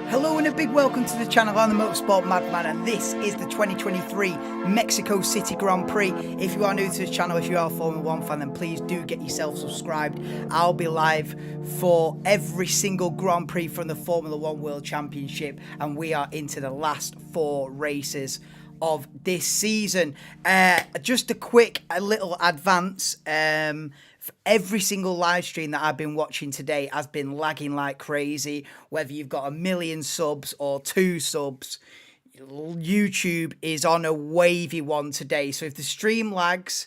Hello and a big welcome to the channel. I'm the Motorsport Madman and this is the 2023 Mexico City Grand Prix. If you are new to this channel, if you are a Formula 1 fan, then please do get yourself subscribed. I'll be live for every single Grand Prix from the Formula 1 World Championship, and we are into the last 4 races of this season. Just a little advance. Every single live stream that I've been watching today has been lagging like crazy. Whether you've got 1 million subs or 2 subs, YouTube is on a wavy one today. So if the stream lags,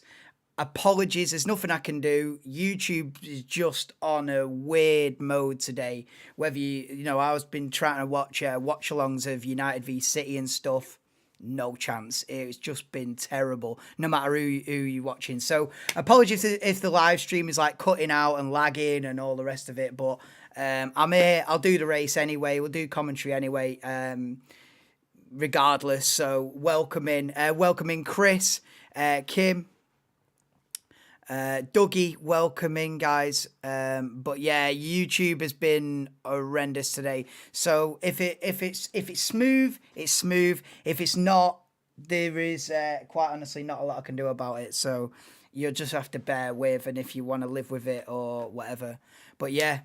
apologies, there's nothing I can do. YouTube is just on a weird mode today. Whether I've been trying to watch watch-alongs of United v City and stuff. No chance. It's just been terrible, no matter who you're watching. So apologies if the live stream is like cutting out and lagging and all the rest of it. But I'm here. I'll do the race anyway. We'll do commentary anyway, regardless. So welcoming Chris, Kim, Dougie, welcoming guys. But yeah, YouTube has been horrendous today. So if it's smooth, it's smooth. If it's not, there is quite honestly not a lot I can do about it. So you'll just have to bear with, and if you want to live with it or whatever. But yeah.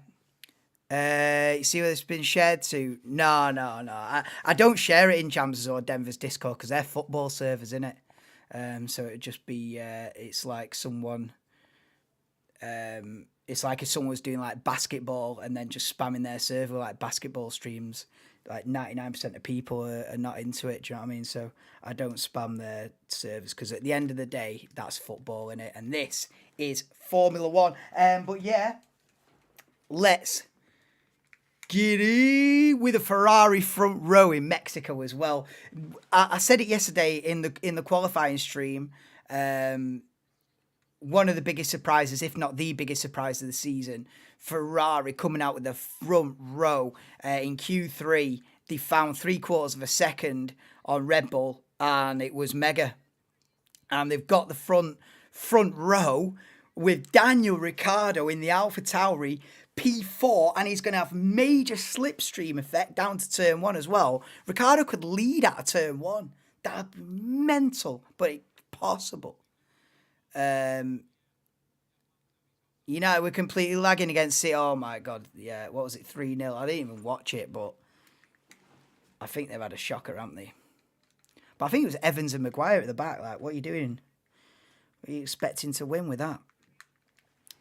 You see where it's been shared to? No. I don't share it in Jams's or Denver's Discord because they're football servers, innit? So it'd just be, it's like someone, it's like if someone was doing like basketball and then just spamming their server like basketball streams. Like 99% of people are not into it. Do you know what I mean? So I don't spam their servers because at the end of the day, that's football, innit? And this is Formula 1. But yeah, let's giddy with a Ferrari front row in Mexico as well. I said it yesterday in the qualifying stream. One of the biggest surprises, if not the biggest surprise of the season, Ferrari coming out with the front row in Q3. They found 3/4 of a second on Red Bull, and it was mega. And they've got the front row with Daniel Ricciardo in the AlphaTauri P4, and he's going to have major slipstream effect down to turn 1 as well. Ricciardo could lead out of turn 1. That'd be mental, but it's possible. We're completely lagging against City. Oh my god, yeah. What was it? 3-0. I didn't even watch it, but I think they've had a shocker, haven't they? But I think it was Evans and Maguire at the back. Like, what are you doing? What are you expecting to win with that?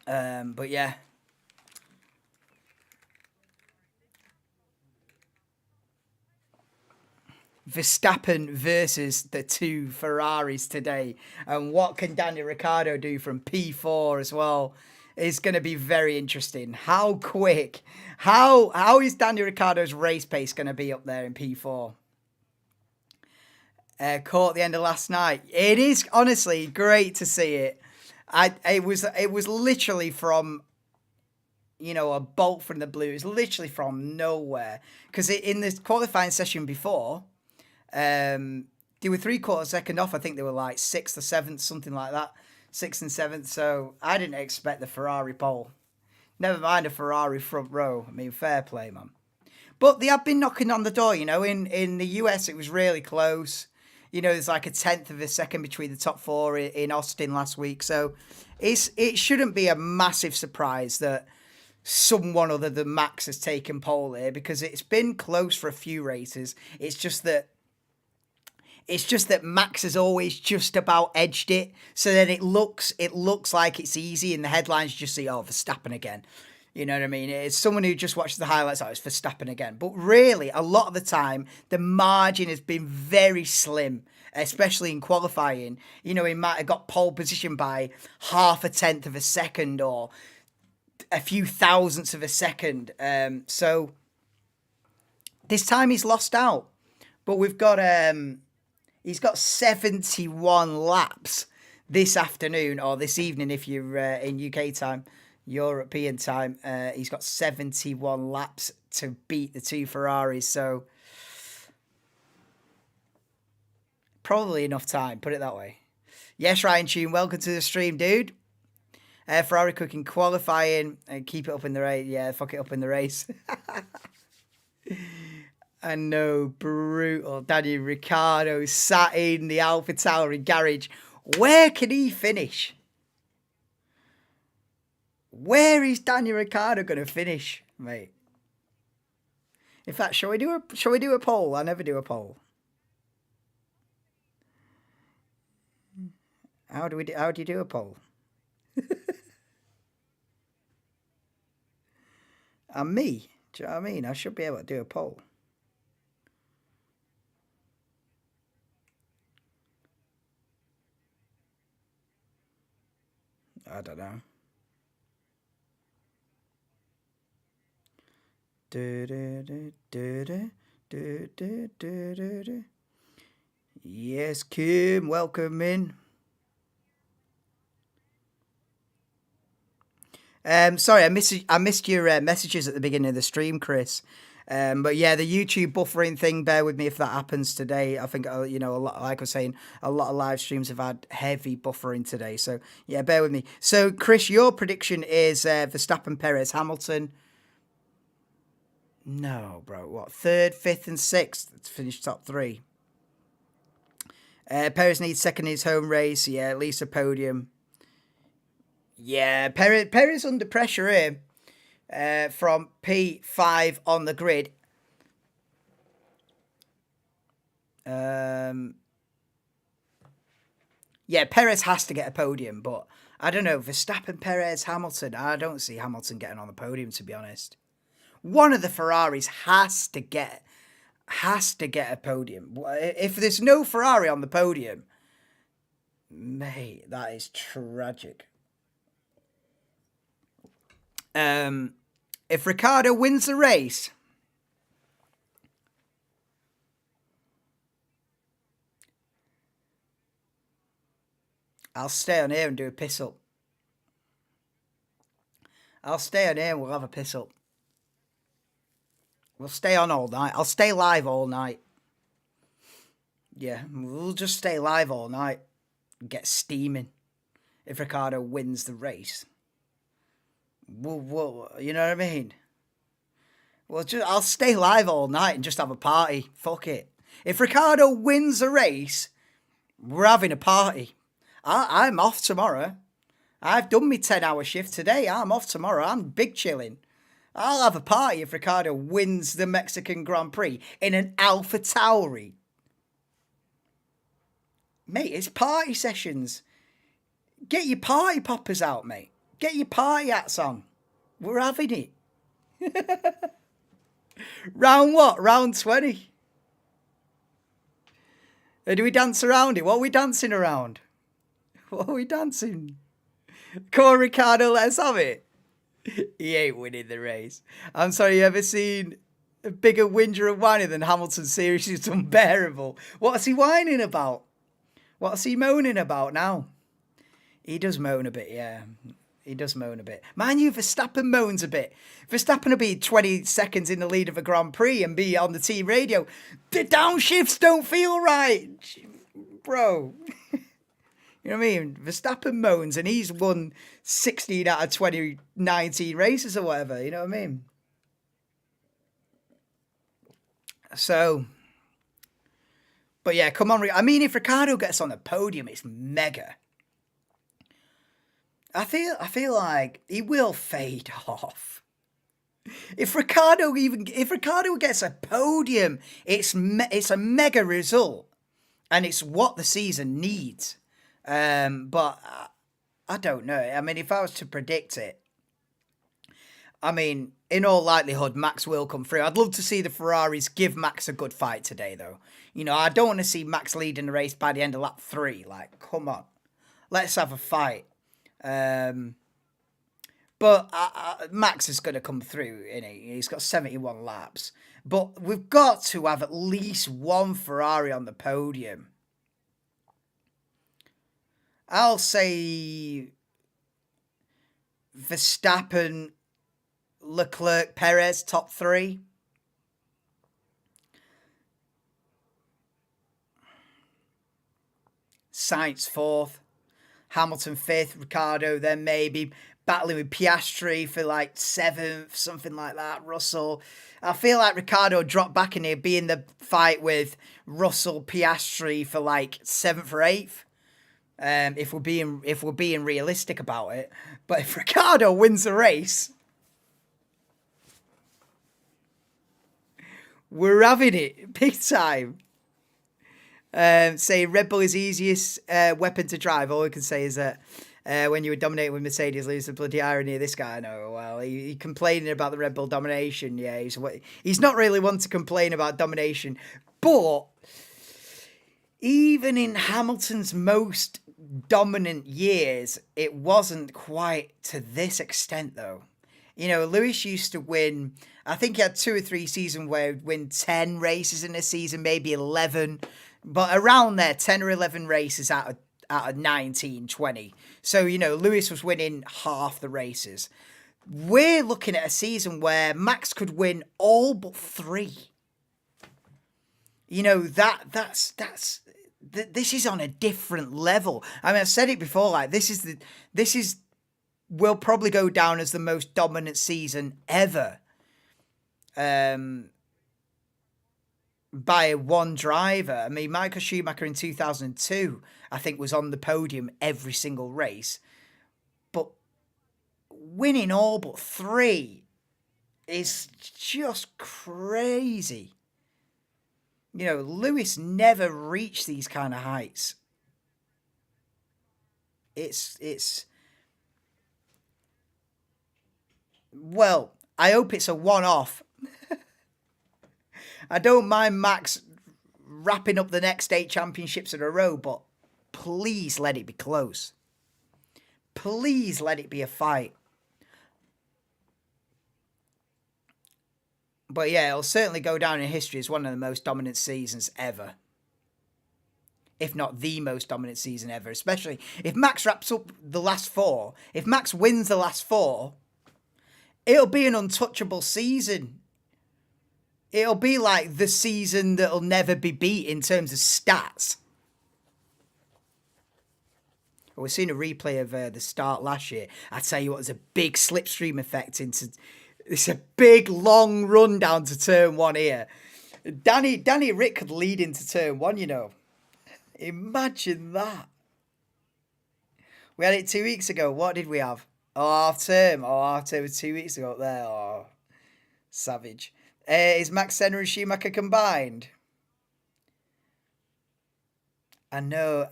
But yeah. Verstappen versus the two Ferraris today. And what can Daniel Ricciardo do from P4 as well? Is going to be very interesting. How quick? How is Daniel Ricciardo's race pace going to be up there in P4? Caught the end of last night. It is honestly great to see it. It was literally from, you know, a bolt from the blue. It was literally from nowhere. Because in the qualifying session before, they were 3/4 second off. I think they were like 6th or 7th, something like that. 6th and 7th. So I didn't expect the Ferrari pole. Never mind a Ferrari front row. I mean, fair play, man. But they have been knocking on the door, you know. In the US, it was really close. You know, there's like a 1/10 of a second between the top 4 in Austin last week. So it shouldn't be a massive surprise that someone other than Max has taken pole here, because it's been close for a few races. It's just that Max has always just about edged it, so that it looks like it's easy. In the headlines, you just see, oh, Verstappen again. You know what I mean? It's someone who just watches the highlights, oh, it's Verstappen again. But really, a lot of the time, the margin has been very slim, especially in qualifying. You know, he might have got pole position by 1/10 of a second or a few thousandths of a second. So this time he's lost out. But we've got he's got 71 laps this afternoon, or this evening if you're in UK time, European time. He's got 71 laps to beat the two Ferraris, so probably enough time, put it that way. Yes, Ryan Tune, welcome to the stream, dude. Ferrari cooking qualifying and keep it up in the race. Yeah, fuck it up in the race. I know, brutal. Daniel Ricciardo sat in the AlphaTauri garage. Where can he finish? Where is Daniel Ricciardo going to finish, mate? In fact, shall we do a poll? I never do a poll. How do you do a poll? And me, do you know what I mean? I should be able to do a poll. I don't know. Yes, Kim, welcome in. Sorry, I missed your messages at the beginning of the stream, Chris. But yeah, the YouTube buffering thing, bear with me if that happens today. I think, you know, a lot, like I was saying, a lot of live streams have had heavy buffering today. So yeah, bear with me. So Chris, your prediction is Verstappen, Perez, Hamilton. No, bro. What? 3rd, 5th, and 6th to finish top 3. Perez needs 2nd in his home race. Yeah, at least a podium. Yeah, Perez under pressure here from P5 on the grid. Yeah, Perez has to get a podium, but I don't know. Verstappen, Perez, Hamilton. I don't see Hamilton getting on the podium, to be honest. One of the Ferraris has to get a podium. If there's no Ferrari on the podium, mate, that is tragic. If Ricciardo wins the race, I'll stay on here and do a piss up. I'll stay on here and we'll have a piss up. We'll stay on all night. I'll stay live all night. Yeah, we'll just stay live all night and get steaming if Ricciardo wins the race. Well, you know what I mean? Well, I'll stay live all night and just have a party. Fuck it. If Ricciardo wins the race, we're having a party. I'm off tomorrow. I've done my 10-hour shift today. I'm off tomorrow. I'm big chilling. I'll have a party if Ricciardo wins the Mexican Grand Prix in an Alpha Tauri. Mate, it's party sessions. Get your party poppers out, mate. Get your party hats on. We're having it. Round what? Round 20. Do we dance around it? What are we dancing around? What are we dancing? Come on, Ricciardo, let's have it. He ain't winning the race. I'm sorry, you ever seen a bigger whinger and whining than Hamilton? Seriously, it's unbearable. What's he whining about? What's he moaning about now? He does moan a bit, yeah. He does moan a bit. Mind you, Verstappen moans a bit. Verstappen will be 20 seconds in the lead of a Grand Prix and be on the team radio. The downshifts don't feel right. Bro. You know what I mean? Verstappen moans and he's won 16 out of 2019 races or whatever. You know what I mean? So, but yeah, come on. I mean, if Ricciardo gets on the podium, it's mega. I feel like he will fade off. If Ricciardo gets a podium, it's a mega result, and it's what the season needs. But I don't know. I mean, if I was to predict it, I mean, in all likelihood, Max will come through. I'd love to see the Ferraris give Max a good fight today, though. You know, I don't want to see Max leading the race by the end of lap 3. Like, come on, let's have a fight. But Max is going to come through, innit? He's got 71 laps. But we've got to have at least one Ferrari on the podium. I'll say Verstappen, Leclerc, Perez, top 3. Sainz 4th. Hamilton 5th, Ricciardo then maybe battling with Piastri for like 7th, something like that. Russell. I feel like Ricciardo dropped back in here, be in the fight with Russell, Piastri for like 7th or 8th. If we're being realistic about it. But if Ricciardo wins the race, we're having it big time. Say Red Bull is the easiest weapon to drive. All we can say is that when you were dominating with Mercedes, lose the bloody irony of this guy. I know. Well, he complaining about the Red Bull domination. Yeah, he's not really one to complain about domination. But even in Hamilton's most dominant years, it wasn't quite to this extent, though. You know, Lewis used to win. I think he had 2 or 3 seasons where he'd win 10 races in a season, maybe 11. But around there, 10 or 11 races out of 19, 20. So, you know, Lewis was winning half the races. We're looking at a season where Max could win all but 3. You know, this is on a different level. I mean, I said it before, like, will probably go down as the most dominant season ever. By one driver. I mean, Michael Schumacher in 2002, I think, was on the podium every single race. But winning all but 3 is just crazy. You know, Lewis never reached these kind of heights. It's well, I hope it's a one-off. I don't mind Max wrapping up the next 8 championships in a row, but please let it be close. Please let it be a fight. But yeah, it'll certainly go down in history as one of the most dominant seasons ever. If not the most dominant season ever. Especially if Max wraps up the last 4. If Max wins the last 4, it'll be an untouchable season. It'll be like the season that'll never be beat in terms of stats. We're seeing a replay of the start last year. I tell you what, there's a big slipstream effect into... It's a big, long run down to turn 1 here. Danny Rick could lead into turn 1, you know. Imagine that. We had it 2 weeks ago. What did we have? Oh, half term. Oh, half term was 2 weeks ago up there. Oh, Savage. Is Max Senna and Schumacher combined? I know.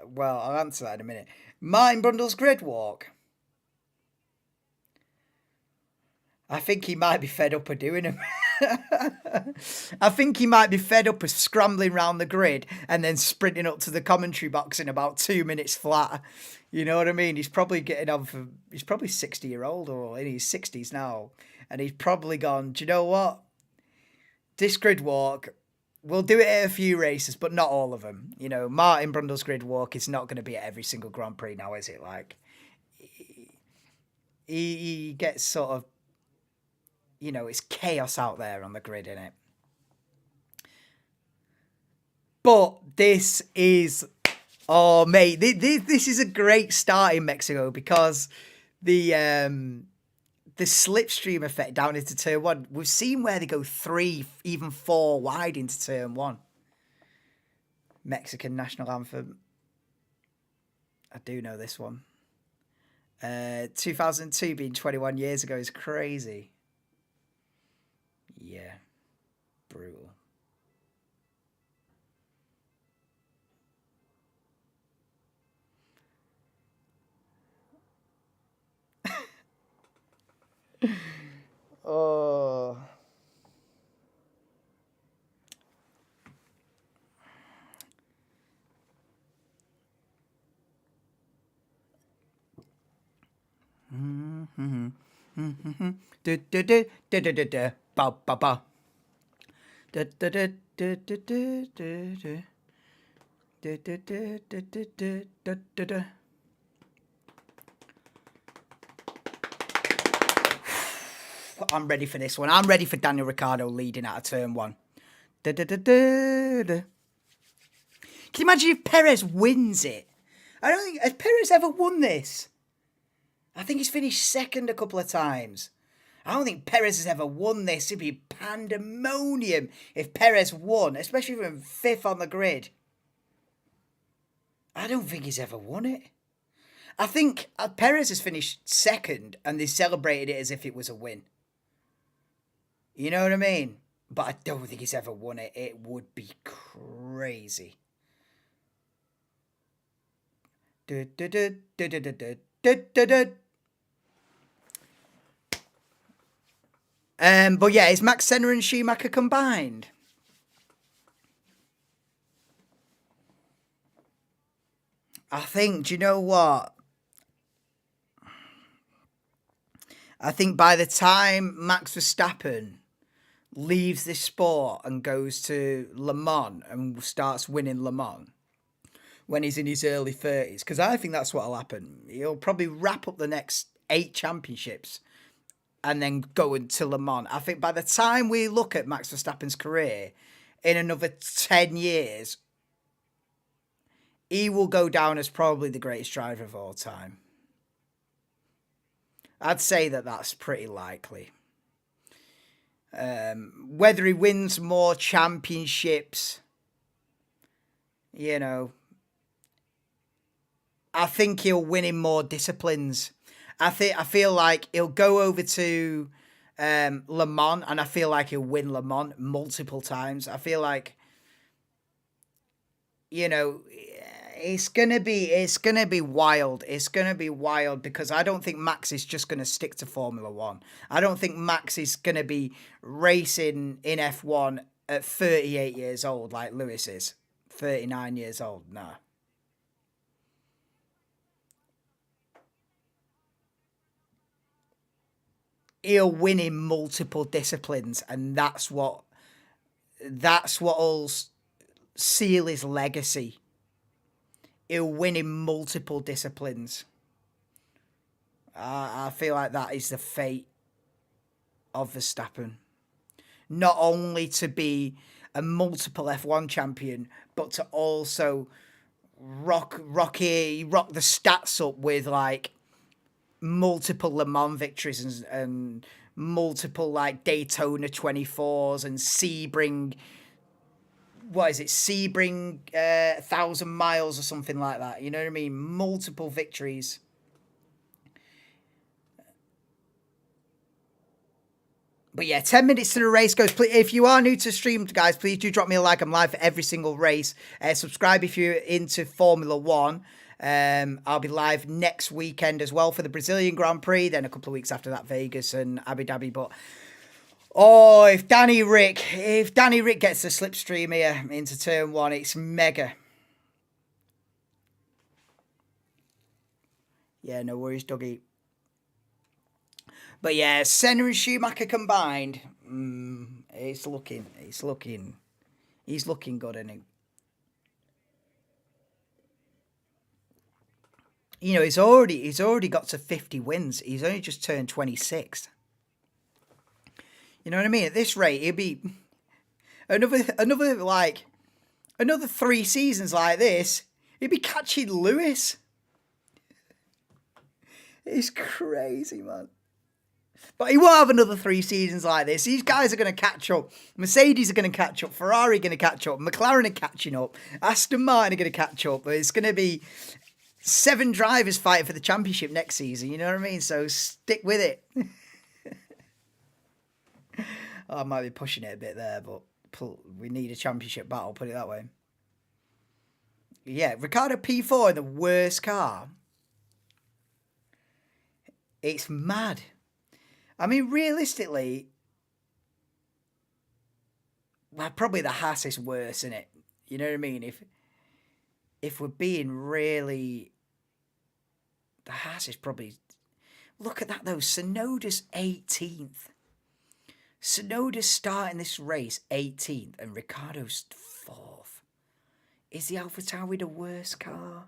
Well, I'll answer that in a minute. Martin Brundle's grid walk. I think he might be fed up of doing them. I think he might be fed up of scrambling around the grid and then sprinting up to the commentary box in about 2 minutes flat. You know what I mean? He's probably getting on for... He's probably 60-year-old or in his 60s now. And he's probably gone, do you know what? This grid walk, we'll do it at a few races, but not all of them. You know, Martin Brundle's grid walk is not going to be at every single Grand Prix now, is it? Like, he gets sort of... You know, it's chaos out there on the grid, innit? But this is... Oh, mate, this is a great start in Mexico because the slipstream effect down into turn one, we've seen where they go 3, even 4 wide into turn one. Mexican national anthem. I do know this one. 2002 being 21 years ago is crazy. Yeah, brutal. Oh. Do do do do do do do ba ba ba. Da da da da da da da da da da da da da da da. I'm ready for this one. I'm ready for Daniel Ricciardo leading out of turn one. Da da da da da. Can you imagine if Perez wins it? I don't think... Has Perez ever won this? I think he's finished second a couple of times. I don't think Perez has ever won this. It'd be pandemonium if Perez won, especially from 5th on the grid. I don't think he's ever won it. I think Perez has finished second and they celebrated it as if it was a win. You know what I mean? But I don't think he's ever won it. It would be crazy. But yeah, is Max Senna and Schumacher combined? I think, do you know what? I think by the time Max Verstappen leaves this sport and goes to Le Mans and starts winning Le Mans when he's in his early 30s, because I think that's what'll happen. He'll probably wrap up the next 8 championships and then go into Le Mans. I think by the time we look at Max Verstappen's career, in another 10 years, he will go down as probably the greatest driver of all time. I'd say that that's pretty likely. Whether he wins more championships, you know, I think he'll win in more disciplines. I feel like he'll go over to Le Mans, and I feel like he'll win Le Mans multiple times. I feel like, you know, it's gonna be wild. It's gonna be wild because I don't think Max is just gonna stick to Formula One. I don't think Max is gonna be racing in F1 at 38 years old like Lewis is, 39 years old. No. He'll win in multiple disciplines, and that's what'll seal his legacy. He'll win in multiple disciplines. I feel like that is the fate of Verstappen. Not only to be a multiple F1 champion, but to also rock the stats up with like multiple Le Mans victories and multiple like Daytona 24s and Sebring. What is it? Sebring 1,000 miles or something like that. You know what I mean? Multiple victories. But yeah, 10 minutes to the race goes. If you are new to the stream, guys, please do drop me a like. I'm live for every single race. Subscribe if you're into Formula One. I'll be live next weekend as well for the Brazilian Grand Prix. Then a couple of weeks after that, Vegas and Abu Dhabi. But oh, if Danny Rick gets the slipstream here into turn one, it's mega. Yeah, no worries, Dougie. But yeah, Senna and Schumacher combined, he's looking good, isn't he? You know, he's already got to 50 wins. He's only just turned 26. You know what I mean? At this rate, he'll be another 3 seasons like this. He'd be catching Lewis. It's crazy, man. But he won't have another 3 seasons like this. These guys are going to catch up. Mercedes are going to catch up. Ferrari are going to catch up. McLaren are catching up. Aston Martin are going to catch up. But it's going to be 7 drivers fighting for the championship next season. You know what I mean? So stick with it. I might be pushing it a bit there, but we need a championship battle, put it that way. Yeah, Ricciardo P4 in the worst car. It's mad. I mean, realistically, well, probably the Haas is worse, isn't it? You know what I mean? If we're being really, the Haas is probably. Look at that though. Tsunoda's 18th. Tsunoda's starting this race 18th, and Ricciardo's 4th. Is the AlphaTauri the worst car?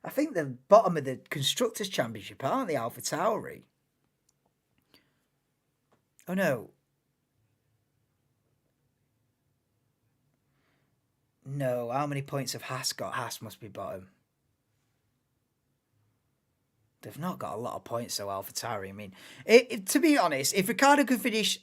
I think the bottom of the Constructors' Championship, aren't they, AlphaTauri? Oh, no. No, how many points have Haas got? Haas must be bottom. They've not got a lot of points, though, AlphaTauri. I mean, to be honest, if Ricciardo can finish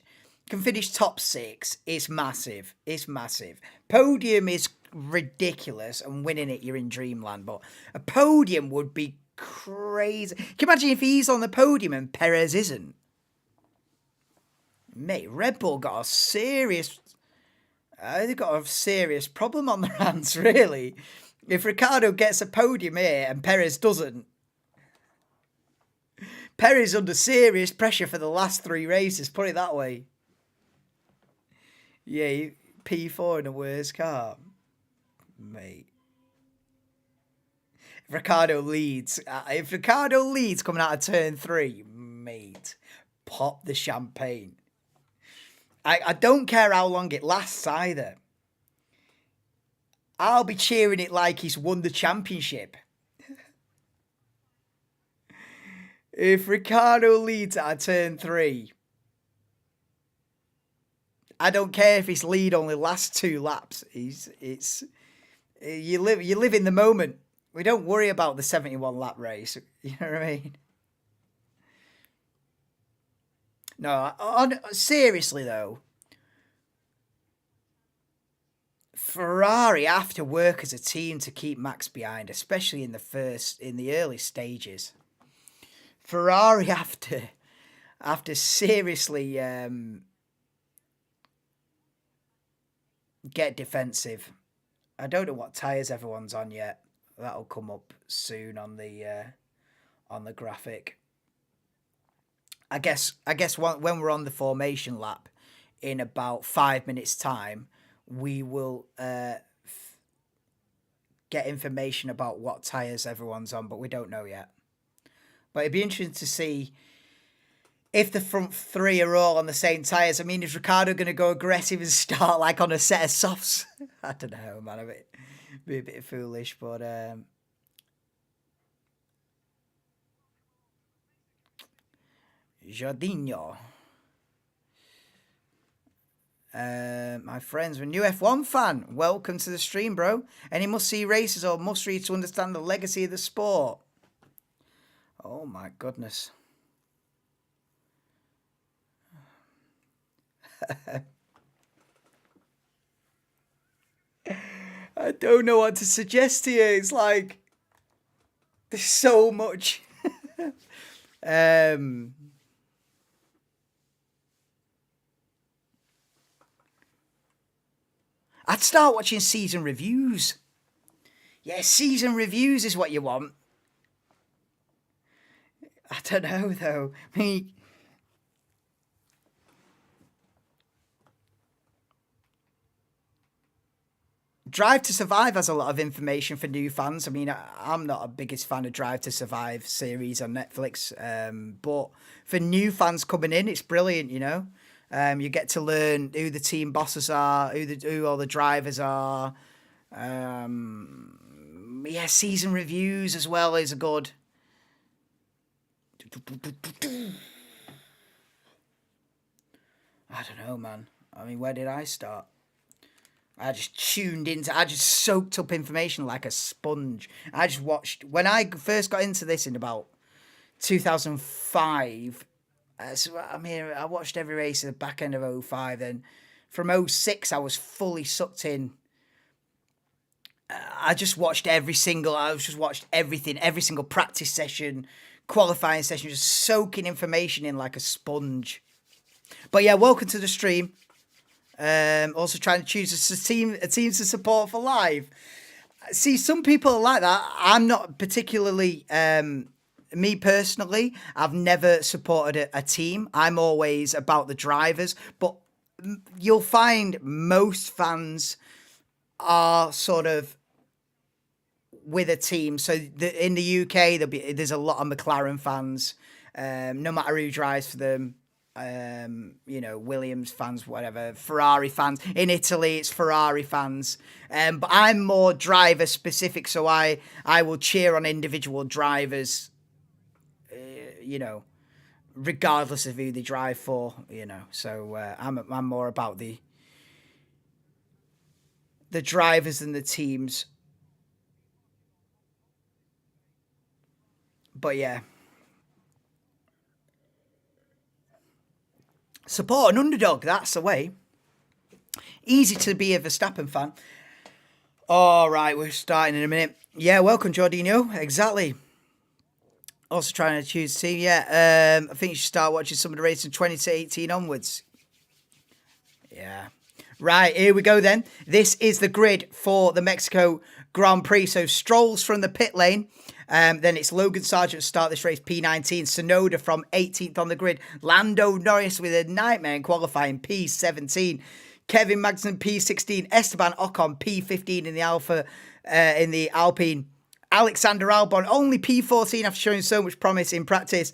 top 6, it's massive. It's massive. Podium is ridiculous, and winning it, you're in dreamland. But a podium would be crazy. Can you imagine if he's on the podium and Perez isn't? Mate, Red Bull got a serious... they've got a serious problem on their hands, really. If Ricciardo gets a podium here and Perez doesn't, Perez under serious pressure for the last 3 races, put it that way. Yeah, P4 in the worst car. Mate. If Ricciardo leads coming out of turn 3, mate, pop the champagne. I don't care how long it lasts either. I'll be cheering it like he's won the championship. If Ricciardo leads at turn 3, I don't care if his lead only lasts 2 laps. You live in the moment. We don't worry about the 71 lap race. You know what I mean? No, seriously though, Ferrari have to work as a team to keep Max behind, especially in the early stages. Ferrari have to seriously get defensive. I don't know what tyres everyone's on yet. That'll come up soon on the graphic. I guess when we're on the formation lap in about 5 minutes' time, we will get information about what tyres everyone's on, but we don't know yet. But it'd be interesting to see if the front 3 are all on the same tyres. I mean, is Ricciardo going to go aggressive and start like on a set of softs? I don't know, man. Be a bit foolish, but Jardinho. My friends, we're a new F1 fan. Welcome to the stream, bro. Any must-see races or must-read to understand the legacy of the sport? Oh, my goodness. I don't know what to suggest to you. It's like there's so much. I'd start watching season reviews. Yeah, season reviews is what you want. I don't know, though. I mean, Drive to Survive has a lot of information for new fans. I mean, I'm not a biggest fan of Drive to Survive series on Netflix, but for new fans coming in, it's brilliant, you know. You get to learn who the team bosses are, who all the drivers are. Yeah, season reviews as well is a good. I don't know, man. I mean, where did I start? I just I just soaked up information like a sponge. I just watched, when I first got into this in about 2005, I mean, I watched every race at the back end of 05. Then from 06, I was fully sucked in. I just watched everything, every single practice session, qualifying session, just soaking information in like a sponge. But yeah, welcome to the stream. Also trying to choose a team to support for live. See, some people are like that. I'm not particularly, me personally, I've never supported a team. I'm always about the drivers, but you'll find most fans are sort of with a team. So in the UK, there's a lot of McLaren fans, no matter who drives for them. You know, Williams fans, whatever, Ferrari fans. In Italy, it's Ferrari fans. But I'm more driver specific, so I will cheer on individual drivers, you know, regardless of who they drive for, you know. So I'm more about the drivers and the teams. But yeah. Support an underdog, that's the way. Easy to be a Verstappen fan. All right, we're starting in a minute. Yeah, welcome, Jordino. Exactly. Also trying to choose a team. Yeah, I think you should start watching some of the races from 2018 onwards. Yeah. Right, here we go then. This is the grid for the Mexico Grand Prix. So Strolls from the pit lane. Then it's Logan Sargent to start this race, P19. Sonoda from 18th on the grid. Lando Norris with a nightmare in qualifying, P17. Kevin Magnussen, P16. Esteban Ocon, P15 in the Alpine. Alexander Albon, only P14 after showing so much promise in practice.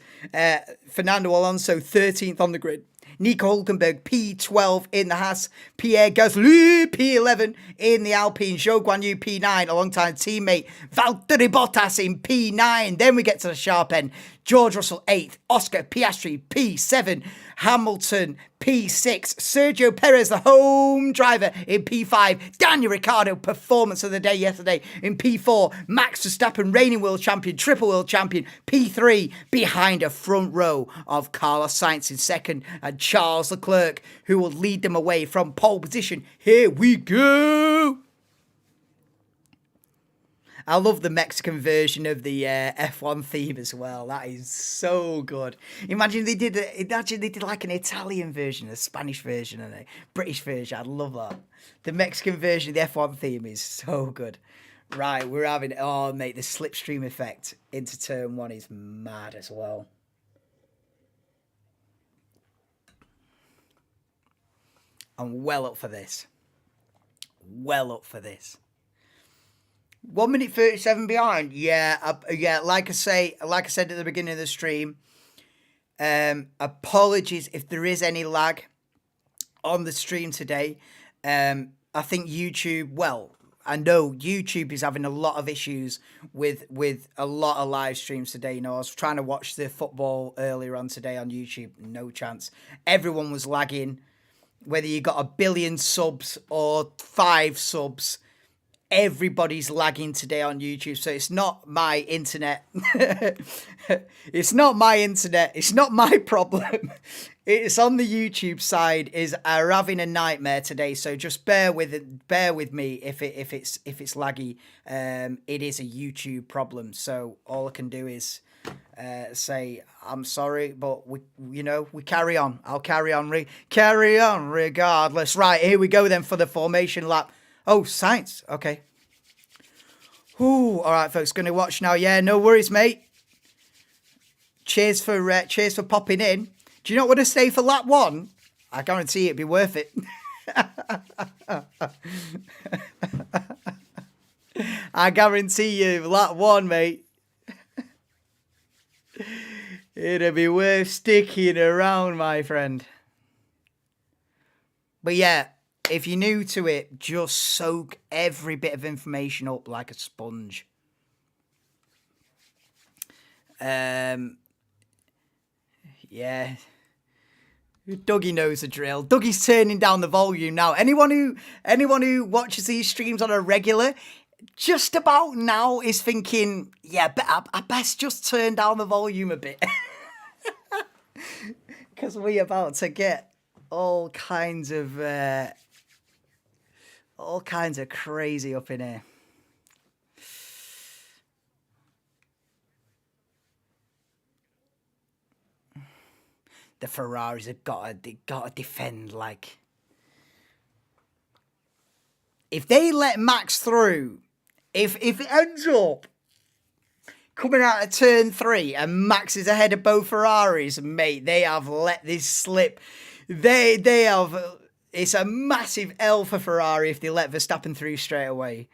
Fernando Alonso, 13th on the grid. Nico Hülkenberg, P12 in the Haas. Pierre Gasly, P11 in the Alpine. Zhou Guanyu, P9, alongside teammate Valtteri Bottas in P9. Then we get to the sharp end. George Russell, 8th. Oscar Piastri, P7. Hamilton, P6. Sergio Perez, the home driver, in P5. Daniel Ricciardo, performance of the day yesterday, in P4. Max Verstappen, reigning world champion, triple world champion, P3, behind a front row of Carlos Sainz in second and Charles Leclerc, who will lead them away from pole position. Here we go. I love the Mexican version of the F1 theme as well. That is so good. Imagine they did like an Italian version, a Spanish version, and a British version. I'd love that. The Mexican version of the F1 theme is so good. Right, we're having, oh mate, the slipstream effect into turn 1 is mad as well. I'm well up for this. 1 minute 37 behind. Yeah, like I said at the beginning of the stream, apologies if there is any lag on the stream today. I think YouTube, well, I know YouTube is having a lot of issues with a lot of live streams today. You know, I was trying to watch the football earlier on today on YouTube, no chance. Everyone was lagging, whether you got 1 billion subs or 5 subs. Everybody's lagging today on YouTube, so it's not my internet. It's not my internet. It's not my problem. It's on the YouTube side. Are having a nightmare today, so just bear with me if it's laggy. It is a YouTube problem, so all I can do is say I'm sorry, but we carry on. I'll carry on regardless. Right, here we go then for the formation lap. Oh, science. Okay. Ooh, all right, folks. Going to watch now. Yeah, no worries, mate. Cheers for popping in. Do you not want to stay for lap 1? I guarantee it'd be worth it. I guarantee you, lap 1, mate. It'd be worth sticking around, my friend. But yeah, if you're new to it, just soak every bit of information up like a sponge. Yeah. Dougie knows the drill. Dougie's turning down the volume now. Anyone who watches these streams on a regular, just about now is thinking, yeah, I best just turn down the volume a bit. Because we're about to get all kinds of crazy up in here. The Ferraris have got to defend. Like, if they let Max through, if it ends up coming out of turn 3 and Max is ahead of both Ferraris, mate, they have let this slip. They have. It's a massive L for Ferrari if they let Verstappen through straight away.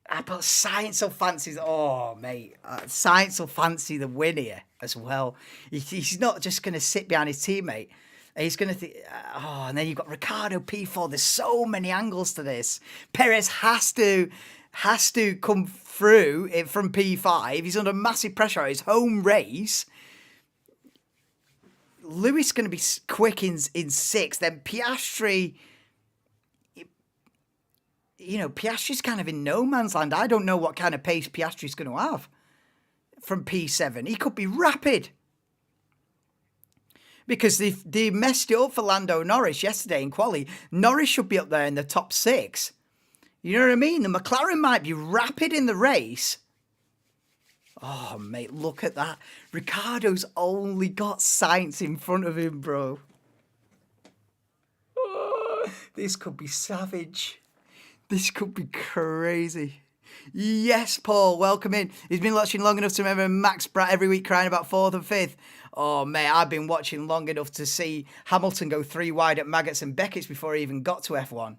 But Sainz will fancy, Sainz will fancy the win here as well. He's not just going to sit behind his teammate. He's going to think, and then you've got Ricciardo P4. There's so many angles to this. Perez has to come through it from P5. He's under massive pressure at his home race. Lewis going to be quick in 6th. Then Piastri... Piastri's kind of in no man's land. I don't know what kind of pace Piastri's going to have from P7. He could be rapid. Because they messed it up for Lando Norris yesterday in quali. Norris should be up there in the top 6. You know what I mean? The McLaren might be rapid in the race. Oh, mate, look at that. Ricciardo's only got Sainz in front of him, bro. Oh, this could be savage. This could be crazy. Yes, Paul, welcome in. He's been watching long enough to remember Max Bratt every week crying about 4th and 5th. Oh, mate, I've been watching long enough to see Hamilton go 3 wide at Maggots and Beckett's before he even got to F1.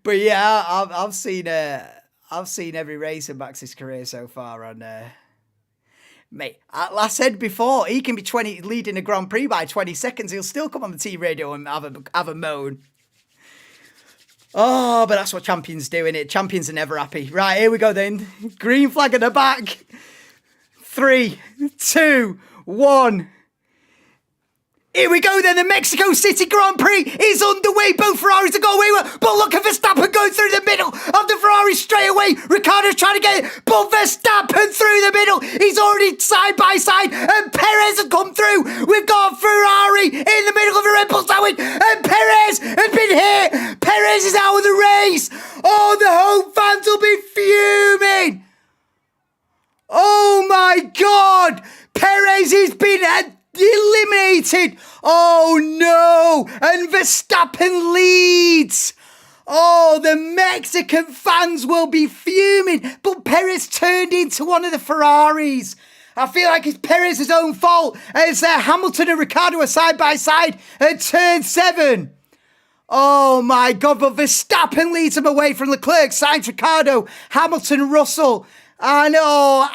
But yeah, I've seen every race in Max's career so far, and mate, I said before, he can be leading a Grand Prix by 20 seconds. He'll still come on the team radio and have a moan. Oh, but that's what champions do, innit? Champions are never happy. Right, here we go then. Green flag at the back. 3, 2, 1. Here we go then, the Mexico City Grand Prix is underway. Both Ferraris are going away, but look at Verstappen going through the middle of the Ferrari straight away. Ricciardo's trying to get it, but Verstappen through the middle. He's already side by side, and Perez has come through. We've got Ferrari in the middle of a Red Bull sandwich, and Perez has been hit. Perez is out of the race. Oh, the home fans will be fuming. Oh my God, Perez has been eliminated. Oh no, and Verstappen leads. Oh, the Mexican fans will be fuming, but Perez turned into one of the Ferraris. I feel like it's Perez's own fault as Hamilton and Ricciardo are side by side at turn 7. Oh my God, but Verstappen leads him away from Leclerc, Sainz, Ricciardo, Hamilton, Russell. I know,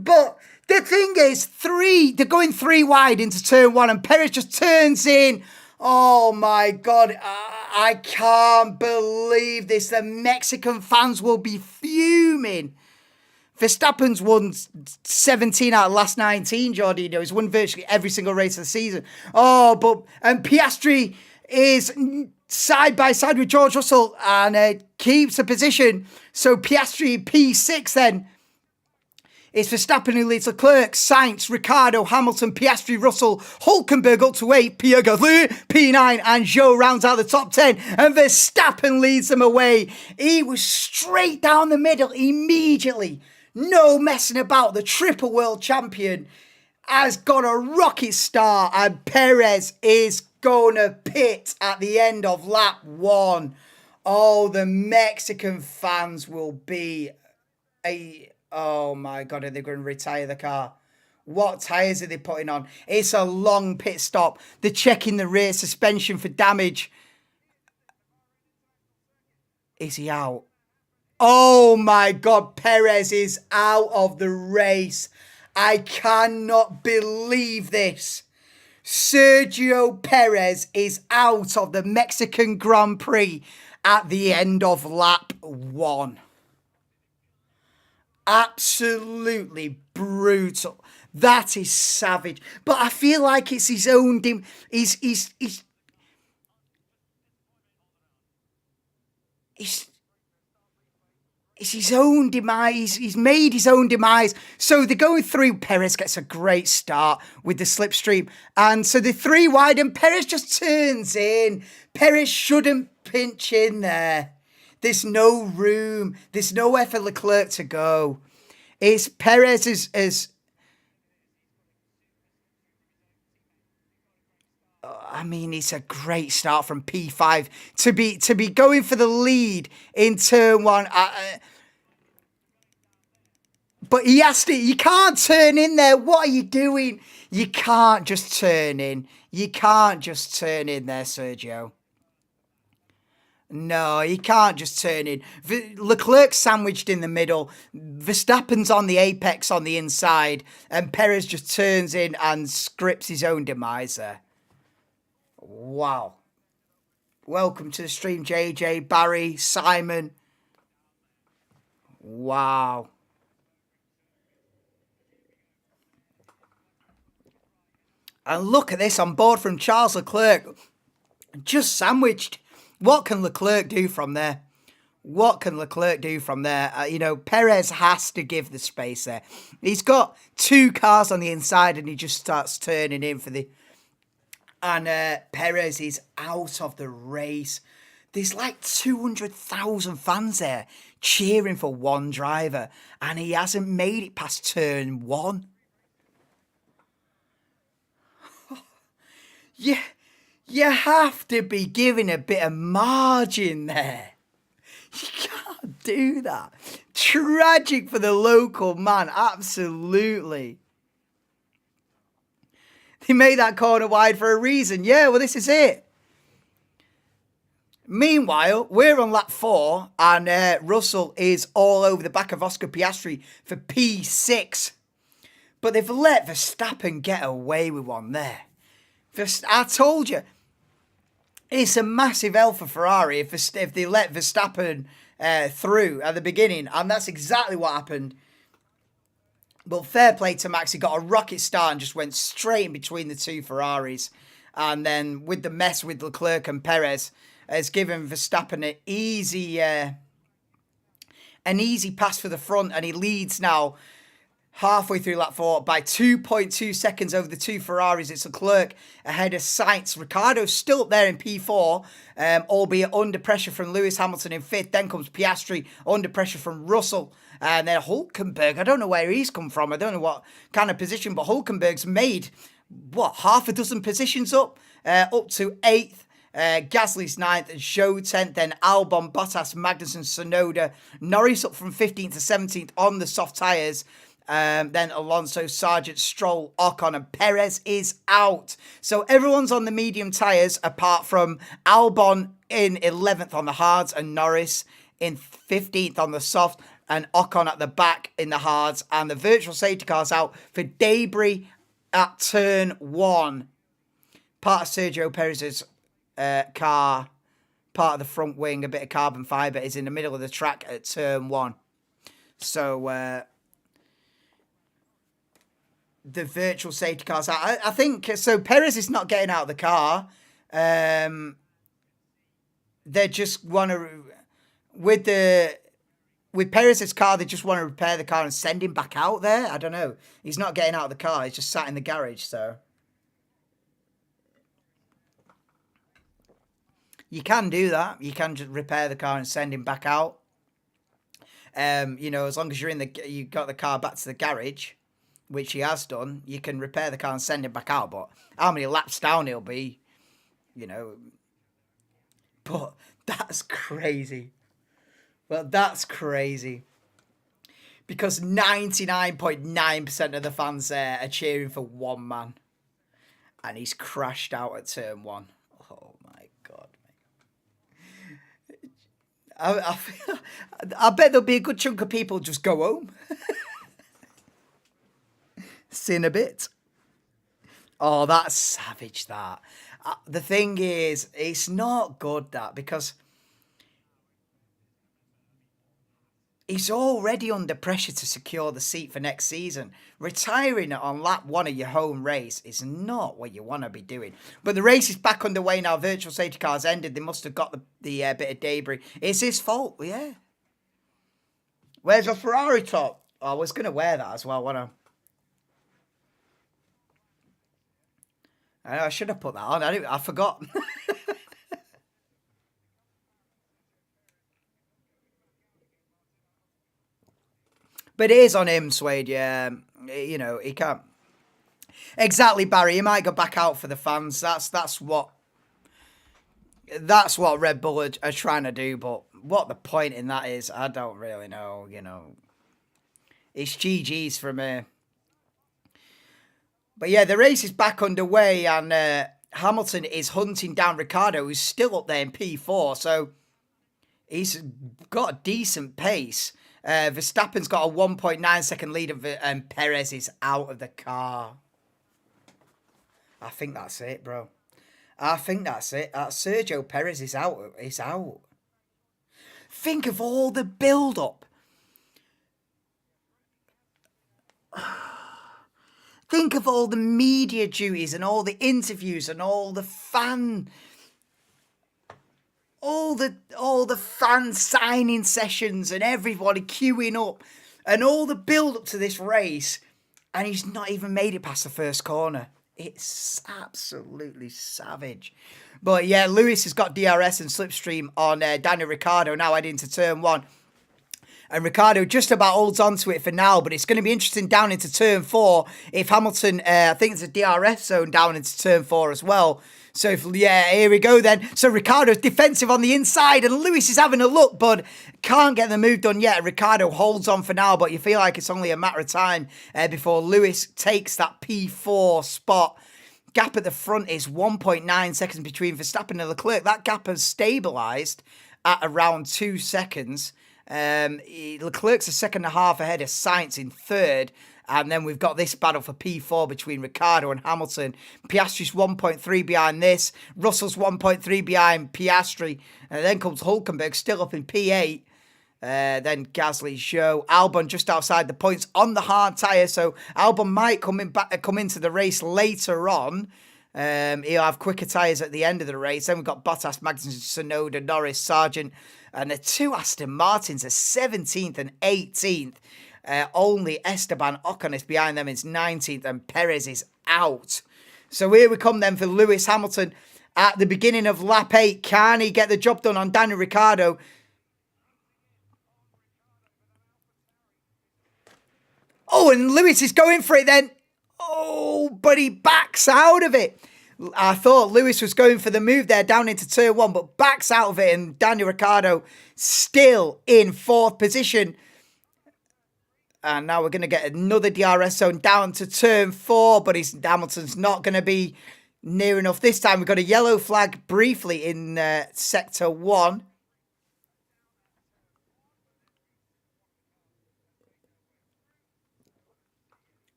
but the thing is, they're going 3 wide into turn 1 and Perez just turns in. Oh my God, I can't believe this. The Mexican fans will be fuming. Verstappen's won 17 out of the last 19, Jordi. He's won virtually every single race of the season. And Piastri is side by side with George Russell and keeps a position. So Piastri P6 then. It's Verstappen who leads Leclerc, Sainz, Ricciardo, Hamilton, Piastri, Russell, Hülkenberg up to 8, Pierre Gasly, P9, and Zhou rounds out the top 10, and Verstappen leads them away. He was straight down the middle immediately. No messing about. The triple world champion has got a rocket start, and Perez is gonna pit at the end of lap 1. Oh, the Mexican fans will be oh my God, are they going to retire the car? What tyres are they putting on? It's a long pit stop. They're checking the rear suspension for damage. Is he out? Oh my God, Perez is out of the race. I cannot believe this. Sergio Perez is out of the Mexican Grand Prix at the end of lap 1. Absolutely brutal. That is savage. But I feel like it's his own he's it's his own demise. He's made his own demise. So they're going through. Perez gets a great start with the slipstream. And so the 3 wide and Perez just turns in. Perez shouldn't pinch in there. There's no room. There's nowhere for Leclerc to go. It's Perez is I mean, it's a great start from P5 to be going for the lead in turn 1. But he has to. You can't turn in there. What are you doing? You can't just turn in. You can't just turn in there, Sergio. No, you can't just turn in. Leclerc's sandwiched in the middle. Verstappen's on the apex on the inside. And Perez just turns in and scripts his own demise there. Wow. Welcome to the stream, JJ, Barry, Simon. Wow. And look at this on board from Charles Leclerc. Just sandwiched. What can Leclerc do from there? What can Leclerc do from there? Perez has to give the space there. He's got 2 cars on the inside and he just starts turning in for the... And Perez is out of the race. There's like 200,000 fans there cheering for one driver. And he hasn't made it past turn 1. Yeah. You have to be giving a bit of margin there. You can't do that. Tragic for the local man, absolutely. They made that corner wide for a reason. Yeah, well, this is it. Meanwhile, we're on lap 4, and Russell is all over the back of Oscar Piastri for P6. But they've let Verstappen get away with one there. I told you. It's a massive L for Ferrari if they let Verstappen through at the beginning. And that's exactly what happened. But fair play to Max. He got a rocket start and just went straight in between the 2 Ferraris. And then with the mess with Leclerc and Perez, has given Verstappen an easy pass for the front. And he leads now halfway through lap 4 by 2.2 seconds over the 2 Ferraris. It's Leclerc ahead of Sainz. Ricciardo's still up there in P4, albeit under pressure from Lewis Hamilton in 5th. Then comes Piastri under pressure from Russell. And then Hulkenberg, I don't know where he's come from. I don't know what kind of position, but Hulkenberg's made, half a dozen positions up to 8th. Gasly's 9th and Zhou 10th, then Albon, Bottas, Magnussen, Tsunoda. Norris up from 15th to 17th on the soft tyres. Then Alonso, Sargent, Stroll, Ocon, and Perez is out. So everyone's on the medium tyres apart from Albon in 11th on the hards and Norris in 15th on the soft and Ocon at the back in the hards. And the virtual safety car's out for debris at turn 1. Part of Sergio Perez's car, part of the front wing, a bit of carbon fibre, is in the middle of the track at turn 1. So... the virtual safety car's out. I think so. Perez is not getting out of the car. They just want to with Perez's car. They just want to repair the car and send him back out there. I don't know. He's not getting out of the car. He's just sat in the garage. So you can do that. You can just repair the car and send him back out. As long as you got the car back to the garage. which he has done, you can repair the car and send it back out. But how many laps down he'll be, you know. But that's crazy. Well, that's crazy. Because 99.9% of the fans there are cheering for one man. And he's crashed out at turn one. Oh, my God. I bet there'll be a good chunk of people just go home. See in a bit. Oh, that's savage, that. The thing is, it's not good, that, because he's already under pressure to secure the seat for next season. Retiring on lap one of your home race is not what you want to be doing. But the race is back underway now. Virtual safety cars ended. They must have got the bit of debris. It's his fault, yeah. Where's a Ferrari top? Oh, I was going to wear that as well, wasn't I should have put that on. I forgot. But it is on him, Suede, yeah. You know, he can't. Exactly, Barry. He might go back out for the fans. That's what Red Bull are trying to do. But what the point in that is, I don't really know, you know. It's GG's for me. But yeah, the race is back underway, and Hamilton is hunting down Ricciardo, who's still up there in P4. So he's got a decent pace. Verstappen's got a 1.9 second lead, and Perez is out of the car. I think that's it, bro. I think that's it. Sergio Perez is out. He's out. Think of all the build-up. Think of all the media duties and all the interviews and all the fan signing sessions and everybody queuing up and all the build up to this race, and he's not even made it past the first corner. It's absolutely savage. But yeah, Lewis has got DRS and slipstream on Daniel Ricciardo now heading into turn one. And Ricciardo just about holds on to it for now, but it's going to be interesting down into turn four if Hamilton, I think it's a DRS zone down into turn four as well. So, here we go then. So, Ricciardo's defensive on the inside, and Lewis is having a look, but can't get the move done yet. Ricciardo holds on for now, but you feel like it's only a matter of time before Lewis takes that P4 spot. Gap at the front is 1.9 seconds between Verstappen and Leclerc. That gap has stabilised at around 2 seconds. Leclerc's a second and a half ahead of Sainz in third. And then we've got this battle for P4 between Ricciardo and Hamilton. Piastri's 1.3 behind this. Russell's 1.3 behind Piastri. And then comes Hulkenberg still up in P8. Then Gasly, Zhou, Albon just outside the points on the hard tyre. So Albon might come into the race later on. He'll have quicker tyres at the end of the race. Then we've got Bottas, Magnussen, Tsunoda, Norris, Sargent. And the two Aston Martins are 17th and 18th. Only Esteban Ocon is behind them. It's 19th, and Perez is out. So here we come then for Lewis Hamilton at the beginning of lap 8. Can he get the job done on Daniel Ricciardo? Oh, and Lewis is going for it then. Oh, but he backs out of it. I thought Lewis was going for the move there down into turn one, but backs out of it, and Daniel Ricciardo still in fourth position. And now we're going to get another DRS zone down to turn 4, but Hamilton's not going to be near enough this time. We've got a yellow flag briefly in sector 1.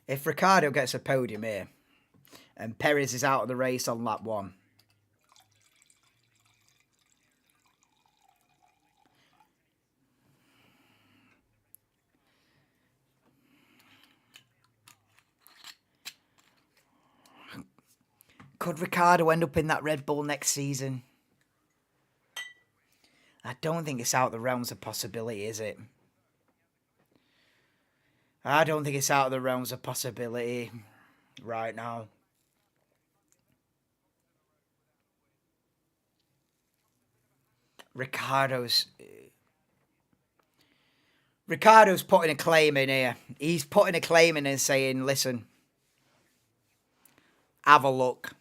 If Ricciardo gets a podium here and Perez is out of the race on lap 1, could Ricciardo end up in that Red Bull next season? I don't think it's out of the realms of possibility, is it? I don't think it's out of the realms of possibility right now. Ricardo's putting a claim in here. He's putting a claim in and saying, listen, have a look.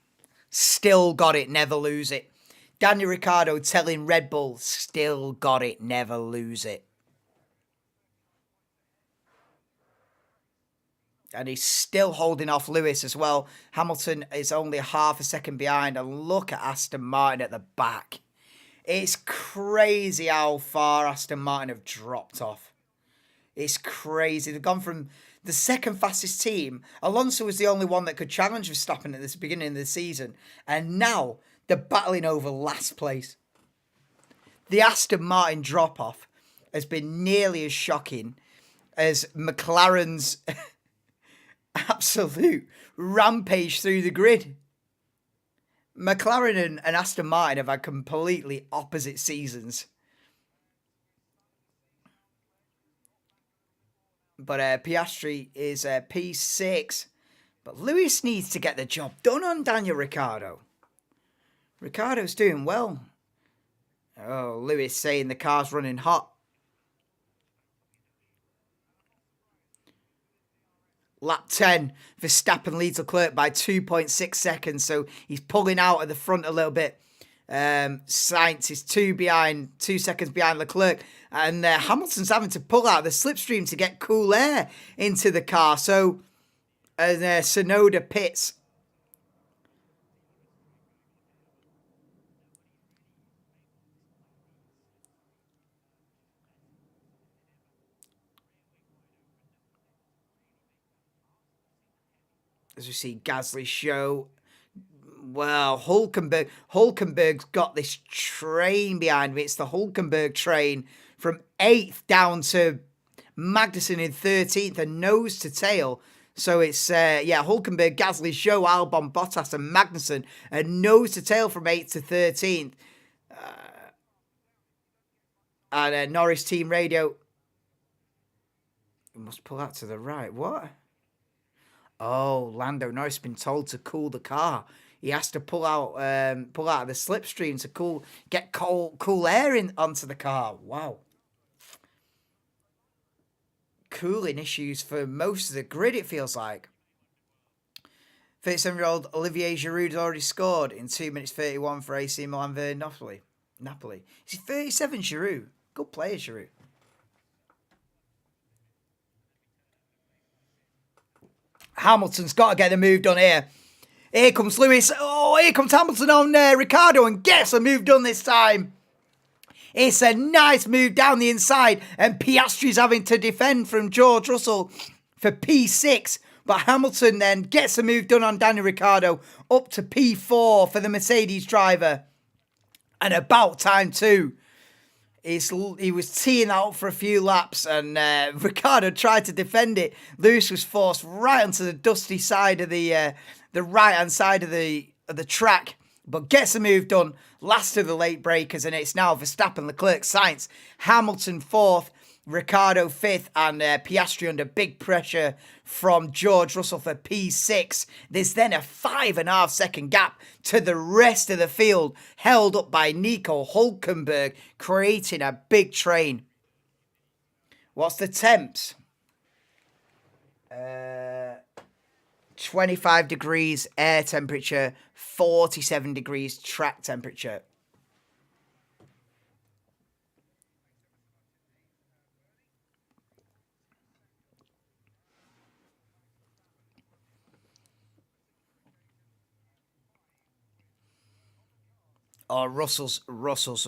Still got it, never lose it. Daniel Ricciardo telling Red Bull, still got it, never lose it. And he's still holding off Lewis as well. Hamilton is only half a second behind. And look at Aston Martin at the back. It's crazy how far Aston Martin have dropped off. It's crazy. They've gone from the second fastest team. Alonso was the only one that could challenge Verstappen at the beginning of the season. And now they're battling over last place. The Aston Martin drop-off has been nearly as shocking as McLaren's absolute rampage through the grid. McLaren and Aston Martin have had completely opposite seasons. But Piastri is P6. But Lewis needs to get the job done on Daniel Ricciardo. Ricciardo's doing well. Oh, Lewis saying the car's running hot. Lap 10, Verstappen leads Leclerc by 2.6 seconds, so he's pulling out at the front a little bit. Sainz is 2 seconds behind Leclerc, and Hamilton's having to pull out the slipstream to get cool air into the car. So, Sonoda pits. As we see Gasly show, well, Hulkenberg's got this train behind me. It's the Hulkenberg train from 8th down to Magnussen in 13th and nose to tail. So it's, Hulkenberg, Gasly, Zhou, Albon, Bottas and Magnussen and nose to tail from 8th to 13th. And Norris team radio. We must pull out to the right. What? Oh, Lando Norris has been told to cool the car. He has to pull out of the slipstream to get cool air onto the car. Wow. Cooling issues for most of the grid, it feels like. 37-year-old Olivier Giroud has already scored in 2 minutes 31 for AC Milan v Napoli. Is he 37, Giroud? Good player, Giroud. Hamilton's got to get the move done here. Here comes Lewis. Oh, here comes Hamilton on Ricciardo and gets a move done this time. It's a nice move down the inside and Piastri's having to defend from George Russell for P6. But Hamilton then gets a move done on Daniel Ricciardo up to P4 for the Mercedes driver. And about time too. He was teeing that up for a few laps and Ricciardo tried to defend it. Lewis was forced right onto the dusty side of the right-hand side of the track, but gets a move done. Last of the late breakers, and it's now Verstappen, Leclerc, Sainz, Hamilton 4th, Ricciardo 5th, and Piastri under big pressure from George Russell for P6. There's then a 5.5 second gap to the rest of the field, held up by Nico Hulkenberg, creating a big train. What's the temps? 25 degrees air temperature, 47 degrees track temperature. Oh, Russell's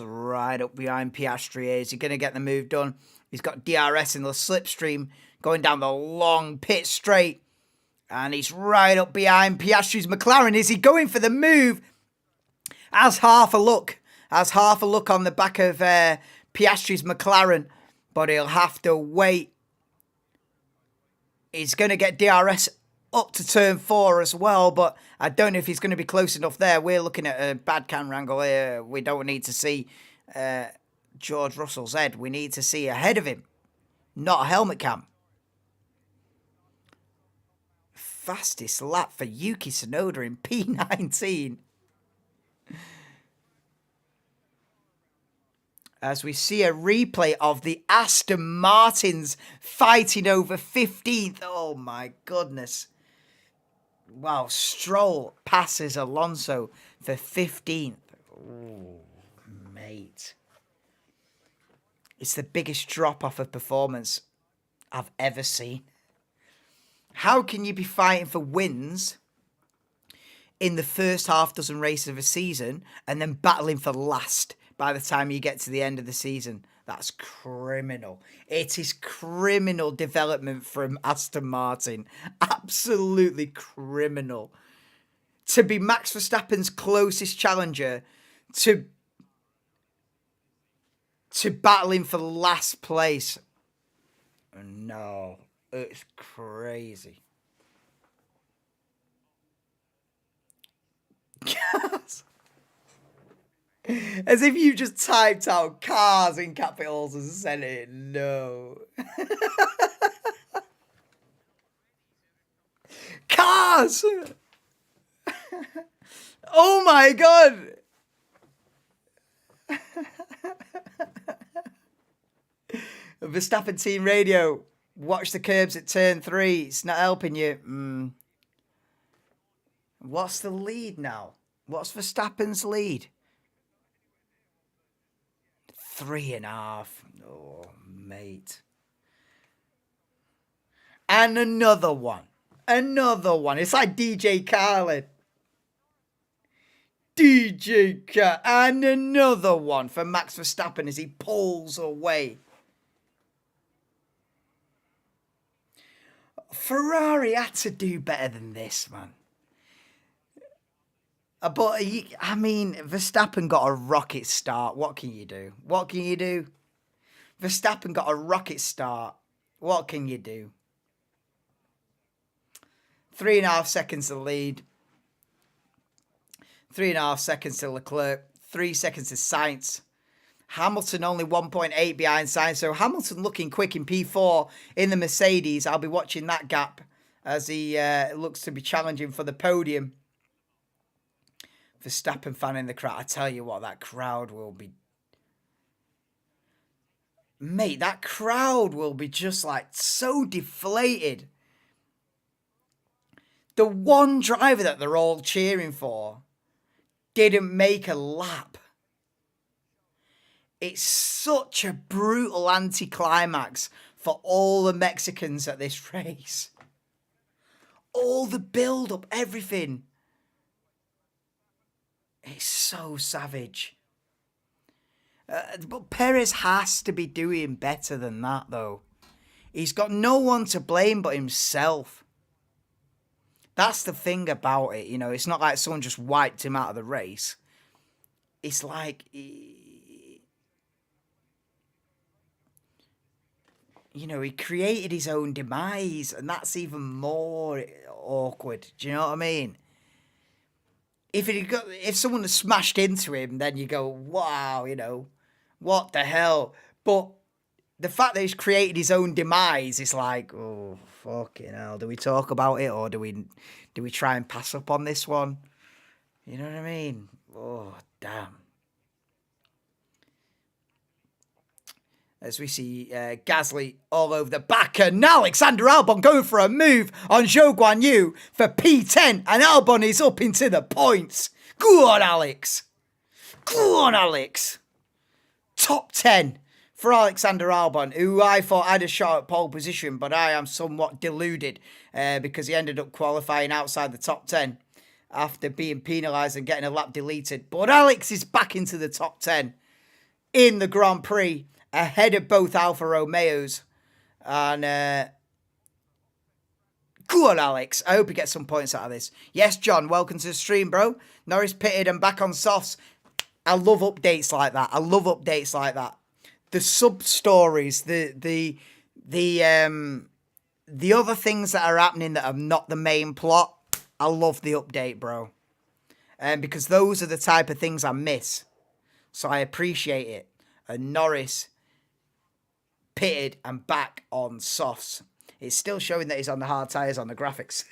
right up behind Piastri. Is he going to get the move done? He's got DRS in the slipstream going down the long pit straight. And he's right up behind Piastri's McLaren. Is he going for the move? Has half a look on the back of Piastri's McLaren. But he'll have to wait. He's going to get DRS up to turn 4 as well, but I don't know if he's going to be close enough there. We're looking at a bad camera angle here. We don't need to see George Russell's head. We need to see ahead of him, not a helmet cam. Fastest lap for Yuki Tsunoda in P19. as we see a replay of the Aston Martins fighting over 15th. Oh my goodness. Wow, Stroll passes Alonso for 15th. Ooh, mate. It's the biggest drop-off of performance I've ever seen. How can you be fighting for wins in the first half dozen races of a season and then battling for last by the time you get to the end of the season? That's criminal. It is criminal development from Aston Martin. Absolutely criminal. To be Max Verstappen's closest challenger to battling for last place. No, it's crazy. As if you just typed out cars in capitals and said it. No. Cars! Oh my god! Verstappen Team Radio. Watch the curbs at turn 3. It's not helping you. What's the lead now? What's Verstappen's lead? 3.5. Oh, mate. And another one. Another one. It's like DJ Khaled. DJ Khaled. And another one for Max Verstappen as he pulls away. Ferrari had to do better than this, man. But, I mean, Verstappen got a rocket start. What can you do? What can you do? Verstappen got a rocket start. What can you do? 3.5 seconds to lead. 3.5 seconds to Leclerc. 3 seconds to Sainz. Hamilton only 1.8 behind Sainz. So Hamilton looking quick in P4 in the Mercedes. I'll be watching that gap as he looks to be challenging for the podium. Verstappen fan in the crowd. I tell you what, that crowd will be... Mate, that crowd will be just like so deflated. The one driver that they're all cheering for didn't make a lap. It's such a brutal anticlimax for all the Mexicans at this race. All the build-up, everything. It's so savage. But Perez has to be doing better than that, though. He's got no one to blame but himself. That's the thing about it, you know. It's not like someone just wiped him out of the race. It's like... You know, he created his own demise, and that's even more awkward. Do you know what I mean? If someone had smashed into him, then you go, wow, you know, what the hell? But the fact that he's created his own demise is like, oh, fucking hell. Do we talk about it, or do we try and pass up on this one? You know what I mean? Oh, damn. As we see Gasly all over the back, and Alexander Albon going for a move on Zhou Guan Yu for P10, and Albon is up into the points. Go on, Alex. Go on, Alex. Top 10 for Alexander Albon, who I thought had a shot at pole position, but I am somewhat deluded because he ended up qualifying outside the top 10 after being penalised and getting a lap deleted. But Alex is back into the top 10 in the Grand Prix, ahead of both Alfa Romeos. And go on, Alex. I hope you get some points out of this. Yes, John, welcome to the stream, bro. Norris pitted and back on softs. I love updates like that. I love updates like that. The sub-stories, the other things that are happening that are not the main plot. I love the update, bro. Because those are the type of things I miss. So I appreciate it. And Norris pitted and back on softs. It's still showing that he's on the hard tyres on the graphics.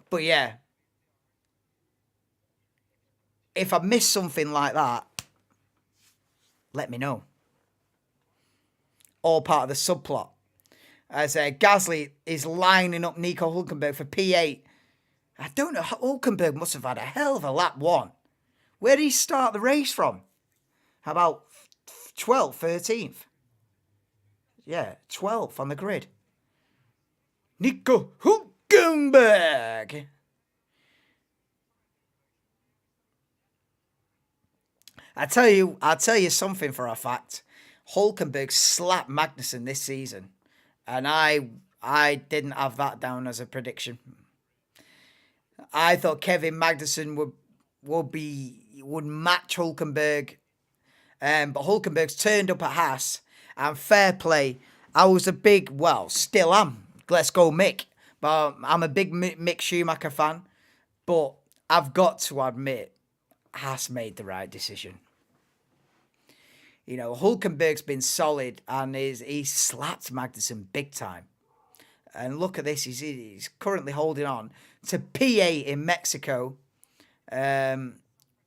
But yeah. if I miss something like that, let me know. All part of the subplot. As Gasly is lining up Nico Hülkenberg for P8. I don't know, Hülkenberg must have had a hell of a lap 1. Where did he start the race from? How about 12th, 13th? Yeah, 12th on the grid. Nico Hülkenberg. I'll tell you something for a fact. Hülkenberg slapped Magnussen this season. And I didn't have that down as a prediction. I thought Kevin Magnussen would match Hülkenberg. But Hülkenberg's turned up at Haas. And fair play. I was a big, well, still am. Let's go Mick. But I'm a big Mick Schumacher fan. But I've got to admit, Haas made the right decision. You know, Hülkenberg's been solid and he's slapped Magnussen big time. And look at this, he's currently holding on to P8 in Mexico, in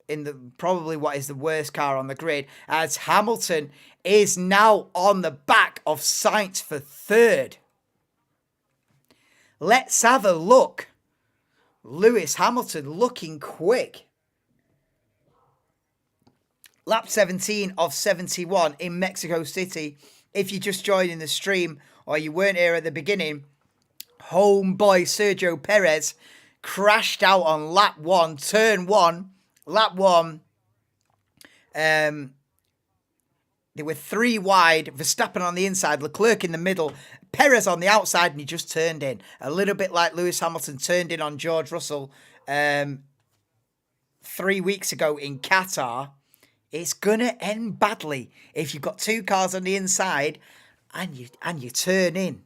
the probably what is the worst car on the grid, as Hamilton is now on the back of Sainz for 3rd. Let's have a look. Lewis Hamilton looking quick. Lap 17 of 71 in Mexico City. If you're just joining the stream or you weren't here at the beginning, homeboy Sergio Perez crashed out on lap 1, turn 1. Lap 1, they were 3 wide. Verstappen on the inside, Leclerc in the middle, Perez on the outside, and he just turned in. A little bit like Lewis Hamilton turned in on George Russell 3 weeks ago in Qatar. It's going to end badly if you've got 2 cars on the inside and you turn in.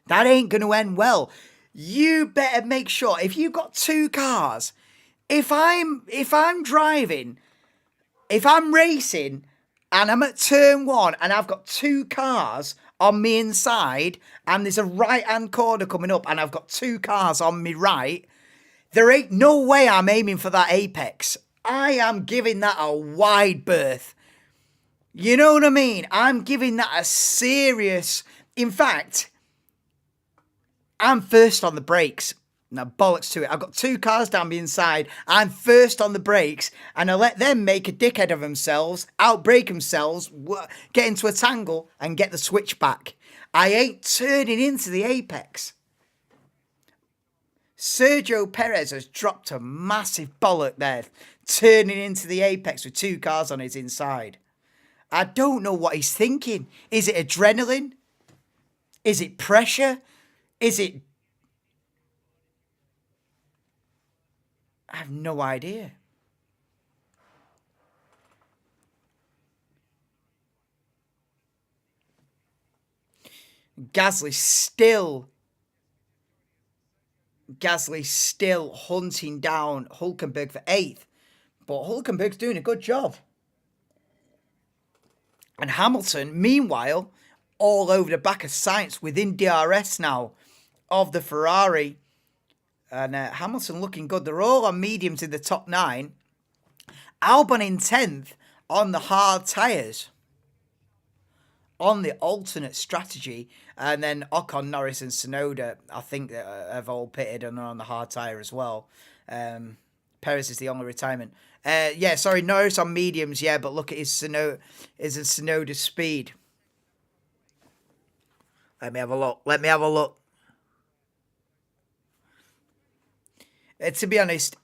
That ain't going to end well. You better make sure, if you've got 2 cars, if I'm driving, if I'm racing and I'm at turn 1 and I've got 2 cars on me inside and there's a right-hand corner coming up and I've got 2 cars on me right, there ain't no way I'm aiming for that apex. I am giving that a wide berth. You know what I mean? I'm giving that a serious... In fact, I'm first on the brakes. Now, bollocks to it. I've got 2 cars down the inside. I'm first on the brakes, and I let them make a dickhead of themselves, outbrake themselves, get into a tangle, and get the switch back. I ain't turning into the apex. Sergio Perez has dropped a massive bollock there, turning into the apex with 2 cars on his inside. I don't know what he's thinking. Is it adrenaline? Is it pressure? Is it... I have no idea. Gasly's still hunting down Hülkenberg for 8th. But Hülkenberg's doing a good job. And Hamilton, meanwhile, all over the back of Sainz within DRS now of the Ferrari. And Hamilton looking good. They're all on mediums in the top 9. Albon in 10th on the hard tyres. On the alternate strategy. And then Ocon, Norris and Tsunoda, I think, have all pitted and are on the hard tyre as well. Perez is the only retirement. Norris on mediums, yeah, but look at his Tsunoda's speed. Let me have a look. To be honest,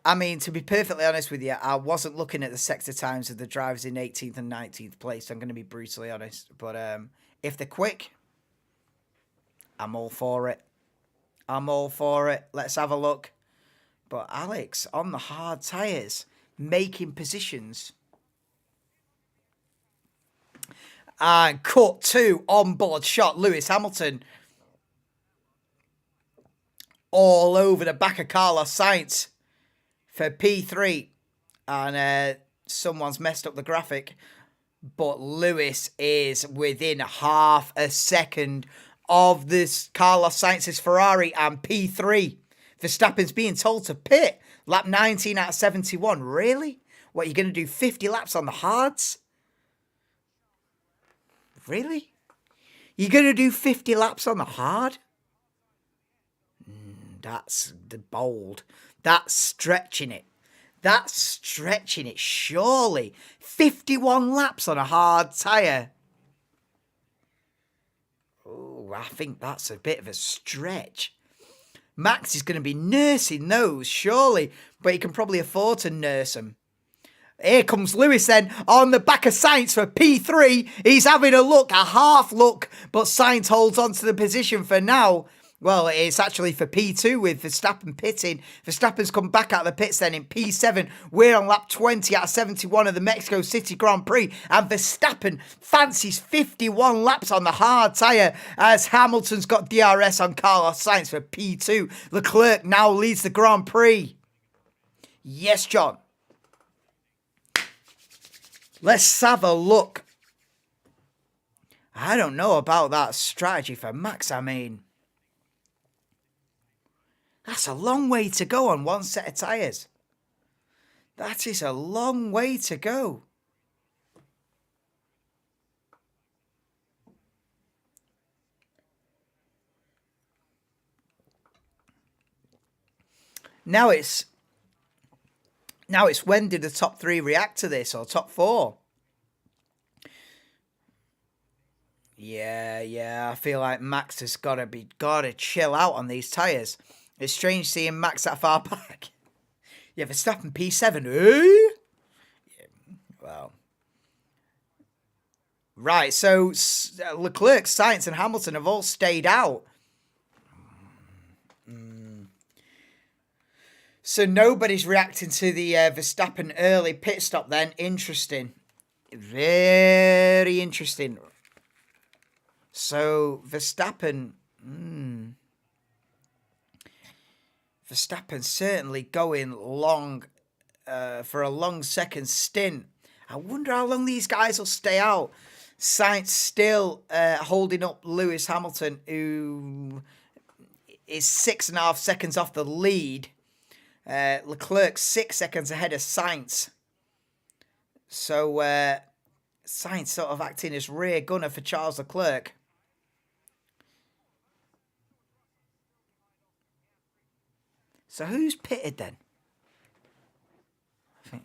to be perfectly honest with you, I wasn't looking at the sector times of the drivers in 18th and 19th place. I'm going to be brutally honest. But if they're quick, I'm all for it. Let's have a look. But Alex, on the hard tyres, making positions. And cut 2, on-board shot, Lewis Hamilton. All over the back of Carlos Sainz for P3. And someone's messed up the graphic. But Lewis is within half a second of this Carlos Sainz's Ferrari and P3. Verstappen's being told to pit. Lap 19 out of 71. Really? What, you're going to do 50 laps on the hards? Really? You're going to do 50 laps on the hard? That's bold. That's stretching it. That's stretching it, surely. 51 laps on a hard tyre. Oh, I think that's a bit of a stretch. Max is going to be nursing those, surely. But he can probably afford to nurse them. Here comes Lewis then on the back of Sainz for P3. He's having a look, a half look. But Sainz holds on to the position for now. Well, it's actually for P2 with Verstappen pitting. Verstappen's come back out of the pits then in P7. We're on lap 20 out of 71 of the Mexico City Grand Prix. And Verstappen fancies 51 laps on the hard tyre as Hamilton's got DRS on Carlos Sainz for P2. Leclerc now leads the Grand Prix. Yes, John. Let's have a look. I don't know about that strategy for Max, I mean. That's a long way to go on one set of tyres. That is a long way to go. Now it's when did the top 3 react to this, or top 4? Yeah, I feel like Max has gotta chill out on these tyres. It's strange seeing Max that far back. Yeah, Verstappen P7. Eh? Yeah, well. Right, so Leclerc, Sainz and Hamilton have all stayed out. So nobody's reacting to the Verstappen early pit stop then. Interesting. Very interesting. So Verstappen... Verstappen certainly going long for a long second stint. I wonder how long these guys will stay out. Sainz still holding up Lewis Hamilton, who is 6.5 seconds off the lead. Leclerc 6 seconds ahead of Sainz. So Sainz sort of acting as rear gunner for Charles Leclerc. So who's pitted then? I think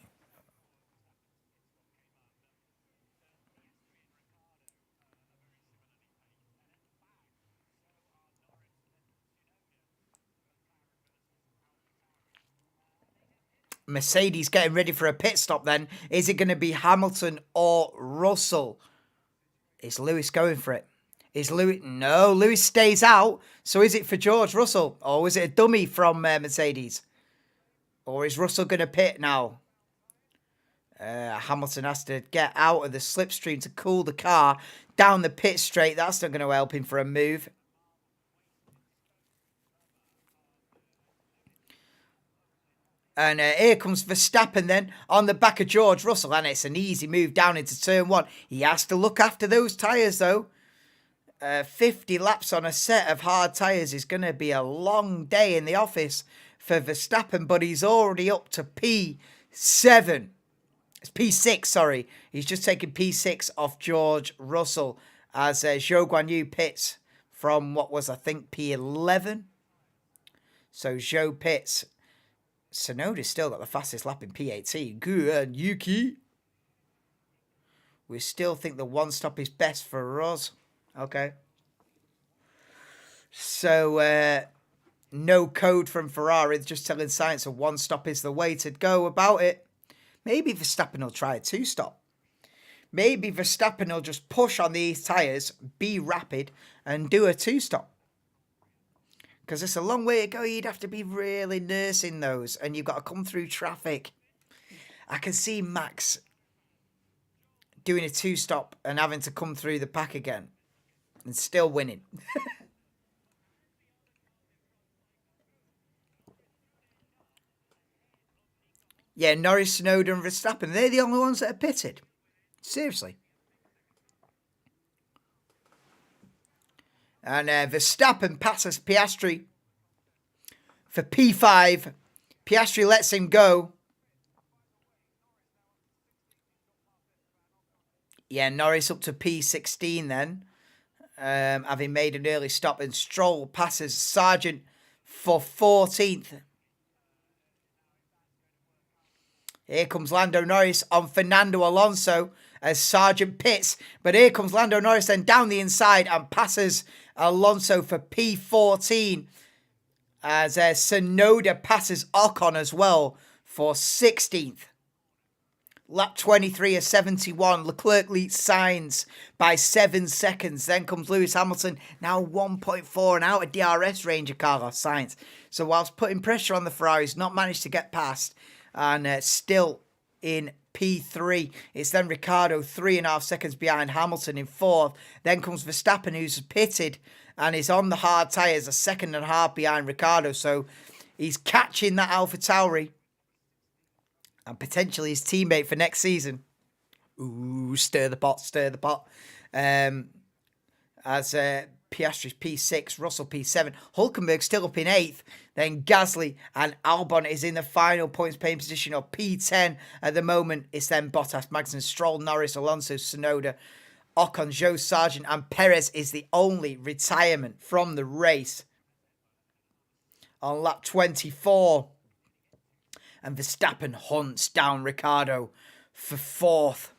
Mercedes getting ready for a pit stop then. Is it going to be Hamilton or Russell? Is Lewis going for it? Is Lewis... No, Lewis stays out. So is it for George Russell? Or is it a dummy from Mercedes? Or is Russell going to pit now? Hamilton has to get out of the slipstream to cool the car down the pit straight. That's not going to help him for a move. And here comes Verstappen then on the back of George Russell. And it's an easy move down into turn 1. He has to look after those tyres though. 50 laps on a set of hard tyres is going to be a long day in the office for Verstappen. But he's already up to P7. It's P6, sorry. He's just taken P6 off George Russell as Zhou Guanyu pits from what was, I think, P11. So Zhou pits. Sonoda's still got the fastest lap in P18. Good, Yuki. We still think the one stop is best for us. Okay. So, no code from Ferrari. Just telling Sainz a one stop is the way to go about it. Maybe Verstappen will try a two stop. Maybe Verstappen will just push on these tyres, be rapid, and do a two stop. Because it's a long way to go. You'd have to be really nursing those. And you've got to come through traffic. I can see Max doing a two stop and having to come through the pack again. And still winning. Yeah, Norris, Snowden, and Verstappen. They're the only ones that are pitted. Seriously. And Verstappen passes Piastri for P5. Piastri lets him go. Yeah, Norris up to P16 then. Having made an early stop, and Stroll passes Sargent for 14th. Here comes Lando Norris on Fernando Alonso as Sargent pits. But here comes Lando Norris then down the inside and passes Alonso for P14. As Tsunoda passes Ocon as well for 16th. Lap 23 of 71. Leclerc leads Sainz by 7 seconds. Then comes Lewis Hamilton, now 1.4 and out of DRS range of Carlos Sainz. So whilst putting pressure on the Ferraris, not managed to get past, and still in P3. It's then Ricciardo 3.5 seconds behind Hamilton in 4th. Then comes Verstappen, who's pitted and is on the hard tyres, a 1.5 behind Ricciardo. So he's catching that AlphaTauri and potentially his teammate for next season. Ooh, stir the pot, stir the pot. As Piastri's P6, Russell P7, Hülkenberg still up in 8th. Then Gasly and Albon is in the final points paying position of P10 at the moment. It's then Bottas, Magnussen, Stroll, Norris, Alonso, Tsunoda, Ocon, Joe Sargent, and Perez is the only retirement from the race on lap 24. And Verstappen hunts down Ricciardo for 4th.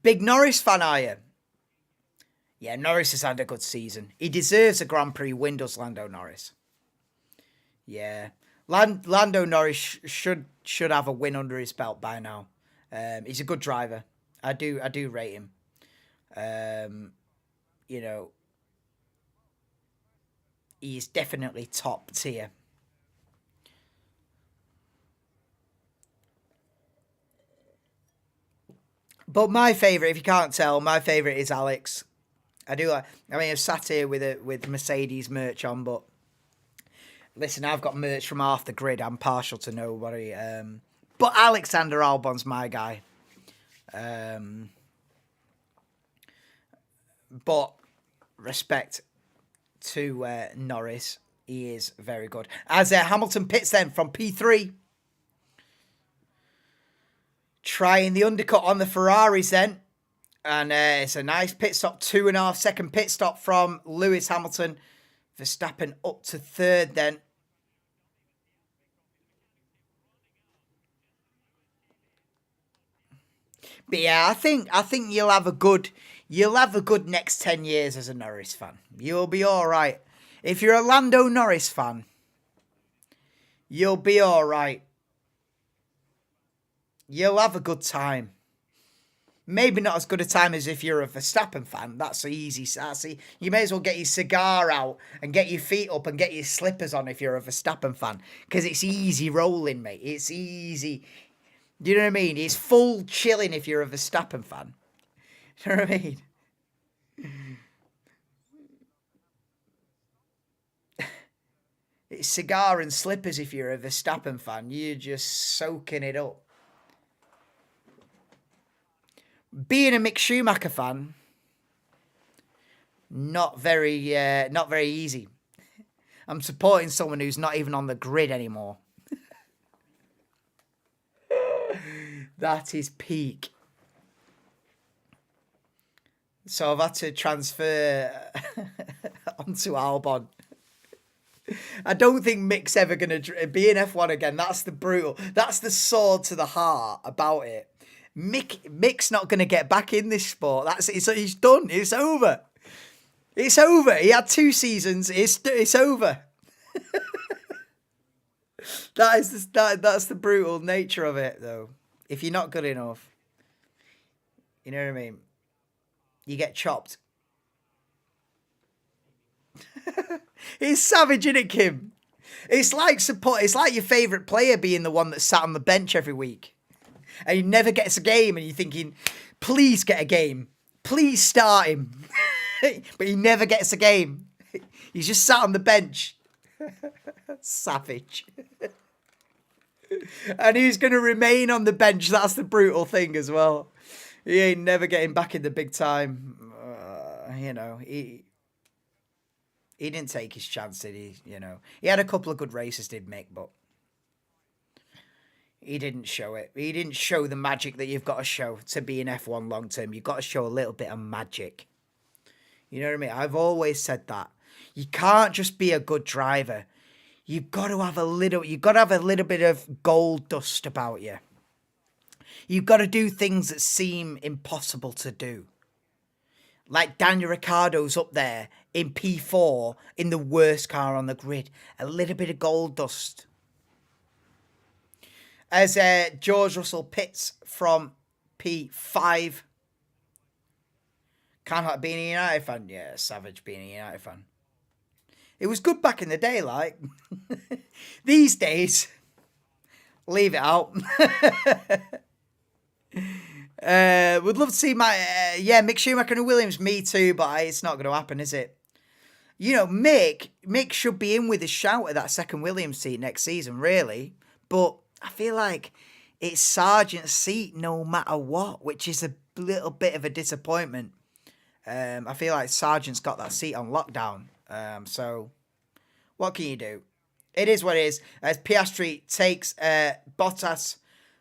Big Norris fan, are you? Yeah, Norris has had a good season. He deserves a Grand Prix win, does Lando Norris. Yeah. Lando Norris should have a win under his belt by now. He's a good driver. I do rate him. You know, he's definitely top tier. But my favourite, if you can't tell, my favourite is Alex. I do like. I mean, I've sat here with Mercedes merch on, but listen, I've got merch from half the grid. I'm partial to nobody. But Alexander Albon's my guy. But respect to Norris, he is very good. As Hamilton pits then from P3. Trying the undercut on the Ferraris then. And it's a nice pit stop. 2.5 second pit stop from Lewis Hamilton. Verstappen up to 3rd then. But yeah, I think you'll have a good next 10 years as a Norris fan. You'll be all right. If you're a Lando Norris fan, you'll be all right. You'll have a good time. Maybe not as good a time as if you're a Verstappen fan. That's easy. You may as well get your cigar out and get your feet up and get your slippers on if you're a Verstappen fan. Because it's easy rolling, mate. It's easy. Do you know what I mean? It's full chilling if you're a Verstappen fan. Do you know what I mean? It's cigar and slippers if you're a Verstappen fan. You're just soaking it up. Being a Mick Schumacher fan, not very easy. I'm supporting someone who's not even on the grid anymore. That is peak. So I've had to transfer onto Albon. I don't think Mick's ever going to be in F1 again. That's the brutal. That's the sword to the heart about it. Mick's not going to get back in this sport. He's done. It's over. It's over. He had 2 seasons. It's over. That's the brutal nature of it, though. If you're not good enough, you know what I mean? You get chopped. It's savage, isn't it, Kim? It's like support. It's like your favourite player being the one that sat on the bench every week. And he never gets a game, and you're thinking, please get a game. Please start him. But he never gets a game. He's just sat on the bench. Savage. And he's going to remain on the bench. That's the brutal thing as well. He ain't never getting back in the big time. You know, he's He didn't take his chance, did he? You know, he had a couple of good races, did Mick, but he didn't show it. He didn't show the magic that you've got to show to be in F1 long term. You've got to show a little bit of magic. You know what I mean? I've always said that. You can't just be a good driver. You've got to have a little bit of gold dust about you. You've got to do things that seem impossible to do. Like Daniel Ricciardo's up there in P4 in the worst car on the grid. A little bit of gold dust. As George Russell pits from P5. Can't help being a United fan. Yeah, savage being a United fan. It was good back in the day, like. These days, leave it out. Would love to see Mick Schumacher and Williams. Me too, but it's not going to happen, is it? You know, Mick should be in with a shout at that second Williams seat next season, really. But I feel like it's Sargent's seat no matter what, which is a little bit of a disappointment. I feel like Sargent's got that seat on lockdown. So what can you do? It is what it is. As Piastri takes Bottas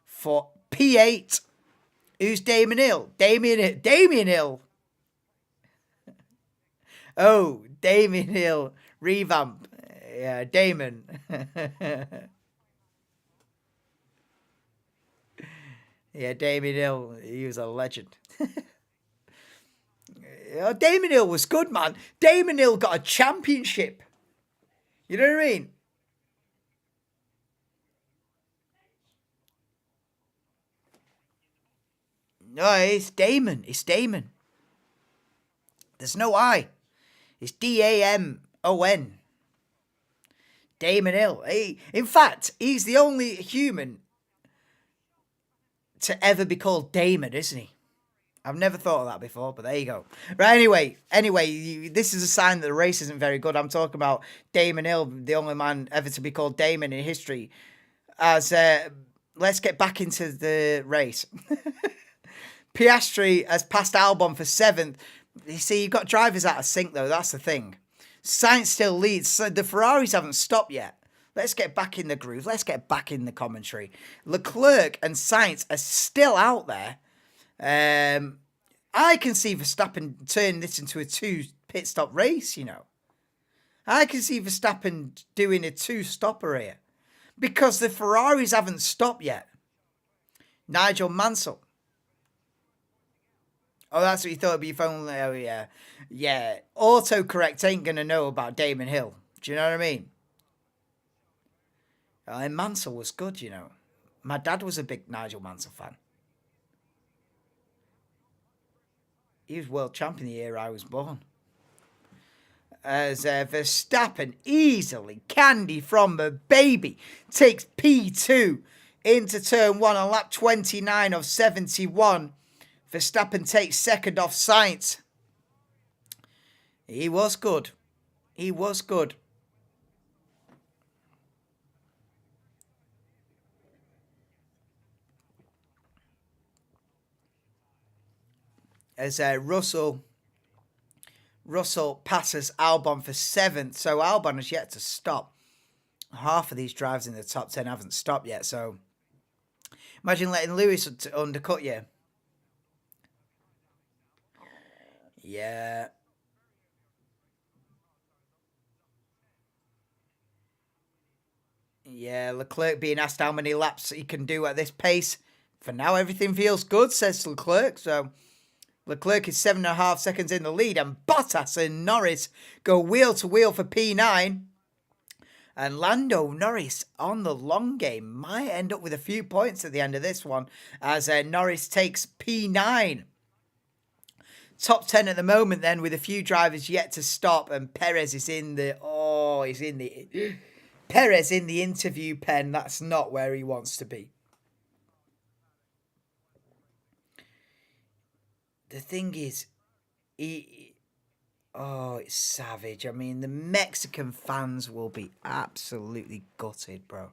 for P8. Who's Damon Hill? Damien Hill. Oh, Damien Hill. Revamp. Yeah, Damon. Yeah, Damien Hill. He was a legend. Oh, Damon Hill was good, man. Damon Hill got a championship. You know what I mean? No, it's Damon. It's Damon. There's no I. It's Damon. Damon Hill. In fact, he's the only human to ever be called Damon, isn't he? I've never thought of that before, but there you go. Right, anyway, this is a sign that the race isn't very good. I'm talking about Damon Hill, the only man ever to be called Damon in history. As let's get back into the race. Piastri has passed Albon for 7th. You see, you've got drivers out of sync, though. That's the thing. Sainz still leads, so the Ferraris haven't stopped yet. Let's get back in the groove. Let's get back in the commentary. Leclerc and Sainz are still out there. I can see Verstappen turning this into a 2 pit stop race, you know. I can see Verstappen doing a 2-stopper here. Because the Ferraris haven't stopped yet. Nigel Mansell. Oh, that's what you thought, but your phone. Oh, yeah. Yeah. Autocorrect ain't going to know about Damon Hill. Do you know what I mean? And Mansell was good, you know. My dad was a big Nigel Mansell fan. He was world champion the year I was born. As Verstappen easily, candy from the baby, takes P2 into turn 1 on lap 29 of 71. Verstappen takes second off Sainz. He was good. He was good. As Russell passes Albon for 7th. So Albon has yet to stop. Half of these drivers in the top 10 haven't stopped yet. So imagine letting Lewis undercut you. Yeah. Yeah, Leclerc being asked how many laps he can do at this pace. For now, everything feels good, says Leclerc. So Leclerc is 7.5 seconds in the lead. And Bottas and Norris go wheel to wheel for P9. And Lando Norris on the long game might end up with a few points at the end of this one. As Norris takes P9. Top 10 at the moment then, with a few drivers yet to stop, and Perez is in the Perez in the interview pen. That's not where he wants to be. The thing is, it's savage. I mean, the Mexican fans will be absolutely gutted, bro.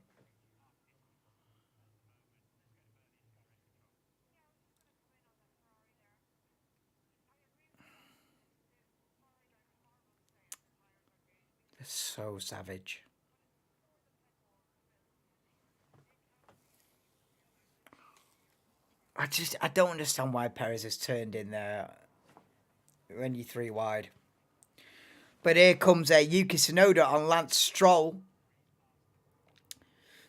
So savage. I don't understand why Perez has turned in there when you're 3 wide. But here comes Yuki Tsunoda on Lance Stroll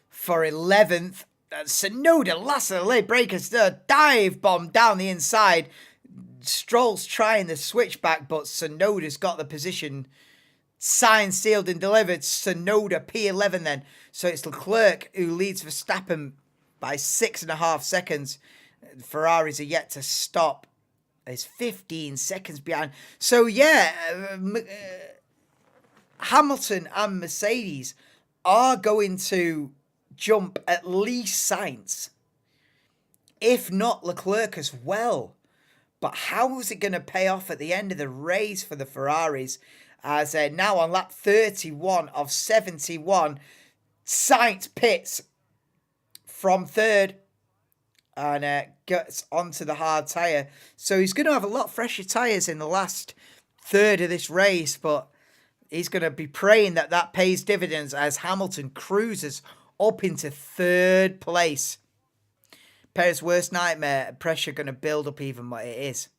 for 11th. Tsunoda, last of the late breakers, dive bomb down the inside. Stroll's trying the switchback, but Tsunoda's got the position. Signed, sealed, and delivered. Tsunoda P11 then. So it's Leclerc who leads Verstappen by 6.5 seconds. Ferraris are yet to stop. It's 15 seconds behind. So yeah, Hamilton and Mercedes are going to jump at least Sainz, if not Leclerc as well. But how is it going to pay off at the end of the race for the Ferraris? As now on lap 31 of 71, Sainz pits from third and gets onto the hard tyre. So he's going to have a lot fresher tyres in the last third of this race, but he's going to be praying that that pays dividends as Hamilton cruises up into third place. Perez's worst nightmare, pressure going to build up even more. It is.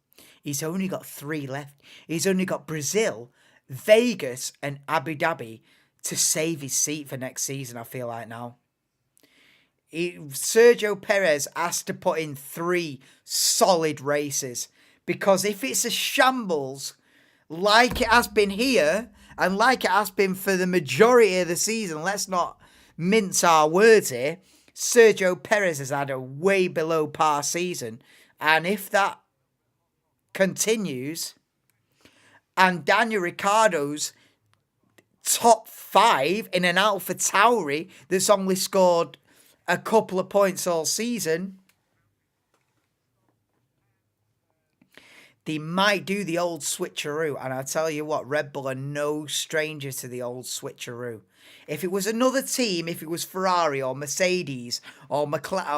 He's only got 3 left. He's only got Brazil, Vegas, and Abu Dhabi to save his seat for next season, I feel like now. Sergio Perez has to put in 3 solid races, because if it's a shambles like it has been here and like it has been for the majority of the season, let's not mince our words here, Sergio Perez has had a way below par season, and if that continues and Daniel Ricciardo's top 5 in an AlphaTauri that's only scored a couple of points all season, they might do the old switcheroo. And I'll tell you what, Red Bull are no stranger to the old switcheroo. If it was another team, if it was Ferrari or Mercedes or McLaren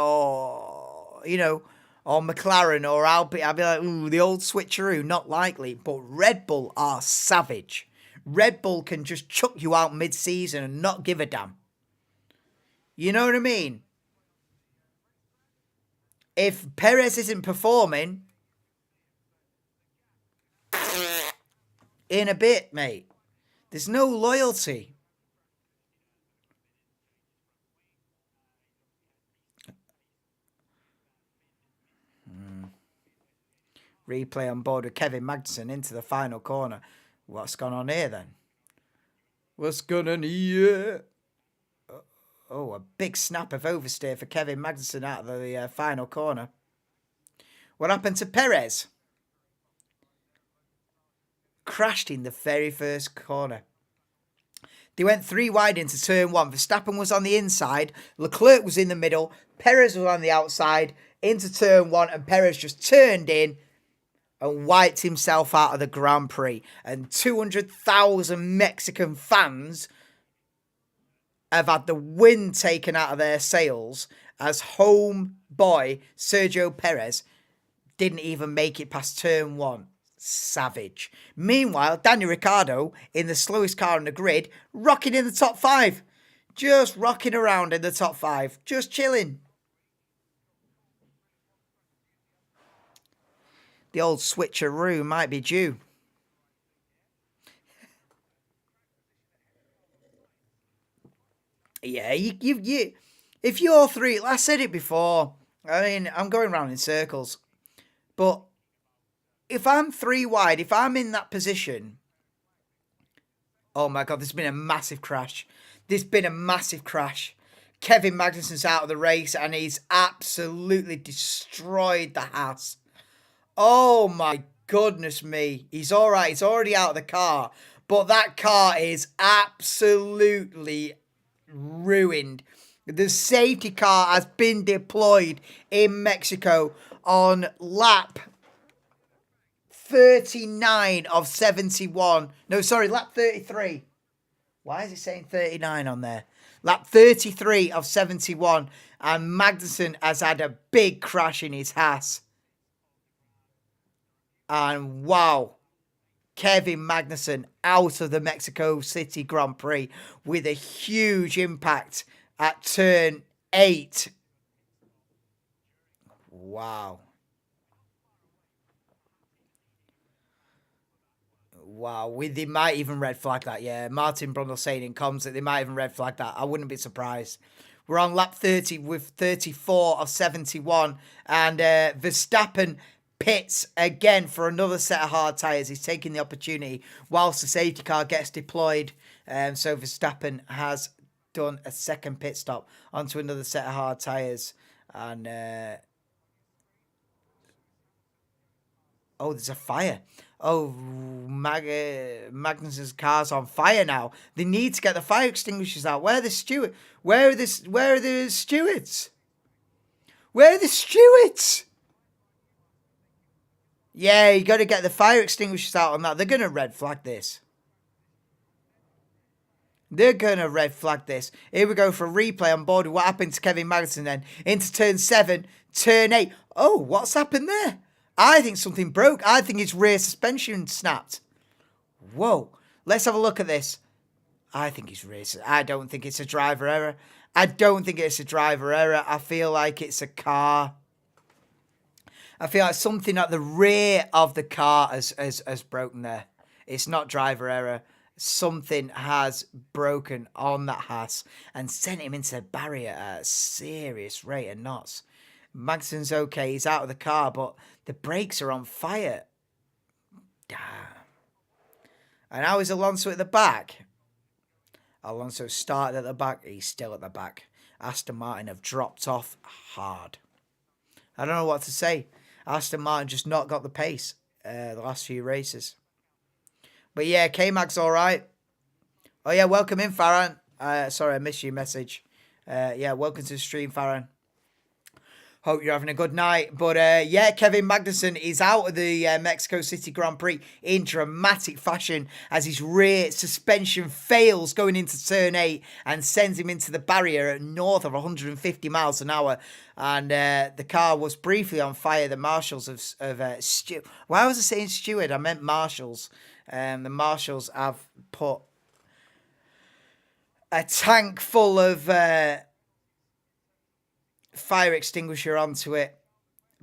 or Alpine, I'd be like, ooh, the old switcheroo, not likely. But Red Bull are savage. Red Bull can just chuck you out mid-season and not give a damn. You know what I mean? If Perez isn't performing, in a bit, mate. There's no loyalty. Replay on board with Kevin Magnussen into the final corner. What's gone on here then? What's going on here? Oh, a big snap of oversteer for Kevin Magnussen out of the final corner. What happened to Perez? Crashed in the very first corner. They went 3 wide into turn 1. Verstappen was on the inside. Leclerc was in the middle. Perez was on the outside into turn 1. And Perez just turned in and wiped himself out of the Grand Prix. And 200,000 Mexican fans have had the wind taken out of their sails as home boy Sergio Perez didn't even make it past turn 1. Savage. Meanwhile, Daniel Ricciardo in the slowest car on the grid, rocking in the top 5. Just rocking around in the top 5. Just chilling. The old switcheroo might be due. Yeah, you if you're 3, I said it before. I mean, I'm going round in circles. But if I'm 3 wide, if I'm in that position, oh my God, there's been a massive crash. There's been a massive crash. Kevin Magnussen's out of the race and he's absolutely destroyed the Haas. Oh my goodness me. He's all right. He's already out of the car. But that car is absolutely ruined. The safety car has been deployed in Mexico on lap 39 of 71. No, sorry, lap 33. Why is it saying 39 on there? Lap 33 of 71. And Magnussen has had a big crash in his Haas. And wow. Kevin Magnussen out of the Mexico City Grand Prix with a huge impact at turn 8. Wow. Wow, they might even red flag that. Yeah, Martin Brundle saying in comms that they might even red flag that. I wouldn't be surprised. We're on lap 30 with 34 of 71, and Verstappen pits again for another set of hard tyres. He's taking the opportunity whilst the safety car gets deployed. So Verstappen has done a second pit stop onto another set of hard tyres, and oh, there's a fire. Oh, Magnus's car's on fire now. They need to get the fire extinguishers out. Where are the stewards? Where are the stewards? Where are the stewards? Yeah, you got to get the fire extinguishers out on that. They're going to red flag this. They're going to red flag this. Here we go for a replay on board. What happened to Kevin Magnussen then? Into turn 7, turn 8. Oh, what's happened there? I think something broke. I think his rear suspension snapped. Whoa. Let's have a look at this. I think his rear... I don't think it's a driver error. I don't think it's a driver error. I feel like it's a car. I feel like something at the rear of the car has broken there. It's not driver error. Something has broken on that Haas and sent him into the barrier at a serious rate of knots. Magnussen's okay. He's out of the car, but the brakes are on fire. Damn. And how is Alonso at the back? Alonso started at the back. He's still at the back. Aston Martin have dropped off hard. I don't know what to say. Aston Martin just not got the pace the last few races. But yeah, K-Mag's all right. Oh yeah, welcome in, Farhan. Sorry, I missed your message. Yeah, welcome to the stream, Farhan. Hope you're having a good night. But yeah, Kevin Magnussen is out of the Mexico City Grand Prix in dramatic fashion as his rear suspension fails going into turn 8 and sends him into the barrier at north of 150 miles an hour. And the car was briefly on fire. The marshals of Stewart. Why was I saying Stewart? I meant marshals. The marshals have put a tank full of... fire extinguisher onto it,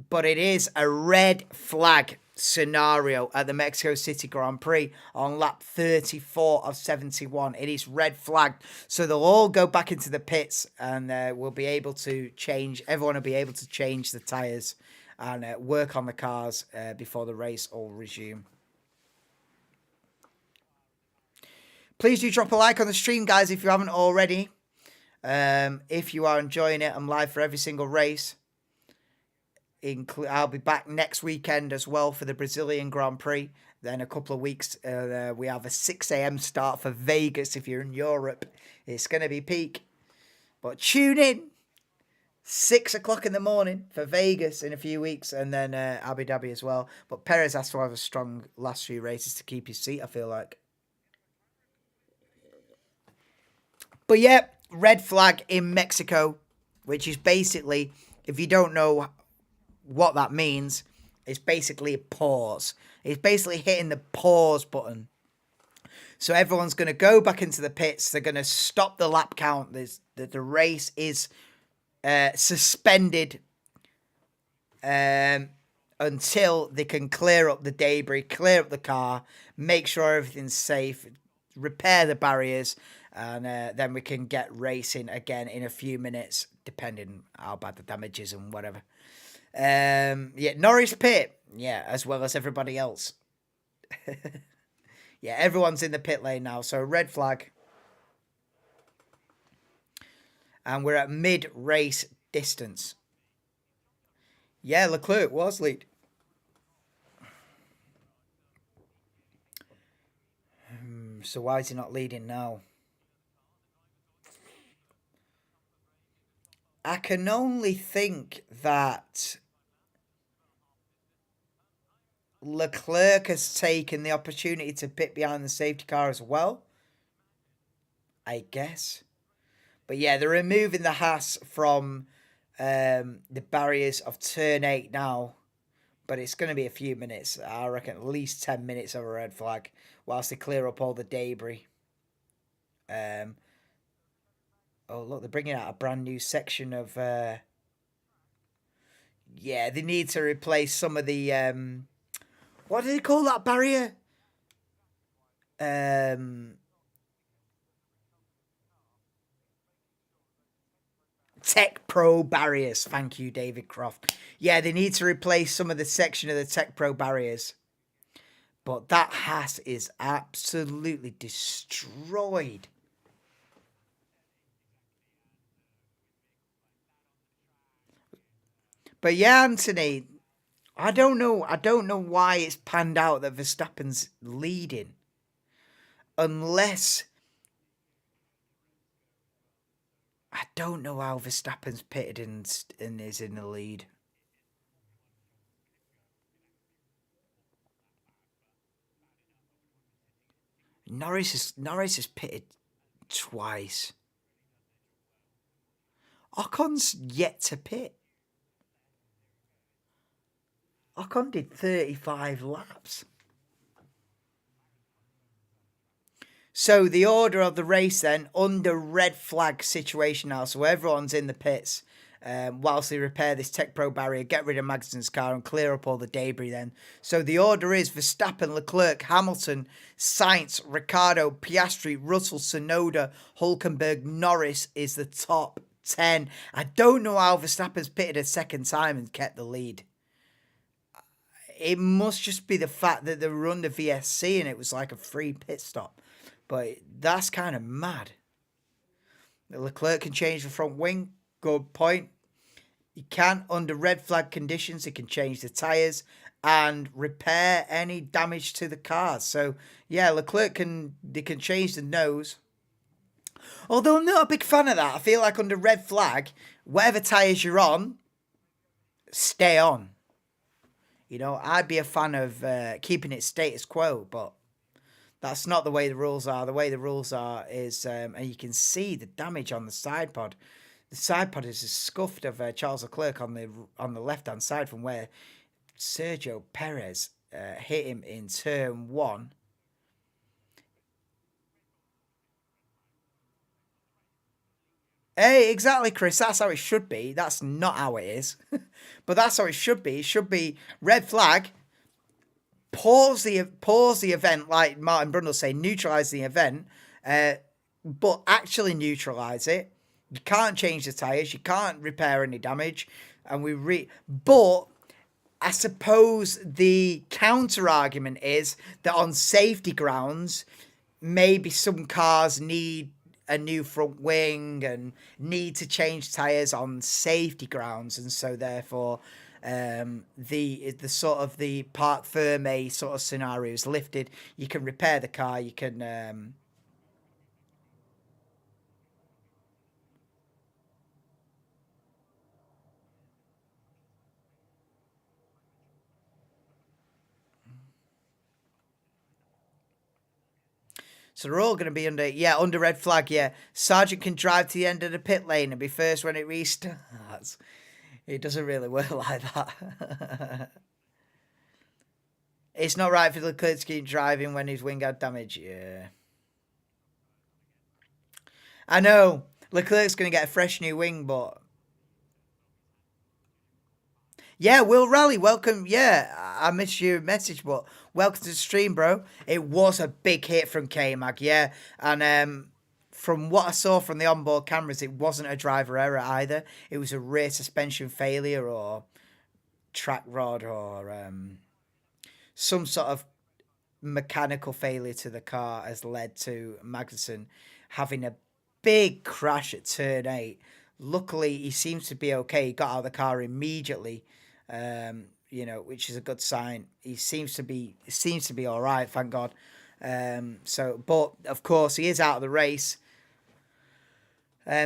but it is a red flag scenario at the Mexico City Grand Prix on lap 34 of 71. It is red flagged, so they'll all go back into the pits and we'll be able to change. Everyone will be able to change the tyres and work on the cars before the race will resume. Please do drop a like on the stream, guys, if you haven't already. If you are enjoying it, I'm live for every single race. I'll be back next weekend as well for the Brazilian Grand Prix. Then a couple of weeks, we have a 6 a.m. start for Vegas if you're in Europe. It's going to be peak. But tune in. 6 o'clock in the morning for Vegas in a few weeks. And then Abu Dhabi as well. But Perez has to have a strong last few races to keep his seat, I feel like. But yeah. Red flag in Mexico, which is basically, if you don't know what that means, it's basically a pause. It's basically hitting the pause button. So everyone's going to go back into the pits. They're going to stop the lap count. The race is suspended until they can clear up the debris, clear up the car, make sure everything's safe, repair the barriers, and then we can get racing again in a few minutes, depending how bad the damage is and whatever. Yeah, Norris pit. Yeah, as well as everybody else. Yeah, everyone's in the pit lane now. So red flag. And we're at mid-race distance. Yeah, Leclerc was lead. So why is he not leading now? I can only think that Leclerc has taken the opportunity to pit behind the safety car as well, I guess. But yeah, they're removing the Haas from the barriers of turn 8 now. but it's going to be a few minutes. I reckon at least 10 minutes of a red flag whilst they clear up all the debris. Oh, look, they're bringing out a brand new section of... yeah, they need to replace some of the... what do they call that barrier? Tech Pro barriers. Thank you, David Croft. Yeah, they need to replace some of the section of the Tech Pro barriers. But that Haas is absolutely destroyed. But yeah, Anthony, I don't know why it's panned out that Verstappen's leading. Unless... I don't know how Verstappen's pitted and is in the lead. Norris has pitted twice. Ocon's yet to pit. Ocon did 35 laps. So the order of the race then, under red flag situation now. So everyone's in the pits whilst they repair this Tech Pro barrier, get rid of Magnussen's car and clear up all the debris then. So the order is Verstappen, Leclerc, Hamilton, Sainz, Ricciardo, Piastri, Russell, Tsunoda, Hulkenberg, Norris is the top 10. I don't know how Verstappen's pitted a second time and kept the lead. It must just be the fact that they were under VSC and it was like a free pit stop. But that's kind of mad. Leclerc can change the front wing. Good point. He can, under red flag conditions, he can change the tyres and repair any damage to the car. So, yeah, Leclerc can change the nose. Although I'm not a big fan of that. I feel like under red flag, whatever tyres you're on, stay on. You know, I'd be a fan of keeping it status quo, but that's not the way the rules are. The way the rules are is, and you can see the damage on the side pod. The side pod is scuffed of Charles Leclerc on the left-hand side from where Sergio Perez hit him in turn 1. Hey, exactly, Chris. That's how it should be. That's not how it is. But that's how it should be. It should be red flag. Pause the event, like Martin Brundle say, neutralise the event, but actually neutralise it. You can't change the tyres. You can't repair any damage. And but I suppose the counter argument is that on safety grounds, maybe some cars need a new front wing and need to change tyres on safety grounds, and so therefore the sort of the parc ferme sort of scenario is lifted. You can repair the car. You can so they're all going to be under red flag. Yeah, Sargent can drive to the end of the pit lane and be first when it restarts. It doesn't really work like that. It's not right for Leclerc to keep driving when his wing had damage. Yeah. I know. Leclerc's going to get a fresh new wing, but... Yeah, Will Rally, welcome. Yeah, I missed your message, but welcome to the stream, bro. It was a big hit from K-Mag, yeah. And from what I saw from the onboard cameras, it wasn't a driver error either. It was a rear suspension failure or track rod or some sort of mechanical failure to the car has led to Magnussen having a big crash at turn 8. Luckily, he seems to be okay. He got out of the car immediately, which is a good sign. He seems to be all right, thank God. But of course, he is out of the race.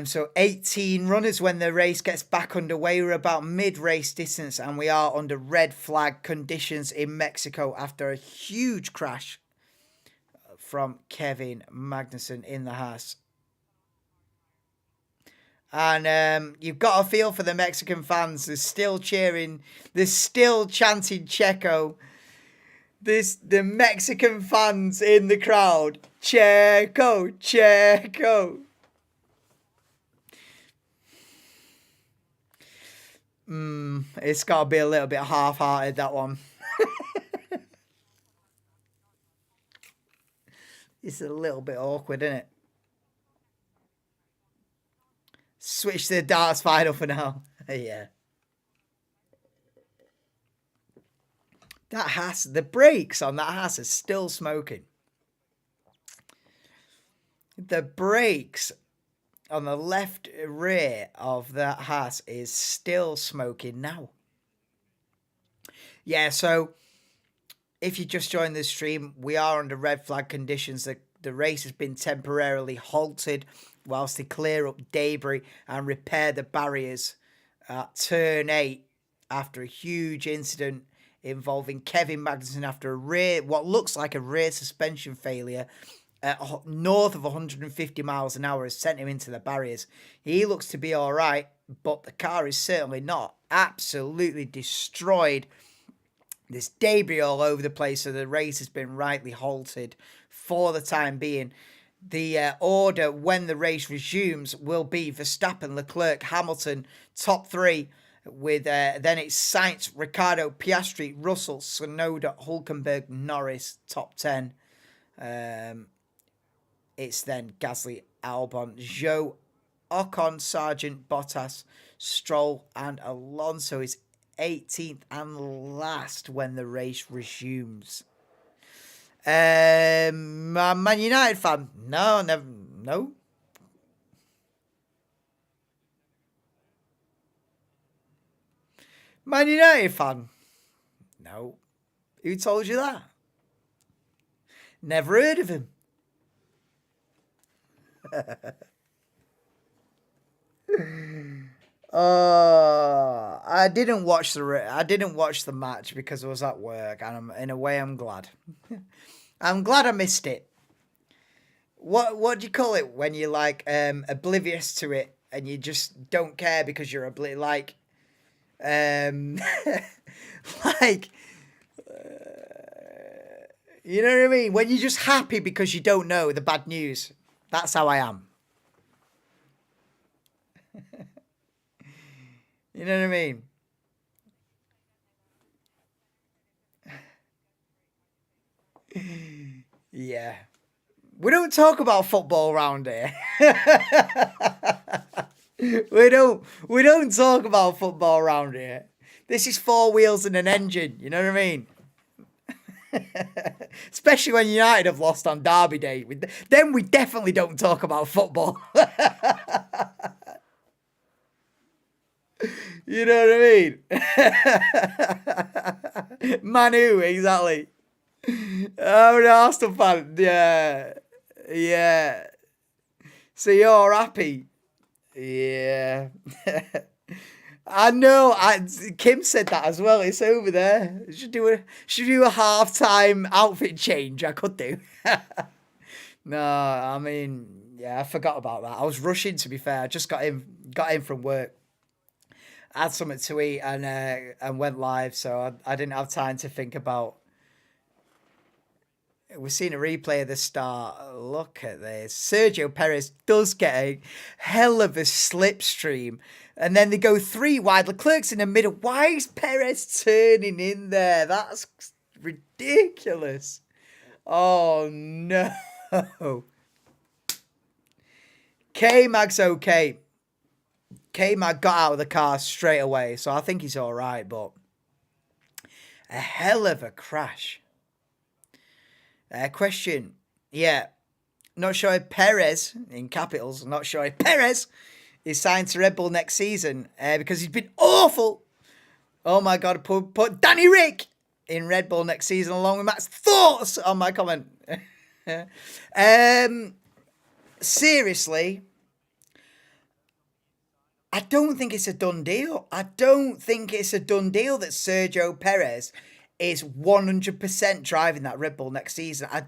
So 18 runners when the race gets back underway. We're about mid-race distance and we are under red flag conditions in Mexico after a huge crash from Kevin Magnussen in the Haas. And you've got a feel for the Mexican fans. They're still cheering. They're still chanting Checo. The Mexican fans in the crowd. Checo, Checo. It's got to be a little bit half-hearted, that one. It's a little bit awkward, isn't it? Switch to the darts final for now. Yeah. That Haas, the brakes on that Haas are still smoking. The brakes on the left rear of that Haas is still smoking now. Yeah, so if you just joined the stream, we are under red flag conditions. The race has been temporarily halted whilst they clear up debris and repair the barriers at turn 8 after a huge incident involving Kevin Magnussen after what looks like a rear suspension failure north of 150 miles an hour has sent him into the barriers. He looks to be all right, but the car is certainly not. Absolutely destroyed. There's debris all over the place, so the race has been rightly halted for the time being. The order when the race resumes will be Verstappen, Leclerc, Hamilton, top 3, with then it's Sainz, Ricciardo, Piastri, Russell, Tsunoda, Hülkenberg, Norris, top 10. It's then Gasly, Albon, Zhou, Ocon, Sargent, Bottas, Stroll, and Alonso is 18th and last when the race resumes. Man United fan? No, never. No. Man United fan? No. Who told you that? Never heard of him. I didn't watch the match because I was at work, and in a way I'm glad. I'm glad I missed it. What do you call it when you're like oblivious to it and you just don't care because you're like like you know what I mean? When you're just happy because you don't know the bad news. That's how I am. You know what I mean? Yeah. We don't talk about football around here. We don't talk about football around here. This is 4 wheels and an engine, you know what I mean? Especially when United have lost on Derby Day. Then we definitely don't talk about football. You know what I mean? Manu, exactly. I'm an Arsenal fan. Yeah. Yeah. So you're happy? Yeah. I know. Kim said that as well. It's over there. Should do a halftime outfit change. I could do. No, I mean, yeah, I forgot about that. I was rushing. To be fair, I just got in from work. Had something to eat and went live, so I didn't have time to think about. We're seeing a replay of the start. Look at this. Sergio Perez does get a hell of a slipstream. And then they go 3 wide. Leclerc's in the middle. Why is Perez turning in there? That's ridiculous. Oh, no. K-Mag's okay. K-Mag got out of the car straight away, so I think he's all right, but a hell of a crash. Question. Yeah. Not sure if Perez, in capitals, not sure if Perez is signed to Red Bull next season because he's been awful. Oh my God, put Danny Rick in Red Bull next season along with Matt's thoughts on my comment. Seriously, I don't think it's a done deal. I don't think it's a done deal that Sergio Perez is 100% driving that Red Bull next season. I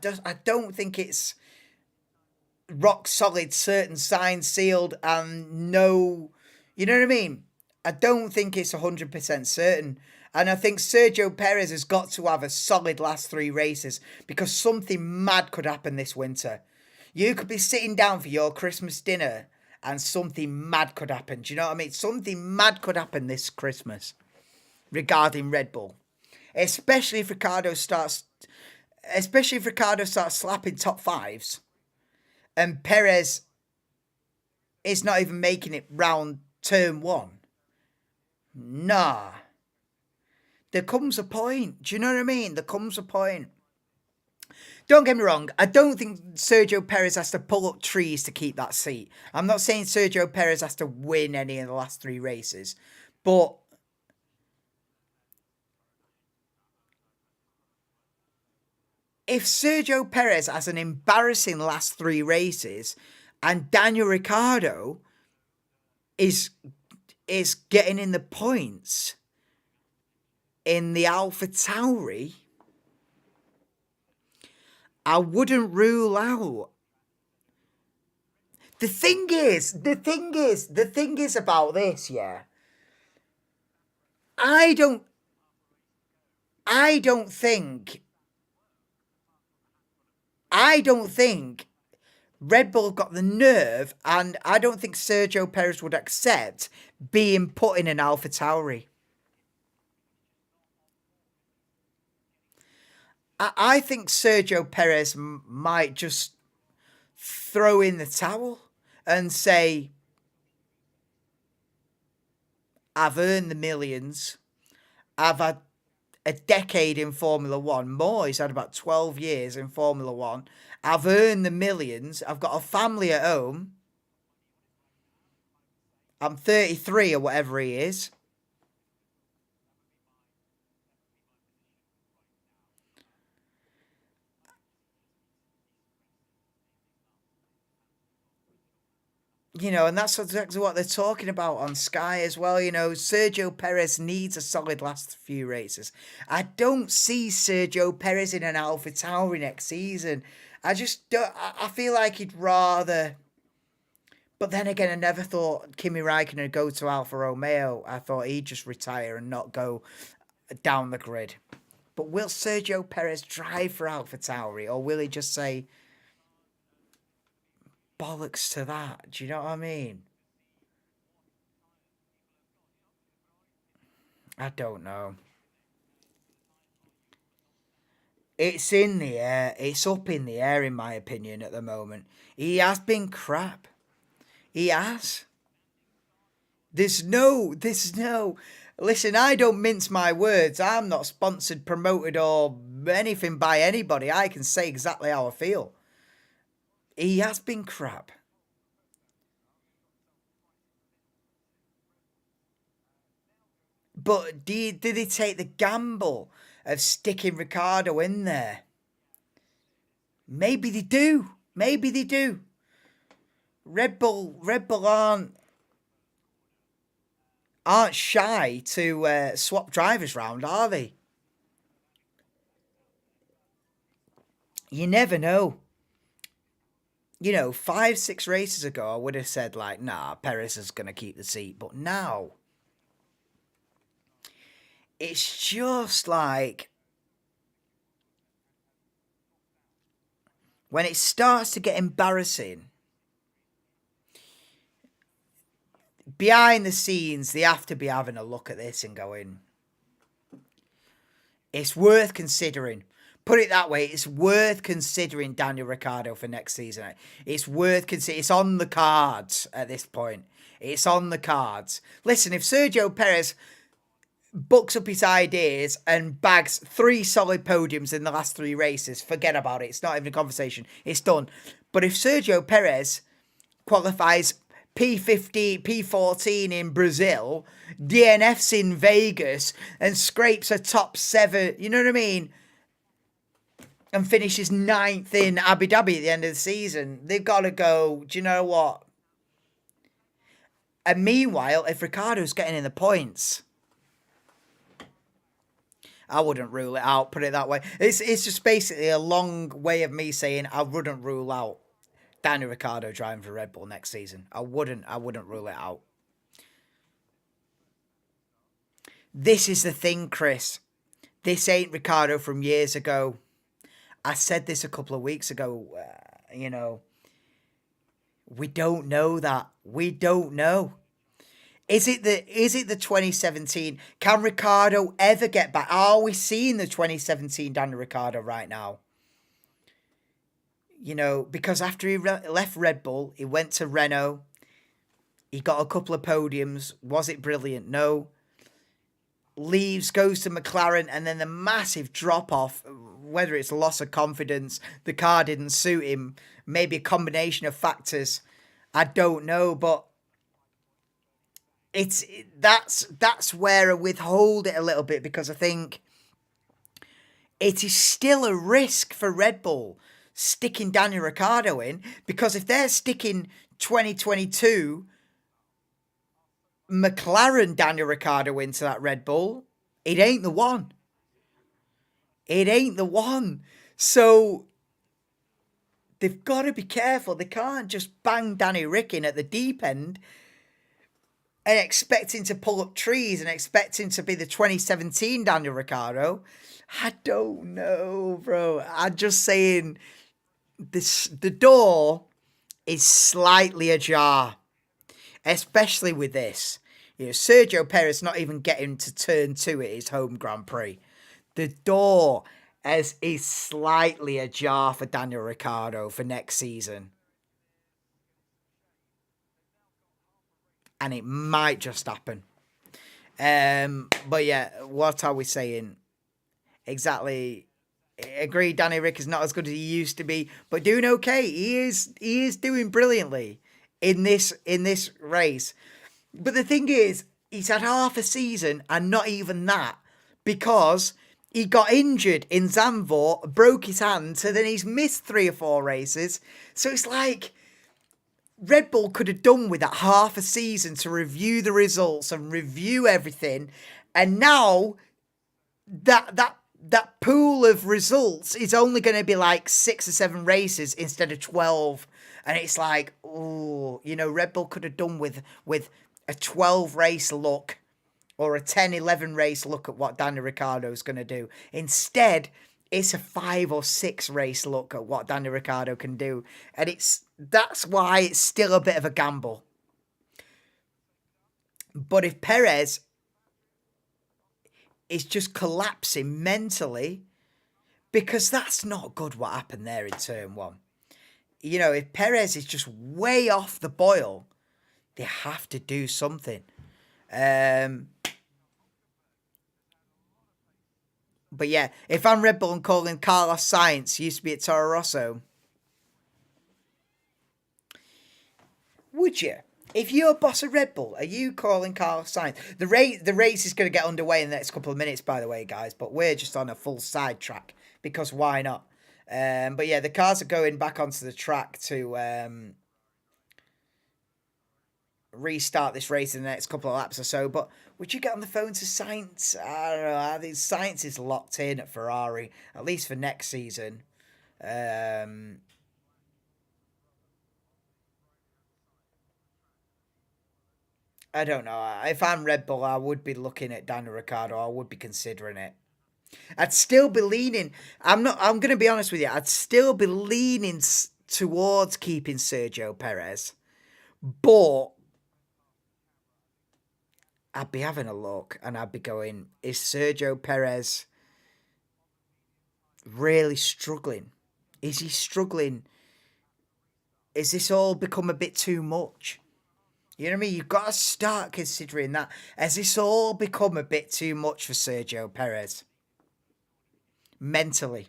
don't think it's rock solid, certain signs sealed, and no, you know what I mean? I don't think it's 100% certain. And I think Sergio Perez has got to have a solid last 3 races because something mad could happen this winter. You could be sitting down for your Christmas dinner and something mad could happen. Do you know what I mean? Something mad could happen this Christmas regarding Red Bull. Especially if Ricardo starts slapping top 5s and Perez is not even making it round turn 1. Nah. There comes a point. Do you know what I mean? There comes a point. Don't get me wrong. I don't think Sergio Perez has to pull up trees to keep that seat. I'm not saying Sergio Perez has to win any of the last 3 races. But if Sergio Perez has an embarrassing last 3 races and Daniel Ricciardo is getting in the points in the AlphaTauri, I wouldn't rule out. The thing is about this, yeah. I don't think Red Bull got the nerve, and I don't think Sergio Perez would accept being put in an AlphaTauri. I think Sergio Perez might just throw in the towel and say, I've earned the millions. I've had a decade in Formula One. More, he's had about 12 years in Formula One. I've earned the millions. I've got a family at home. I'm 33 or whatever he is. You know, and that's exactly what they're talking about on Sky as well. You know, Sergio Perez needs a solid last few races. I don't see Sergio Perez in an AlphaTauri next season. I just don't. I feel like he'd rather. But then again, I never thought Kimi Räikkönen would go to Alfa Romeo. I thought he'd just retire and not go down the grid. But will Sergio Perez drive for AlphaTauri, or will he just say, bollocks to that? Do you know what I mean? I don't know. It's in the air. It's up in the air, in my opinion, at the moment. He has been crap. He has. There's no. Listen, I don't mince my words. I'm not sponsored, promoted, or anything by anybody. I can say exactly how I feel. He has been crap. But did he take the gamble of sticking Ricardo in there? Maybe they do. Maybe they do. Red Bull aren't shy to swap drivers round, are they? You never know. You know, 5-6 races ago, I would have said, like, nah, Perez is going to keep the seat. But now, it's just like, when it starts to get embarrassing, behind the scenes, they have to be having a look at this and going, it's worth considering. Put it that way, it's worth considering Daniel Ricciardo for next season. It's worth considering. It's on the cards at this point. It's on the cards. Listen, if Sergio Perez bucks up his ideas and bags 3 solid podiums in the last 3 races, forget about it. It's not even a conversation. It's done. But if Sergio Perez qualifies P15, P14 in Brazil, DNFs in Vegas, and scrapes a top 7, you know what I mean? And finishes 9th in Abu Dhabi at the end of the season, they've got to go, do you know what? And meanwhile, if Ricciardo's getting in the points, I wouldn't rule it out, put it that way. It's just basically a long way of me saying I wouldn't rule out Daniel Ricciardo driving for Red Bull next season. I wouldn't rule it out. This is the thing, Chris. This ain't Ricciardo from years ago. I said this a couple of weeks ago. We don't know that. We don't know. Is it the 2017? Can Ricciardo ever get back? Are we seeing the 2017 Daniel Ricciardo right now? Because after he left Red Bull, he went to Renault. He got a couple of podiums. Was it brilliant? No. Leaves, goes to McLaren, and then the massive drop-off, whether it's loss of confidence, the car didn't suit him, maybe a combination of factors. I don't know, but that's where I withhold it a little bit, because I think it is still a risk for Red Bull sticking Daniel Ricciardo in, because if they're sticking 2022 McLaren Daniel Ricciardo into that Red Bull, it ain't the one. It ain't the one. So they've got to be careful. They can't just bang Danny Rick in at the deep end and expect him to pull up trees and expect him to be the 2017 Daniel Ricciardo. I don't know, bro. I'm just saying the door is slightly ajar, especially with this. Sergio Perez not even getting to turn 2 at his home Grand Prix. The door is slightly ajar for Daniel Ricciardo for next season. And it might just happen. But yeah, what are we saying? Exactly. Agree, Danny Rick is not as good as he used to be, but doing okay. He is doing brilliantly in this race. But the thing is, he's had half a season and not even that, because he got injured in Zandvoort, broke his hand, so then he's missed 3 or 4 races. So it's like Red Bull could have done with that half a season to review the results and review everything. And now that pool of results is only going to be like 6 or 7 races instead of 12. And it's like, Red Bull could have done with a 12 race look or a 10, 11 race look at what Daniel Ricciardo is going to do. Instead, it's a 5 or 6 race look at what Daniel Ricciardo can do. And that's why it's still a bit of a gamble. But if Perez is just collapsing mentally, because that's not good what happened there in turn 1. If Perez is just way off the boil, they have to do something. But yeah, if I'm Red Bull and calling Carlos Sainz, used to be at Toro Rosso, would you? If you're boss of Red Bull, are you calling Carlos Sainz? The race is going to get underway in the next couple of minutes, by the way, guys. But we're just on a full sidetrack, because why not? But yeah, the cars are going back onto the track to restart this race in the next couple of laps or so. But would you get on the phone to Sainz? I don't know. I think Sainz is locked in at Ferrari, at least for next season. I don't know. If I'm Red Bull, I would be looking at Daniel Ricciardo. I would be considering it. I'd still be leaning. I'm going to be honest with you. I'd still be leaning towards keeping Sergio Perez, but I'd be having a look and I'd be going, is Sergio Perez really struggling? Is he struggling? Is this all become a bit too much? You know what I mean? You've got to start considering that. Has this all become a bit too much for Sergio Perez? Mentally.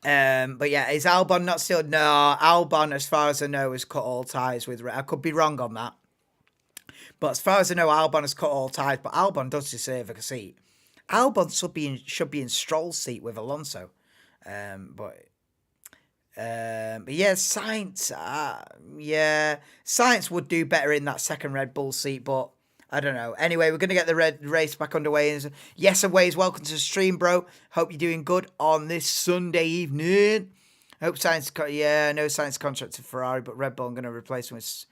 But yeah, is Albon not still? No, Albon, as far as I know, has cut all ties with... I could be wrong on that. But as far as I know, Albon has cut all ties. But Albon does deserve a seat. Albon should be in Stroll's seat with Alonso. But yeah, Sainz. Sainz would do better in that second Red Bull seat. But I don't know. Anyway, we're going to get the red race back underway. Yes, Ways, welcome to the stream, bro. Hope you're doing good on this Sunday evening. Hope science, no science contract to Ferrari, but Red Bull, I'm going to replace him with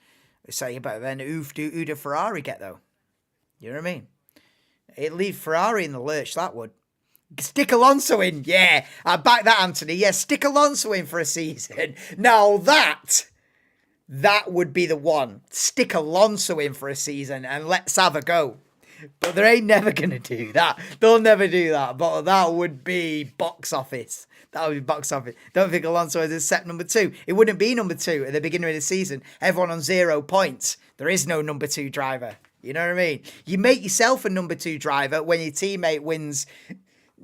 say about then. Who do Ferrari get, though? You know what I mean? It'd leave Ferrari in the lurch, that would. Stick Alonso in, yeah. I back that, Anthony. Yeah, stick Alonso in for a season. Now that would be the one. Stick Alonso in for a season and let's have a go. But they ain't never going to do that. They'll never do that. But that would be box office. That would be box office. Don't think Alonso is set number 2. It wouldn't be number 2 at the beginning of the season. Everyone on 0 points. There is no number 2 driver. You know what I mean? You make yourself a number 2 driver when your teammate wins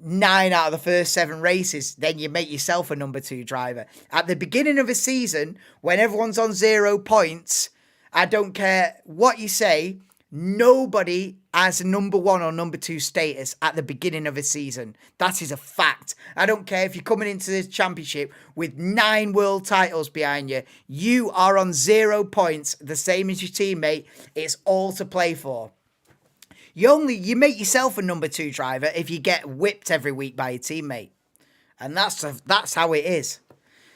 9 out of the first 7 races, then you make yourself a number 2 driver. At the beginning of a season, when everyone's on 0 points, I don't care what you say, nobody has number 1 or number 2 status at the beginning of a season. That is a fact. I don't care if you're coming into this championship with 9 world titles behind you. You are on 0 points, the same as your teammate. It's all to play for. You make yourself a number 2 driver if you get whipped every week by your teammate. And that's how it is.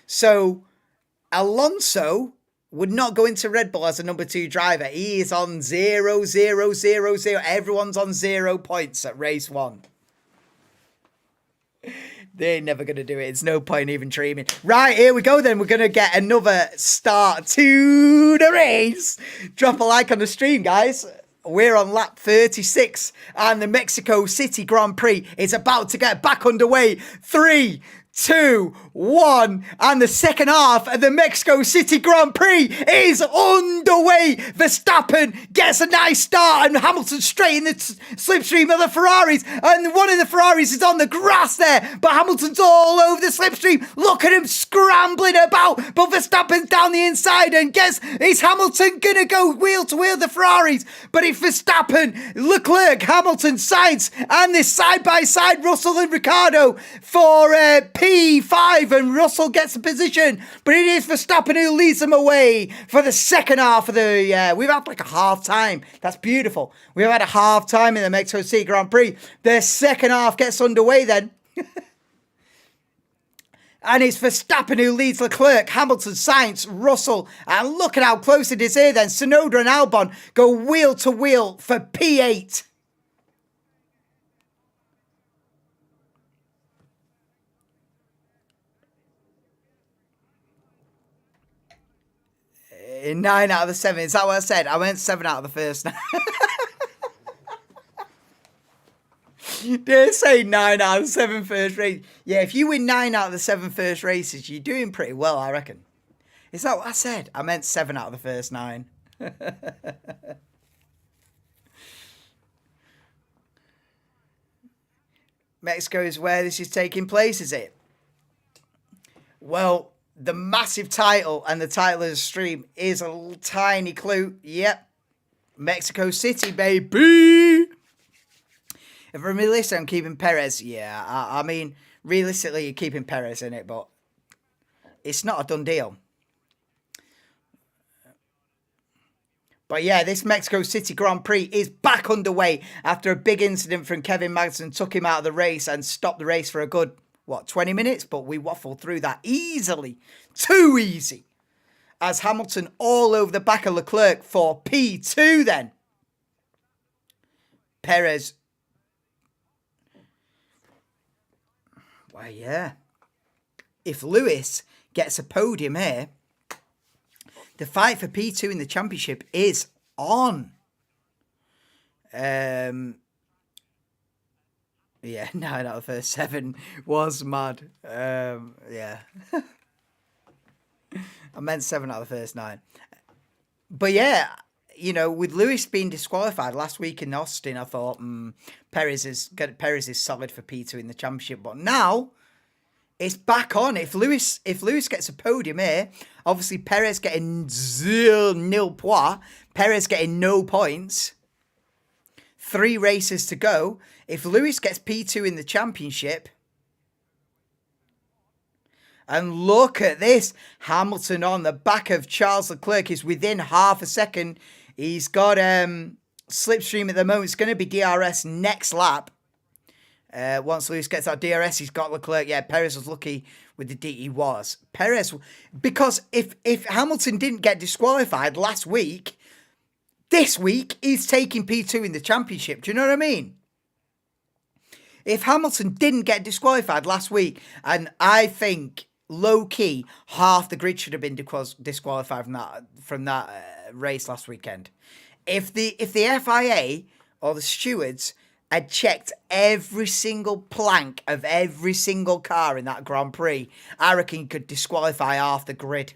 So Alonso would not go into Red Bull as a number 2 driver. He is on 0, 0, 0, 0. Everyone's on 0 points at race 1. They ain't never going to do it. It's no point even dreaming. Right, here we go then. We're going to get another start to the race. Drop a like on the stream, guys. We're on lap 36 and the Mexico City Grand Prix is about to get back underway. 3, 2, 1, and the second half of the Mexico City Grand Prix is underway. Verstappen gets a nice start and Hamilton straight in the slipstream of the Ferraris, and one of the Ferraris is on the grass there, but Hamilton's all over the slipstream. Look at him scrambling about, but Verstappen's down the inside, and is Hamilton gonna go wheel to wheel the Ferraris? But it's Verstappen, Leclerc, Hamilton, Sainz, and this side by side Russell and Ricciardo for P5, and Russell gets the position, but it is Verstappen who leads them away for the second half of the, we've had like a half time. That's beautiful. We've had a half time in the Mexico City Grand Prix. The second half gets underway then. And it's Verstappen who leads Leclerc, Hamilton, Sainz, Russell, and look at how close it is here then. Tsunoda and Albon go wheel to wheel for P8. In 9 out of the 7. Is that what I said? I went 7 out of the first 9. Did say 9 out of the 7 first race? Yeah, if you win 9 out of the 7 first races, you're doing pretty well, I reckon. Is that what I said? I meant 7 out of the first 9. Mexico is where this is taking place, is it? Well, the massive title and the title of the stream is a little tiny clue. Yep. Mexico City, baby. If I'm realistic, I'm keeping Perez. Yeah, I mean, realistically, you're keeping Perez in it, but it's not a done deal. But yeah, this Mexico City Grand Prix is back underway after a big incident from Kevin Magnussen took him out of the race and stopped the race for a good 20 minutes? But we waffled through that easily. Too easy. As Hamilton all over the back of Leclerc for P2 then. Perez. Well, yeah. If Lewis gets a podium here, the fight for P2 in the championship is on. Yeah, 9 out of the first 7 was mad. Yeah. I meant 7 out of the first 9. But yeah, you know, with Lewis being disqualified last week in Austin, I thought Perez is solid for P2 in the championship. But now it's back on. If Lewis gets a podium here, obviously Perez getting 0 points. Perez getting no points. 3 races to go. If Lewis gets P2 in the championship, and look at this, Hamilton on the back of Charles Leclerc is within half a second. He's got slipstream at the moment is going to be DRS next lap. Once Lewis gets out DRS, he's got Leclerc. Yeah, Perez was lucky with the D. He was. Perez, because if Hamilton didn't get disqualified last week, this week he's taking P2 in the championship. Do you know what I mean? If Hamilton didn't get disqualified last week, and I think low-key half the grid should have been disqualified from that race last weekend. If the FIA or the stewards had checked every single plank of every single car in that Grand Prix, I reckon you could disqualify half the grid.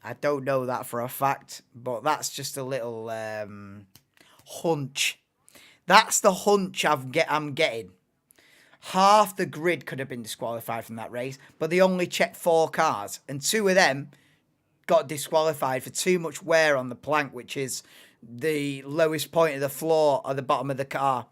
I don't know that for a fact, but that's just a little hunch. That's the hunch I'm getting. Half the grid could have been disqualified from that race, but they only checked 4 cars, and 2 of them got disqualified for too much wear on the plank, which is the lowest point of the floor at the bottom of the car.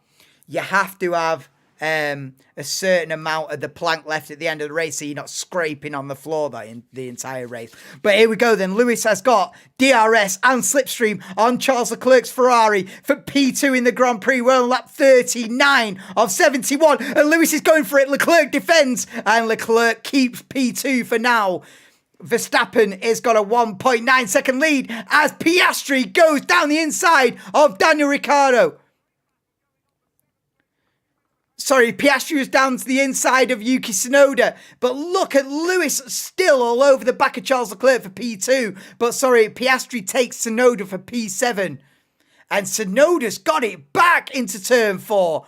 You have to have a certain amount of the plank left at the end of the race, so you're not scraping on the floor the entire race. But here we go then. Lewis has got DRS and slipstream on Charles Leclerc's Ferrari for P2 in the Grand Prix. We're on lap 39 of 71, and Lewis is going for it. Leclerc defends, and Leclerc keeps P2 for now. Verstappen has got a 1.9 second lead as Piastri goes down the inside of Daniel Ricciardo. Sorry, Piastri was down to the inside of Yuki Tsunoda. But look at Lewis still all over the back of Charles Leclerc for P2. But sorry, Piastri takes Tsunoda for P7. And Tsunoda's got it back into turn 4.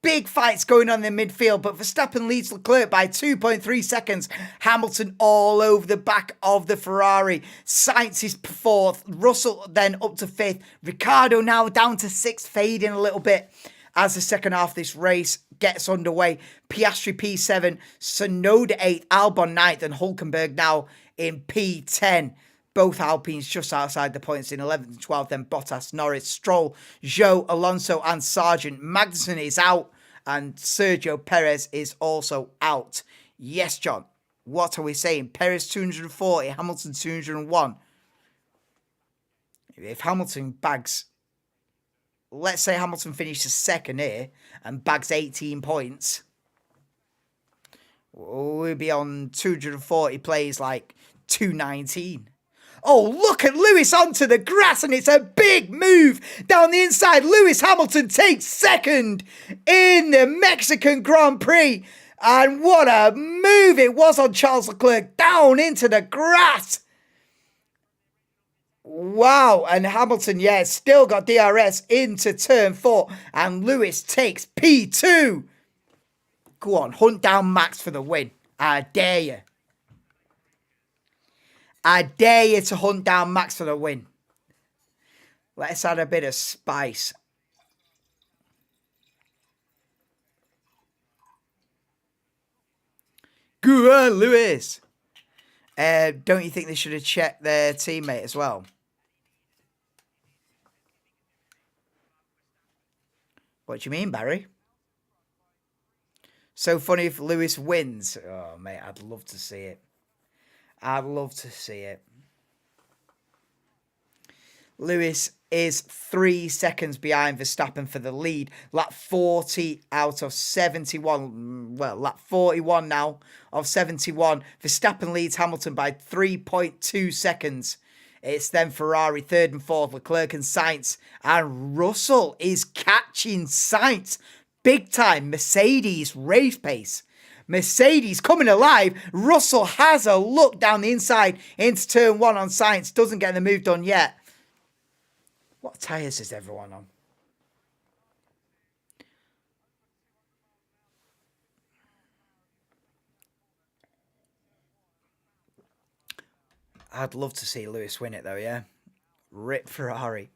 Big fights going on in the midfield, but Verstappen leads Leclerc by 2.3 seconds. Hamilton all over the back of the Ferrari. Sainz is 4th. Russell then up to 5th. Ricciardo now down to 6th, fading a little bit as the second half of this race gets underway. Piastri P7, Tsunoda 8th, Albon 9th, and Hülkenberg now in P10. Both Alpines just outside the points in 11th and 12th. Then Bottas, Norris, Stroll, Zhou, Alonso and Sargent. Magnussen is out and Sergio Perez is also out. Yes, John, what are we saying? Perez 240, Hamilton 201. If Hamilton bags, let's say Hamilton finishes second here and bags 18 points, we'll be on 240 plays like 219. Oh, look at Lewis onto the grass, and it's a big move down the inside. Lewis Hamilton takes second in the Mexican Grand Prix. And what a move it was on Charles Leclerc down into the grass. Wow, and Hamilton, yeah, still got DRS into turn 4, and Lewis takes P2. Go on, hunt down Max for the win. I dare you. I dare you to hunt down Max for the win. Let's add a bit of spice. Go on, Lewis. Don't you think they should have checked their teammate as well? What do you mean, Barry? So funny if Lewis wins. Oh, mate, I'd love to see it. I'd love to see it. Lewis is 3 seconds behind Verstappen for the lead. Lap 40 out of 71. Well, lap 41 now of 71. Verstappen leads Hamilton by 3.2 seconds. It's then Ferrari 3rd and 4th. Leclerc and Sainz. And Russell is catching Sainz. Big time Mercedes race pace. Mercedes coming alive. Russell has a look down the inside into turn 1 on Sainz. Doesn't get the move done yet. What tyres is everyone on? I'd love to see Lewis win it though, yeah? Rip Ferrari.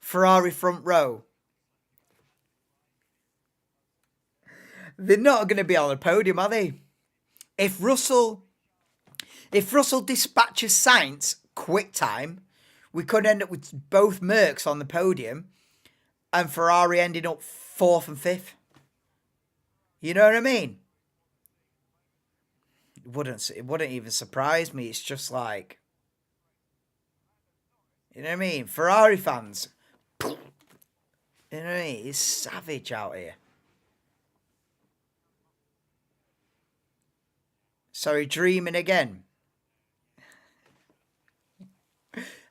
Ferrari front row. They're not going to be on the podium, are they? If Russell dispatches Sainz quick time, we could end up with both Mercs on the podium and Ferrari ending up 4th and 5th. You know what I mean? It wouldn't even surprise me. It's just like, You know what I mean? Ferrari fans, you know what I mean? It's savage out here. Sorry, dreaming again.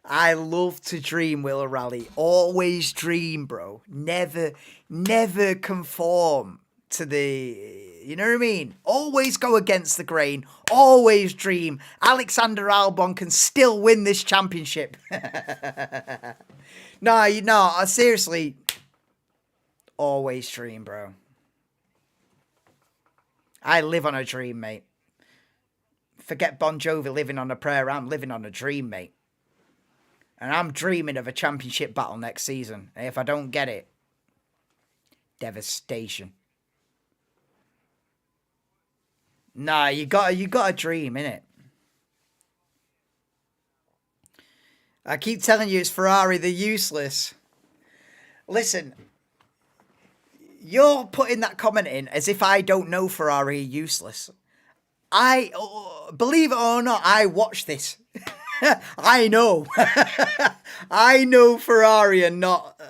I love to dream, Will Rally. Always dream, bro. Never conform to the... You know what I mean? Always go against the grain. Always dream. Alexander Albon can still win this championship. No, seriously. Always dream, bro. I live on a dream, mate. Forget Bon Jovi living on a prayer. I'm living on a dream, mate. And I'm dreaming of a championship battle next season. And if I don't get it, devastation. Nah, you got a dream, innit? I keep telling you it's Ferrari, they're useless. Listen, you're putting that comment in as if I don't know Ferrari are useless. Believe it or not, I watch this. I know. I know Ferrari are not...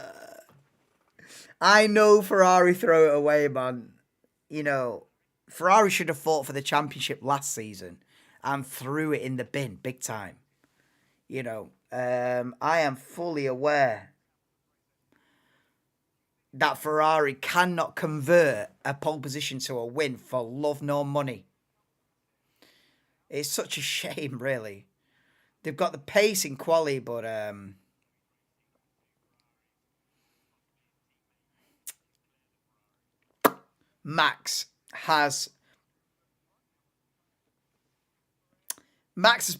I know Ferrari throw it away, man. You know, Ferrari should have fought for the championship last season and threw it in the bin big time. You know, I am fully aware that Ferrari cannot convert a pole position to a win for love nor money. It's such a shame, really. They've got the pace in quali, but Max has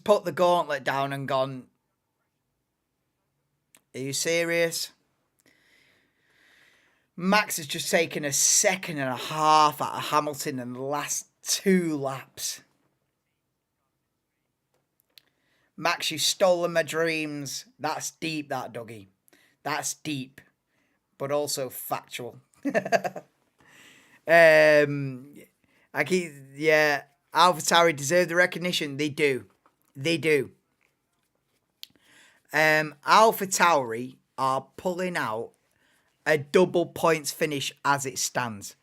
put the gauntlet down and gone, are you serious? Max has just taken a second and a half out of Hamilton in the last 2 laps. Max, you've stolen my dreams. That's deep, that, Dougie. That's deep, but also factual. AlphaTauri deserve the recognition. They do. AlphaTauri are pulling out a double points finish as it stands.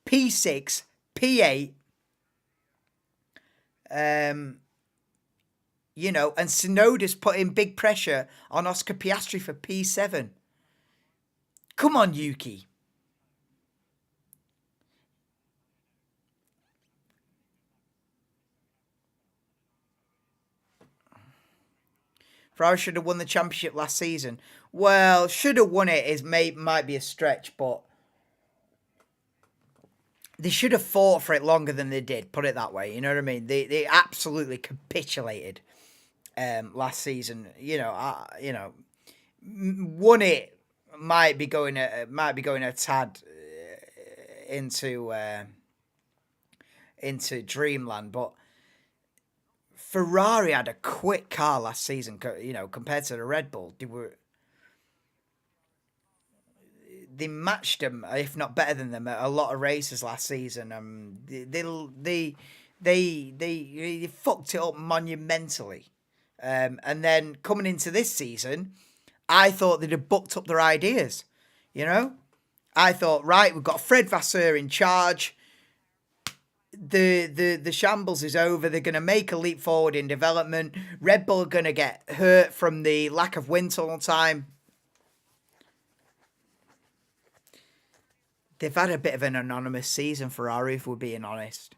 P6, P8, you know, and Tsunoda's putting big pressure on Oscar Piastri for P7. Come on, Yuki. Ferrari should have won the championship last season. Well, should have won it might be a stretch, but they should have fought for it longer than they did. Put it that way. You know what I mean? They absolutely capitulated last season. Won it might be going a tad into dreamland, but Ferrari had a quick car last season, you know, compared to the Red Bull. They matched them, if not better than them, at a lot of races last season. They fucked it up monumentally. And then coming into this season, I thought they'd have bucked up their ideas. You know, I thought, right, we've got Fred Vasseur in charge. The shambles is over. They're going to make a leap forward in development. Red Bull are going to get hurt from the lack of wind tunnel time. They've had a bit of an anonymous season, Ferrari, if we're being honest.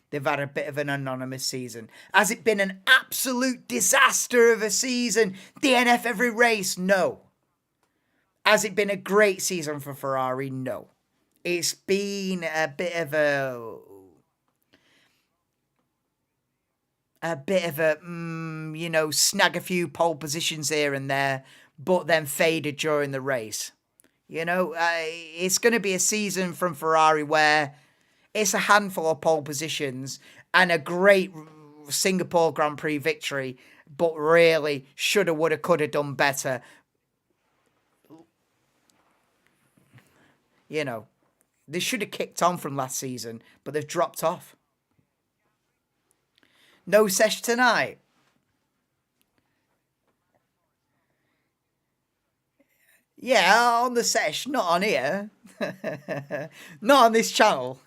They've had a bit of an anonymous season. Has it been an absolute disaster of a season? DNF every race? No. Has it been a great season for Ferrari? No. It's been a bit of a snag a few pole positions here and there, but then faded during the race. You know, it's going to be a season from Ferrari where it's a handful of pole positions and a great Singapore Grand Prix victory, but really shoulda, woulda, coulda done better. You know, they should have kicked on from last season, but they've dropped off. No sesh tonight. Yeah, on the sesh, not on here. Not on this channel.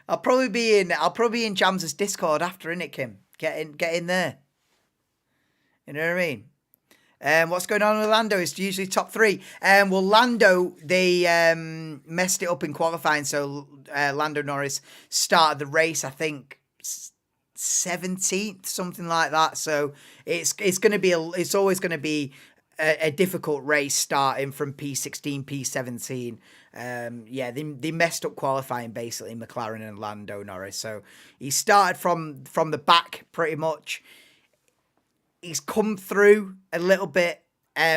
I'll probably be in Jams's Discord after, innit, Kim? Get in there. You know what I mean? What's going on with Lando? It's usually top three. Well, Lando, they messed it up in qualifying, so Lando Norris started the race, I think, 17th, something like that. So it's going to be it's always going to be a difficult race starting from P16, P17. Yeah, they messed up qualifying basically, McLaren and Lando Norris. So he started from the back pretty much. He's come through a little bit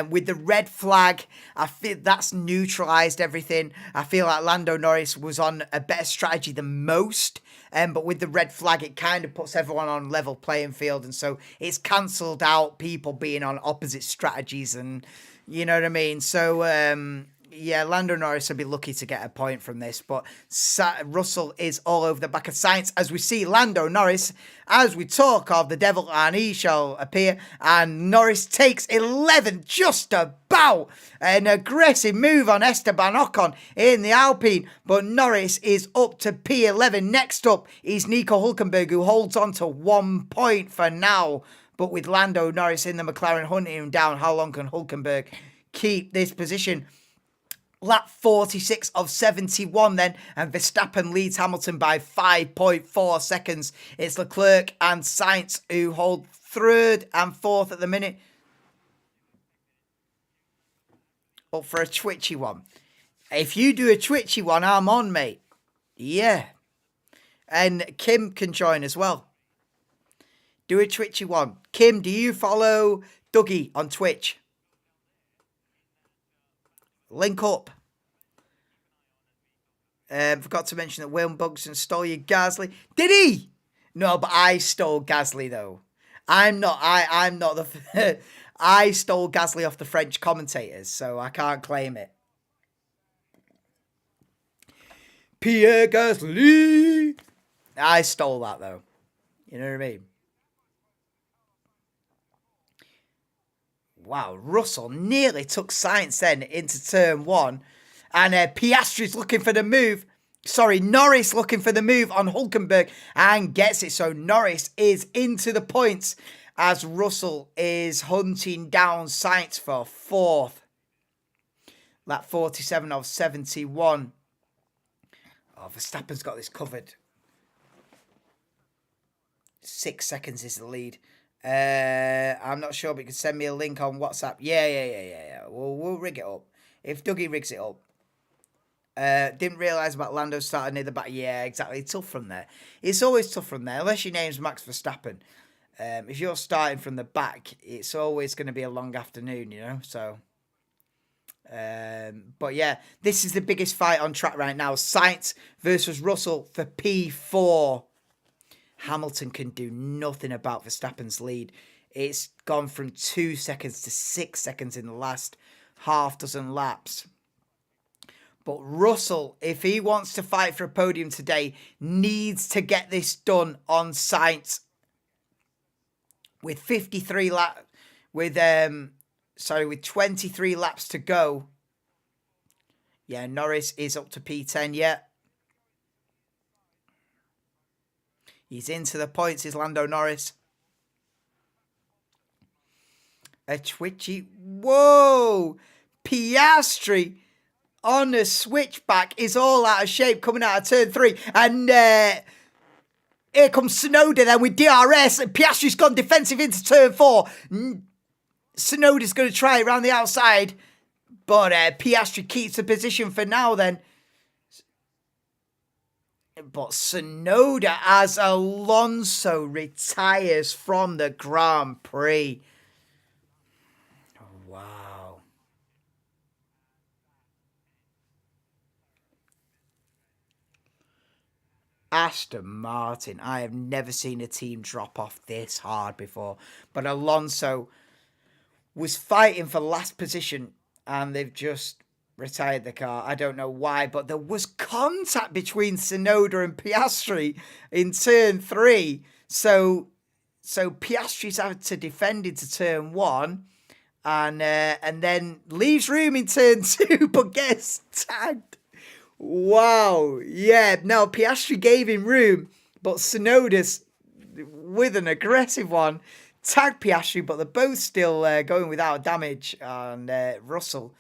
with the red flag. I feel that's neutralised everything. I feel like Lando Norris was on a better strategy than most. But with the red flag, it kind of puts everyone on level playing field. And so it's cancelled out people being on opposite strategies. And you know what I mean? So, yeah, Lando Norris will be lucky to get a point from this, but Russell is all over the back of Sainz as we see Lando Norris, as we talk of the devil, and he shall appear, and Norris takes 11 just about. An aggressive move on Esteban Ocon in the Alpine, but Norris is up to P11. Next up is Nico Hülkenberg, who holds on to 1 point for now, but with Lando Norris in the McLaren hunting him down, how long can Hülkenberg keep this position? Lap 46 of 71 then, and Verstappen leads Hamilton by 5.4 seconds. It's Leclerc and Sainz who hold third and fourth at the minute. Up for a twitchy one. If you do a twitchy one, I'm on, mate. Yeah. And Kim can join as well. Do a twitchy one. Kim, do you follow Dougie on Twitch? Link up. Forgot to mention that William Buxton stole your Gasly. Did he? No, but I stole Gasly though. I'm not the. I stole Gasly off the French commentators, so I can't claim it. Pierre Gasly. I stole that though. You know what I mean? Wow, Russell nearly took Sainz then into turn one. And Piastri's looking for the move. Sorry, Norris looking for the move on Hülkenberg and gets it. So Norris is into the points as Russell is hunting down Sainz for fourth. Lap 47 of 71. Oh, Verstappen's got this covered. 6 seconds is the lead. I'm not sure, but you can send me a link on WhatsApp. Yeah. We'll rig it up. If Dougie rigs it up. Didn't realise about Lando starting near the back. Yeah, exactly. Tough from there. It's always tough from there, unless your name's Max Verstappen. If you're starting from the back, it's always going to be a long afternoon, you know. So, but yeah, this is the biggest fight on track right now. Sainz versus Russell for P4. Hamilton can do nothing about Verstappen's lead. It's gone from 2 seconds to 6 seconds in the last half dozen laps. But Russell, if he wants to fight for a podium today, needs to get this done on Sainz. With 23 laps, with 23 laps to go. Yeah, Norris is up to P10 yet. He's into the points, is Lando Norris. A twitchy, whoa! Piastri on a switchback is all out of shape coming out of turn 3. And here comes Tsunoda then with DRS. And Piastri's gone defensive into turn 4. Tsunoda's going to try it around the outside. But Piastri keeps the position for now then. But Tsunoda as Alonso retires from the Grand Prix. Wow. Aston Martin. I have never seen a team drop off this hard before. But Alonso was fighting for last position and they've just retired the car. I don't know why, but there was contact between Tsunoda and Piastri in turn 3. So Piastri's had to defend into turn 1 and then leaves room in turn 2, but gets tagged. Wow, yeah. Now Piastri gave him room, but Tsunoda's with an aggressive one tagged Piastri, but they're both still going without damage. And Russell.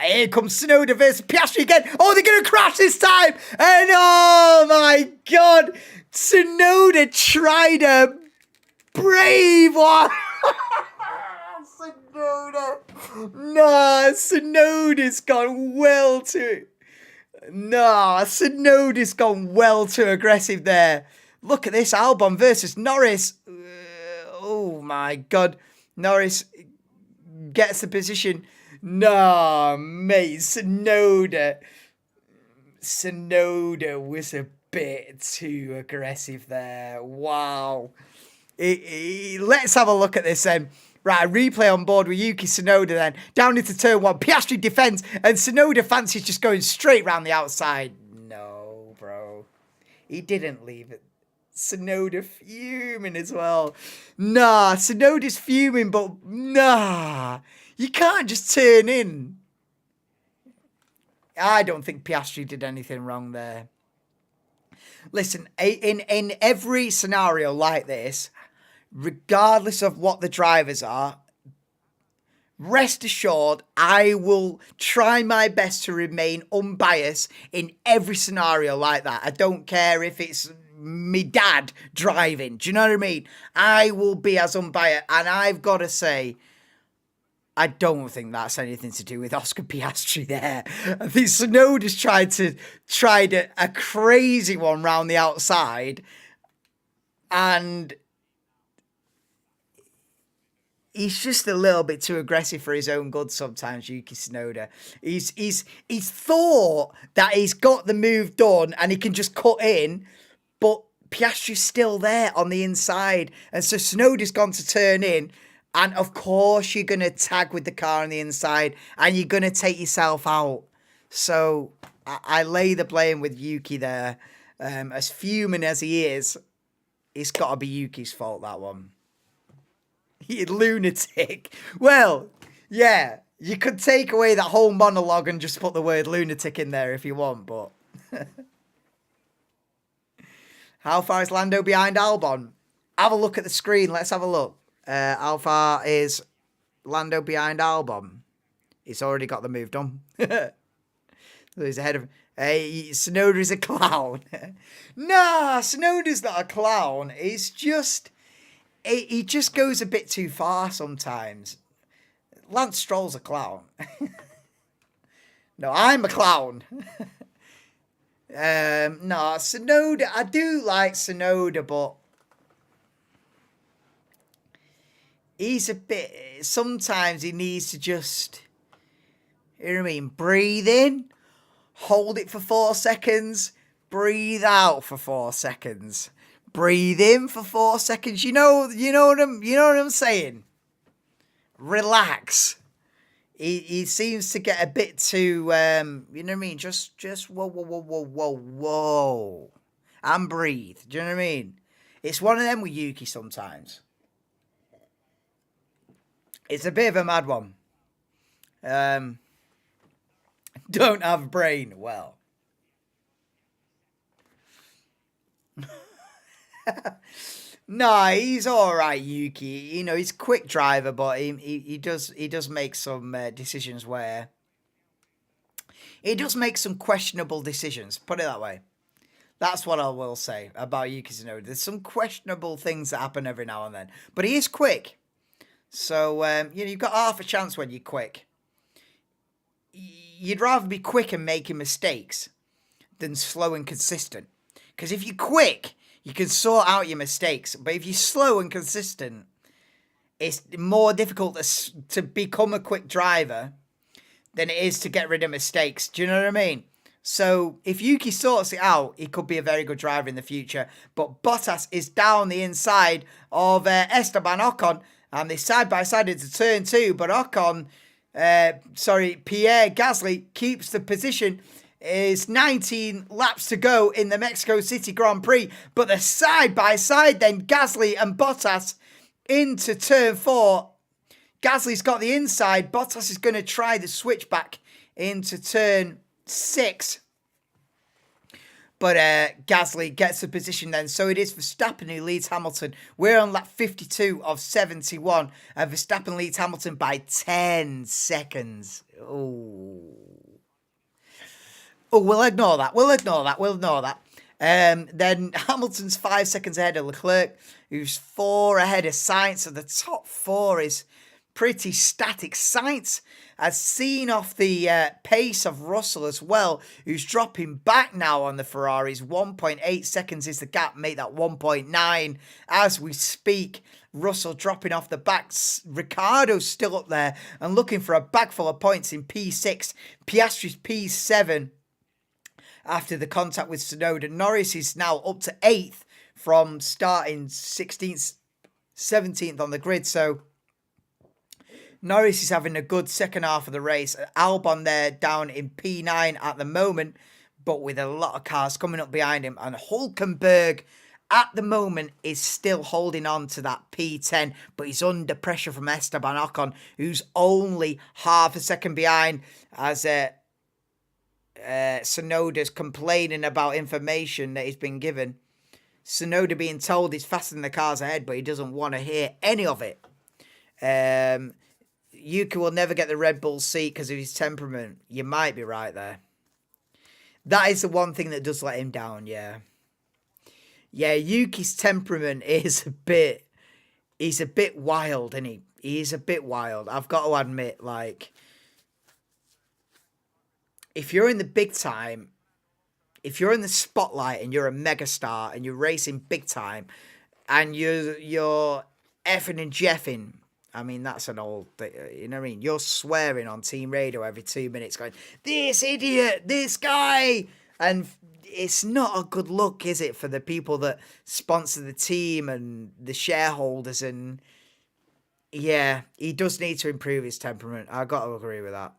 Here comes Tsunoda versus Piastri again. Oh, they're going to crash this time. And oh my God, Tsunoda tried a brave one. Tsunoda. Nah, Tsunoda's gone well too. Nah, Tsunoda's gone well too aggressive there. Look at this, Albon versus Norris. Oh my God. Norris gets the position. Nah, mate, Tsunoda was a bit too aggressive there. Wow. Let's have a look at this then. Right, replay on board with Yuki Tsunoda then. Down into turn 1. Piastri defends, and Tsunoda fancies just going straight round the outside. No, bro. He didn't leave it. Tsunoda fuming as well. Nah, Tsunoda's fuming, but nah. You can't just turn in. I don't think Piastri did anything wrong there. Listen, in every scenario like this, regardless of what the drivers are, rest assured, I will try my best to remain unbiased in every scenario like that. I don't care if it's me dad driving. Do you know what I mean? I will be as unbiased. And I've got to say, I don't think that's anything to do with Oscar Piastri there. I think Tsunoda's tried a crazy one round the outside, and he's just a little bit too aggressive for his own good sometimes, Yuki Tsunoda. He's thought that he's got the move done and he can just cut in, but Piastri's still there on the inside, and so Tsunoda's gone to turn in. And of course, you're going to tag with the car on the inside and you're going to take yourself out. So I lay the blame with Yuki there. As fuming as he is, it's got to be Yuki's fault, that one. You lunatic. Well, yeah, you could take away that whole monologue and just put the word lunatic in there if you want, but... How far is Lando behind Albon? Have a look at the screen. Let's have a look. How far is Lando behind Albon? He's already got the move done. So he's ahead of... Hey, Tsunoda's a clown. Nah, Tsunoda's not a clown. He's just... He just goes a bit too far sometimes. Lance Stroll's a clown. No, I'm a clown. No, Tsunoda... I do like Tsunoda, but... He's a bit... Sometimes he needs to just... You know what I mean? Breathe in. Hold it for 4 seconds. Breathe out for 4 seconds. Breathe in for 4 seconds. You know what I'm saying? Relax. He seems to get a bit too... you know what I mean? Just whoa. And breathe. Do you know what I mean? It's one of them with Yuki sometimes. It's a bit of a mad one. Don't have a brain. Well. No, he's all right, Yuki. You know, he's a quick driver, but he does make some decisions where... He does make some questionable decisions. Put it that way. That's what I will say about Yuki Tsunoda. There's some questionable things that happen every now and then. But he is quick. So, you know, you've got half a chance when you're quick. You'd rather be quick and making mistakes than slow and consistent. Because if you're quick, you can sort out your mistakes. But if you're slow and consistent, it's more difficult to become a quick driver than it is to get rid of mistakes. Do you know what I mean? So if Yuki sorts it out, he could be a very good driver in the future. But Bottas is down the inside of Esteban Ocon. And they side-by-side into turn 2. But Pierre Gasly keeps the position. Is 19 laps to go in the Mexico City Grand Prix. But the side-by-side then, Gasly and Bottas into turn 4. Gasly's got the inside. Bottas is going to try the switchback into turn 6. But Gasly gets the position then. So it is Verstappen who leads Hamilton. We're on lap 52 of 71. And Verstappen leads Hamilton by 10 seconds. Oh, we'll ignore that. We'll ignore that. Then Hamilton's 5 seconds ahead of Leclerc, who's 4 ahead of Sainz. So the top 4 is pretty static. Sainz has seen off the pace of Russell as well, who's dropping back now on the Ferraris. 1.8 seconds is the gap, make that 1.9 as we speak. Russell dropping off the backs. Ricciardo's still up there and looking for a bag full of points in P6. Piastri's P7 after the contact with Tsunoda. Norris is now up to 8th from starting 16th, 17th on the grid. So Norris is having a good second half of the race. Albon there down in P9 at the moment, but with a lot of cars coming up behind him. And Hülkenberg at the moment is still holding on to that P10, but he's under pressure from Esteban Ocon, who's only half a second behind as Tsunoda's complaining about information that he's been given. Tsunoda being told he's faster than the cars ahead, but he doesn't want to hear any of it. Yuki will never get the Red Bull seat because of his temperament. You might be right there. That is the one thing that does let him down, yeah. Yeah, Yuki's temperament is he's a bit wild, isn't he? He's a bit wild. I've got to admit, like, if you're in the big time, if you're in the spotlight and you're a megastar and you're racing big time and you're effing and jeffing, I mean, that's an old thing, you know what I mean? You're swearing on team radio every 2 minutes going, this idiot, this guy. And it's not a good look, is it, for the people that sponsor the team and the shareholders? And yeah, he does need to improve his temperament. I've got to agree with that.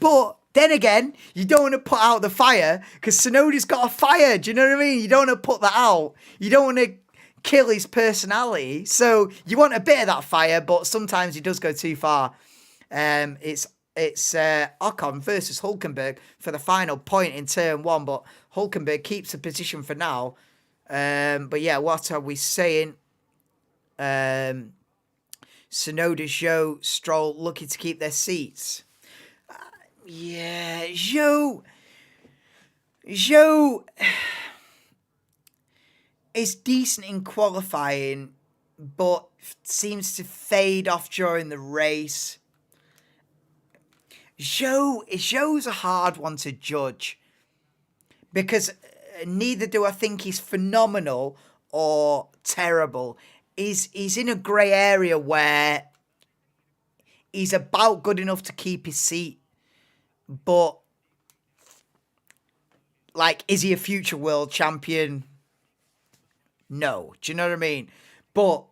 But then again, you don't want to put out the fire because Tsunoda's got a fire. Do you know what I mean? You don't want to put that out. You don't want to kill his personality. So you want a bit of that fire, but sometimes he does go too far. It's Ocon versus Hülkenberg for the final point in turn 1, but Hülkenberg keeps the position for now. But yeah, what are we saying? Tsunoda, Zhou, Stroll looking to keep their seats. Yeah, Zhou is decent in qualifying, but seems to fade off during the race. Zhou's a hard one to judge because neither do I think he's phenomenal or terrible. He's in a grey area where he's about good enough to keep his seat, but like, is he a future world champion? No. Do you know what I mean? But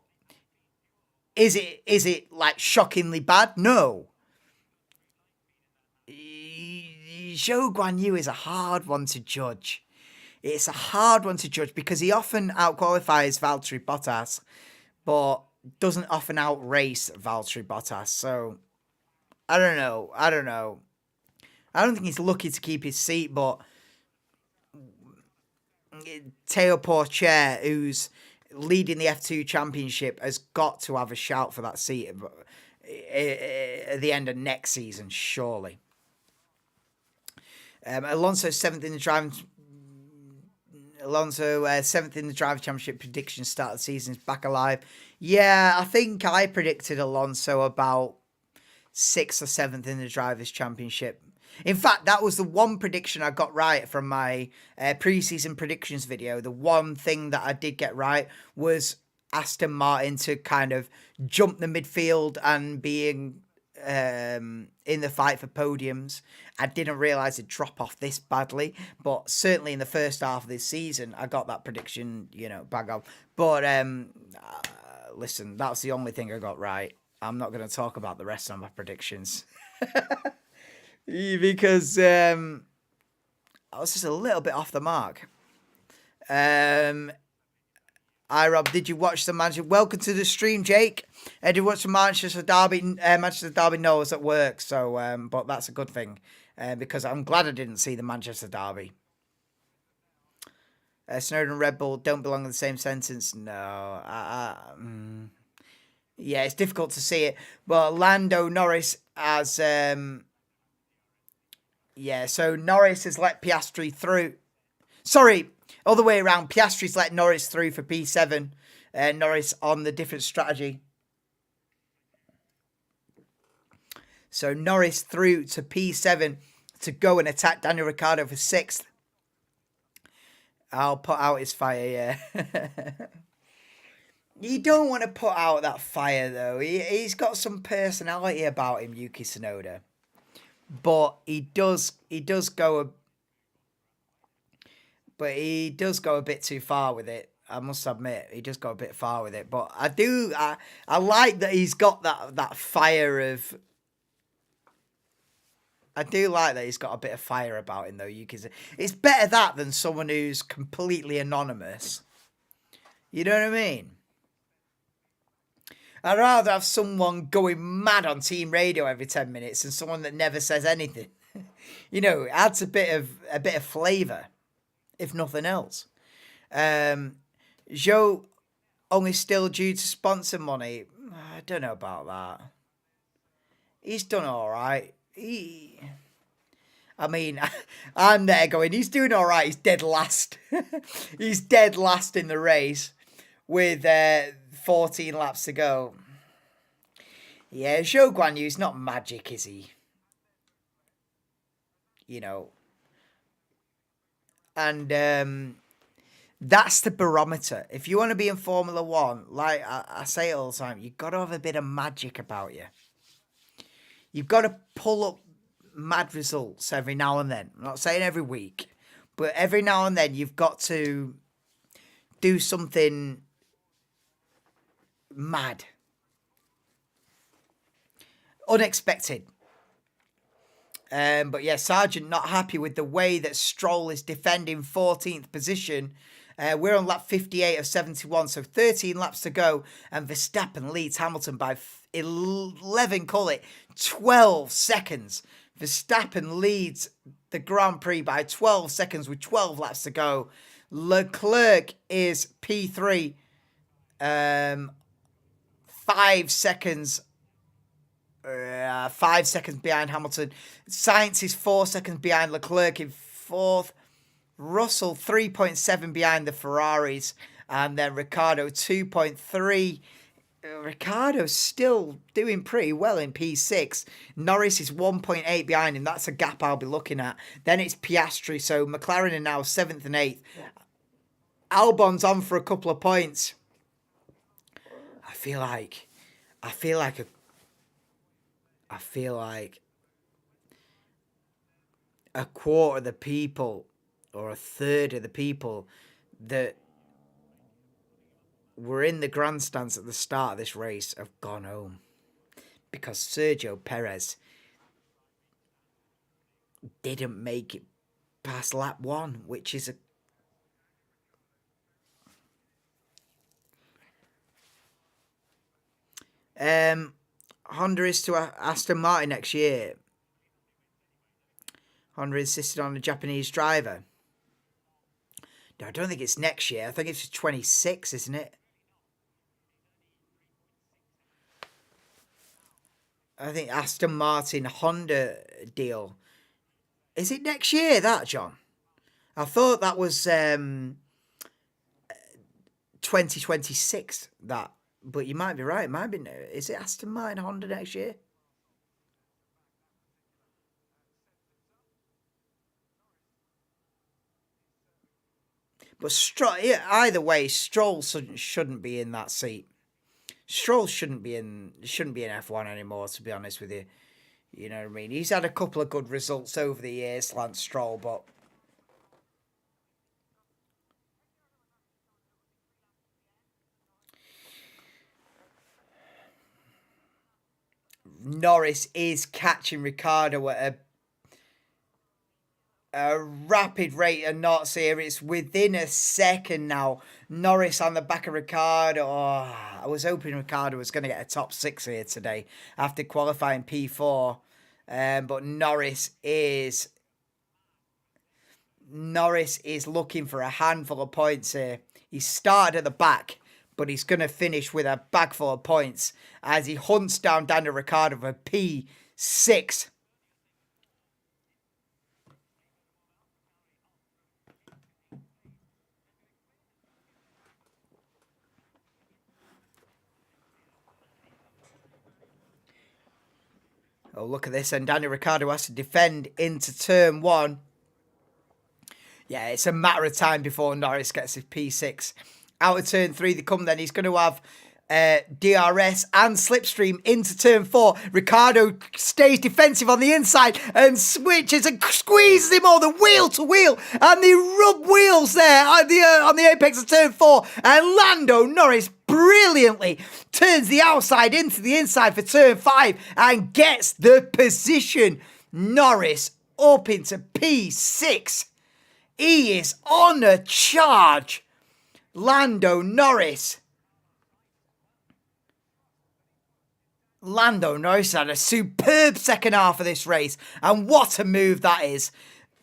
is it like shockingly bad? No. Zhou Guanyu is a hard one to judge. It's a hard one to judge because he often outqualifies Valtteri Bottas, but doesn't often outrace Valtteri Bottas. So I don't know. I don't think he's lucky to keep his seat, but Théo Pourchaire, who's leading the F2 Championship, has got to have a shout for that seat at the end of next season, surely. Alonso 7th in the driving championship prediction start of the season is back alive. Yeah, I think I predicted Alonso about 6th or 7th in the drivers championship. In fact, that was the one prediction I got right from my pre-season predictions video. The one thing that I did get right was Aston Martin to kind of jump the midfield and being in the fight for podiums. I didn't realise it'd drop off this badly, but certainly in the first half of this season, I got that prediction, bang on. But listen, that's the only thing I got right. I'm not going to talk about the rest of my predictions. Because I was just a little bit off the mark. Hi, Rob. Did you watch the Manchester? Welcome to the stream, Jake. Did you watch the Manchester Derby? Manchester Derby? No, I was at work, so but that's a good thing because I'm glad I didn't see the Manchester Derby. Snowden and Red Bull don't belong in the same sentence. No, yeah, it's difficult to see it. But Lando Norris has, yeah. So Norris has let Piastri through. Sorry, other way around. Piastri's let Norris through for P7. Norris on the different strategy. So Norris through to P7 to go and attack Daniel Ricciardo for 6th. I'll put out his fire, yeah. You don't want to put out that fire, though. He's got some personality about him, Yuki Tsunoda. But he does go a bit too far with it. I must admit, he does go a bit far with it. But I like that he's got that fire of. I do like that he's got a bit of fire about him, though. It's better that than someone who's completely anonymous. You know what I mean? I'd rather have someone going mad on team radio every 10 minutes than someone that never says anything. You know, it adds a bit of flavour, if nothing else. Joe only still due to sponsor money. I don't know about that. He's done all right. I mean, I'm there going, he's doing all right. He's dead last. He's dead last in the race with 14 laps to go. Yeah, Zhou Guan Yu's not magic, is he? You know. And that's the barometer. If you want to be in Formula One, like I say it all the time, you've got to have a bit of magic about you. You've got to pull up mad results every now and then. I'm not saying every week, but every now and then you've got to do something mad. Unexpected. But yeah, Sargent not happy with the way that Stroll is defending 14th position. We're on lap 58 of 71, so 13 laps to go, and Verstappen leads Hamilton by 11, call it 12 seconds. Verstappen leads the Grand Prix by 12 seconds with 12 laps to go. Leclerc is P3, 5 seconds. 5 seconds behind Hamilton. Sainz is 4 seconds behind Leclerc in 4th. Russell 3.7 behind the Ferraris. And then Ricciardo 2.3. Ricciardo's still doing pretty well in P6. Norris is 1.8 behind him. That's a gap I'll be looking at. Then it's Piastri. So McLaren are now 7th and 8th. Albon's on for a couple of points. I feel like a quarter of the people or a third of the people that were in the grandstands at the start of this race have gone home because Sergio Perez didn't make it past lap 1, which is Honda is to Aston Martin next year. Honda insisted on a Japanese driver. No, I don't think it's next year. I think it's 26, isn't it? I think Aston Martin Honda deal. Is it next year, that, John? I thought that was 2026, that. But you might be right. It might be. Is it Aston Martin Honda next year? But either way, Stroll shouldn't be in that seat. Stroll shouldn't be in F1 anymore, to be honest with you. You know what I mean? He's had a couple of good results over the years, Lance Stroll, but Norris is catching Ricciardo at a rapid rate of knots here. It's within a second now. Norris on the back of Ricciardo. Oh, I was hoping Ricciardo was going to get a top 6 here today after qualifying P4. But Norris is looking for a handful of points here. He started at the back, but he's going to finish with a bag full of points as he hunts down Daniel Ricciardo for P6. Oh, look at this. And Daniel Ricciardo has to defend into turn 1. Yeah, it's a matter of time before Norris gets his P6. Out of turn 3 they come then. He's going to have DRS and slipstream into turn 4. Ricciardo stays defensive on the inside and switches and squeezes him all the wheel to wheel. And they rub wheels there on the apex of turn 4. And Lando Norris brilliantly turns the outside into the inside for turn 5 and gets the position. Norris up into P6. He is on a charge. Lando Norris had a superb second half of this race. And what a move that is.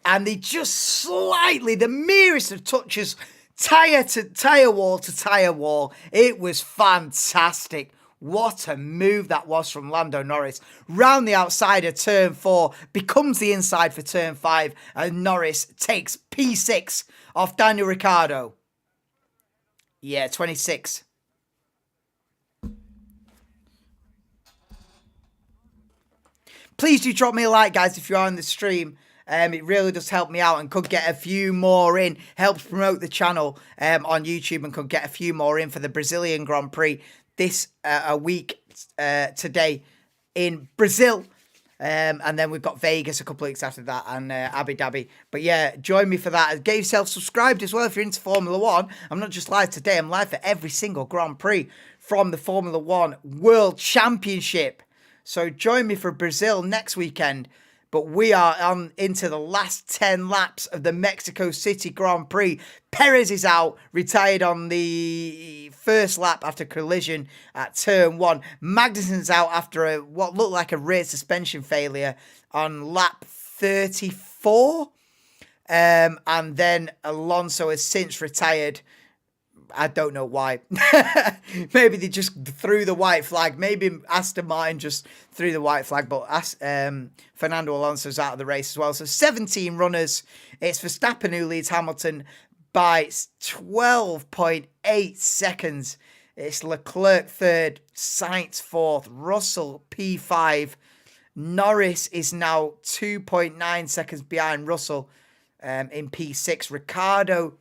And they just slightly, the merest of touches, tyre wall to tyre wall. It was fantastic. What a move that was from Lando Norris. Round the outside of turn 4, becomes the inside for turn 5, and Norris takes P6 off Daniel Ricciardo. Yeah, 26. Please do drop me a like, guys, if you are on the stream. It really does help me out and could get a few more in. Helps promote the channel on YouTube and could get a few more in for the Brazilian Grand Prix this a week today in Brazil. And then we've got Vegas a couple of weeks after that and Abu Dhabi. But yeah, join me for that. Get yourself subscribed as well if you're into Formula 1. I'm not just live today. I'm live for every single Grand Prix from the Formula 1 World Championship. So join me for Brazil next weekend. But we are on into the last 10 laps of the Mexico City Grand Prix. Perez is out, retired on the first lap after collision at turn 1. Magnussen's out after what looked like a rear suspension failure on lap 34. And then Alonso has since retired. I don't know why. Maybe they just threw the white flag. Maybe Aston Martin just threw the white flag. But Fernando Alonso's out of the race as well. So 17 runners. It's Verstappen who leads Hamilton by 12.8 seconds. It's Leclerc third, Sainz fourth, Russell P5. Norris is now 2.9 seconds behind Russell in P6. Ricciardo,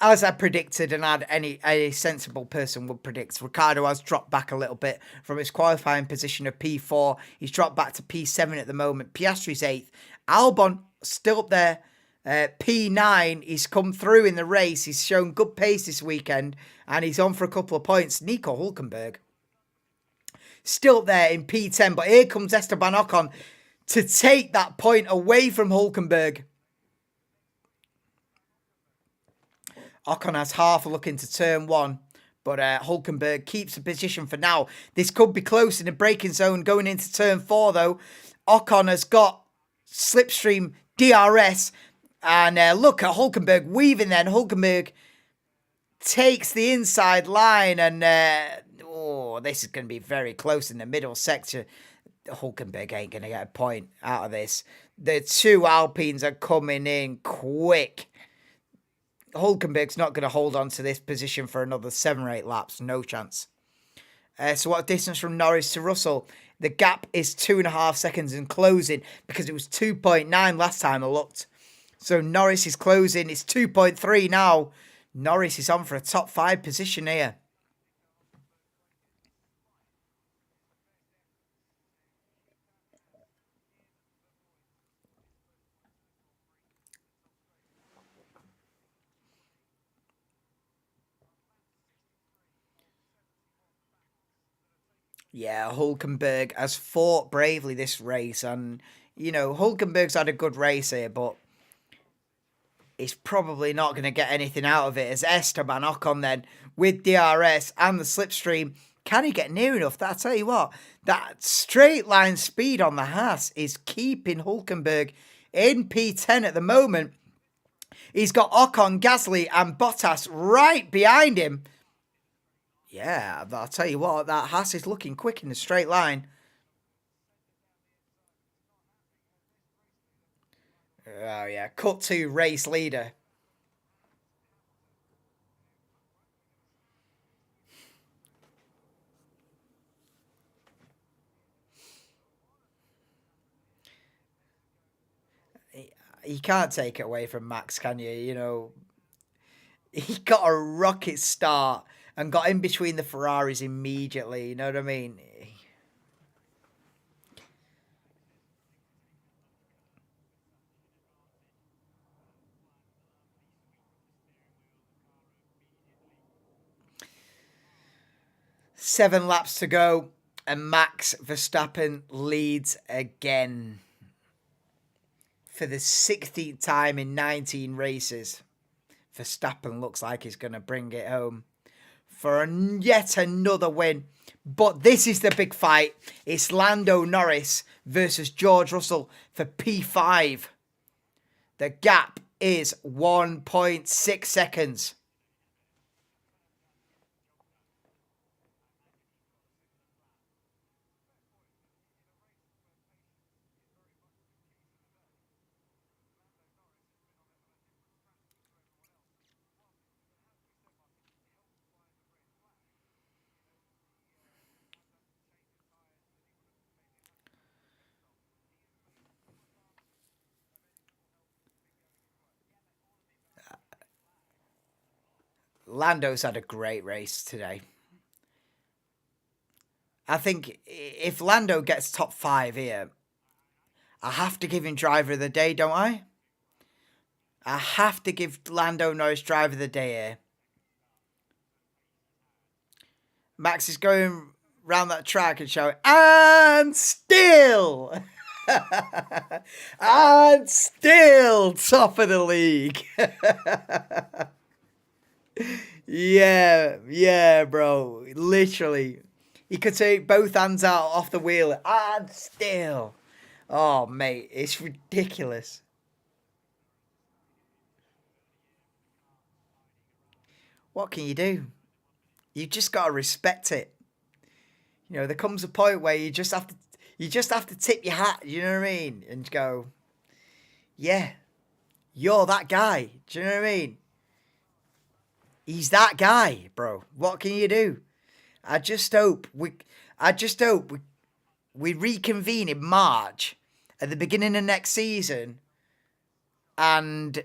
as I predicted and had any sensible person would predict, Ricciardo has dropped back a little bit from his qualifying position of P4. He's dropped back to P7 at the moment. Piastri's 8th. Albon still up there. P9. He's come through in the race. He's shown good pace this weekend and he's on for a couple of points. Nico Hülkenberg still up there in P10. But here comes Esteban Ocon to take that point away from Hülkenberg. Ocon has half a look into turn 1, but Hülkenberg keeps the position for now. This could be close in the braking zone going into turn 4, though. Ocon has got slipstream DRS, and look at Hülkenberg weaving then. Hülkenberg takes the inside line, and this is going to be very close in the middle sector. Hülkenberg ain't going to get a point out of this. The two Alpines are coming in quick. Hülkenberg's not going to hold on to this position for another 7 or 8 laps. No chance. So what distance from Norris to Russell? The gap is 2.5 seconds and closing because it was 2.9 last time I looked. So Norris is closing. It's 2.3 now. Norris is on for a top 5 position here. Yeah, Hülkenberg has fought bravely this race and You know, Hulkenberg's had a good race here, but he's probably not going to get anything out of it as Esteban Ocon then with DRS and the slipstream. Can he get near enough? I tell you what, that straight line speed on the Haas is keeping Hulkenberg in P10 at the moment. He's got Ocon, Gasly and Bottas right behind him. Yeah, I'll tell you what, that Haas is looking quick in the straight line. Oh yeah, cut to race leader. You can't take it away from Max, can you? You know, he got a rocket start and got in between the Ferraris immediately. You know what I mean? Seven laps to go, and Max Verstappen leads again for the 16th time in 19 races. Verstappen looks like he's going to bring it home for yet another win. But this is the big fight. It's Lando Norris versus George Russell for P5. The gap is 1.6 seconds. Lando's had a great race today. I think if Lando gets top 5 here, I have to give him driver of the day, don't I? I have to give Lando Norris driver of the day here. Max is going round that track and shouting, and still, and still top of the league. Yeah, bro. Literally. He could take both hands out off the wheel and still. Oh, mate, it's ridiculous. What can you do? You just got to respect it. You know, there comes a point where you just have to tip your hat, you know what I mean? And go, yeah, you're that guy. Do you know what I mean? He's that guy, bro. What can you do? I just hope we reconvene in March at the beginning of next season, and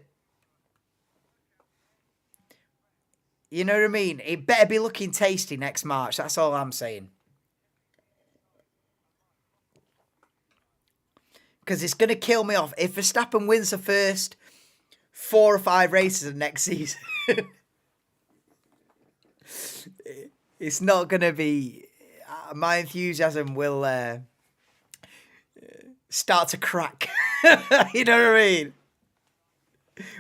you know what I mean? It better be looking tasty next March. That's all I'm saying. Because it's going to kill me off. If Verstappen wins the first 4 or 5 races of next season, it's not going to be... my enthusiasm will start to crack. You know what I mean?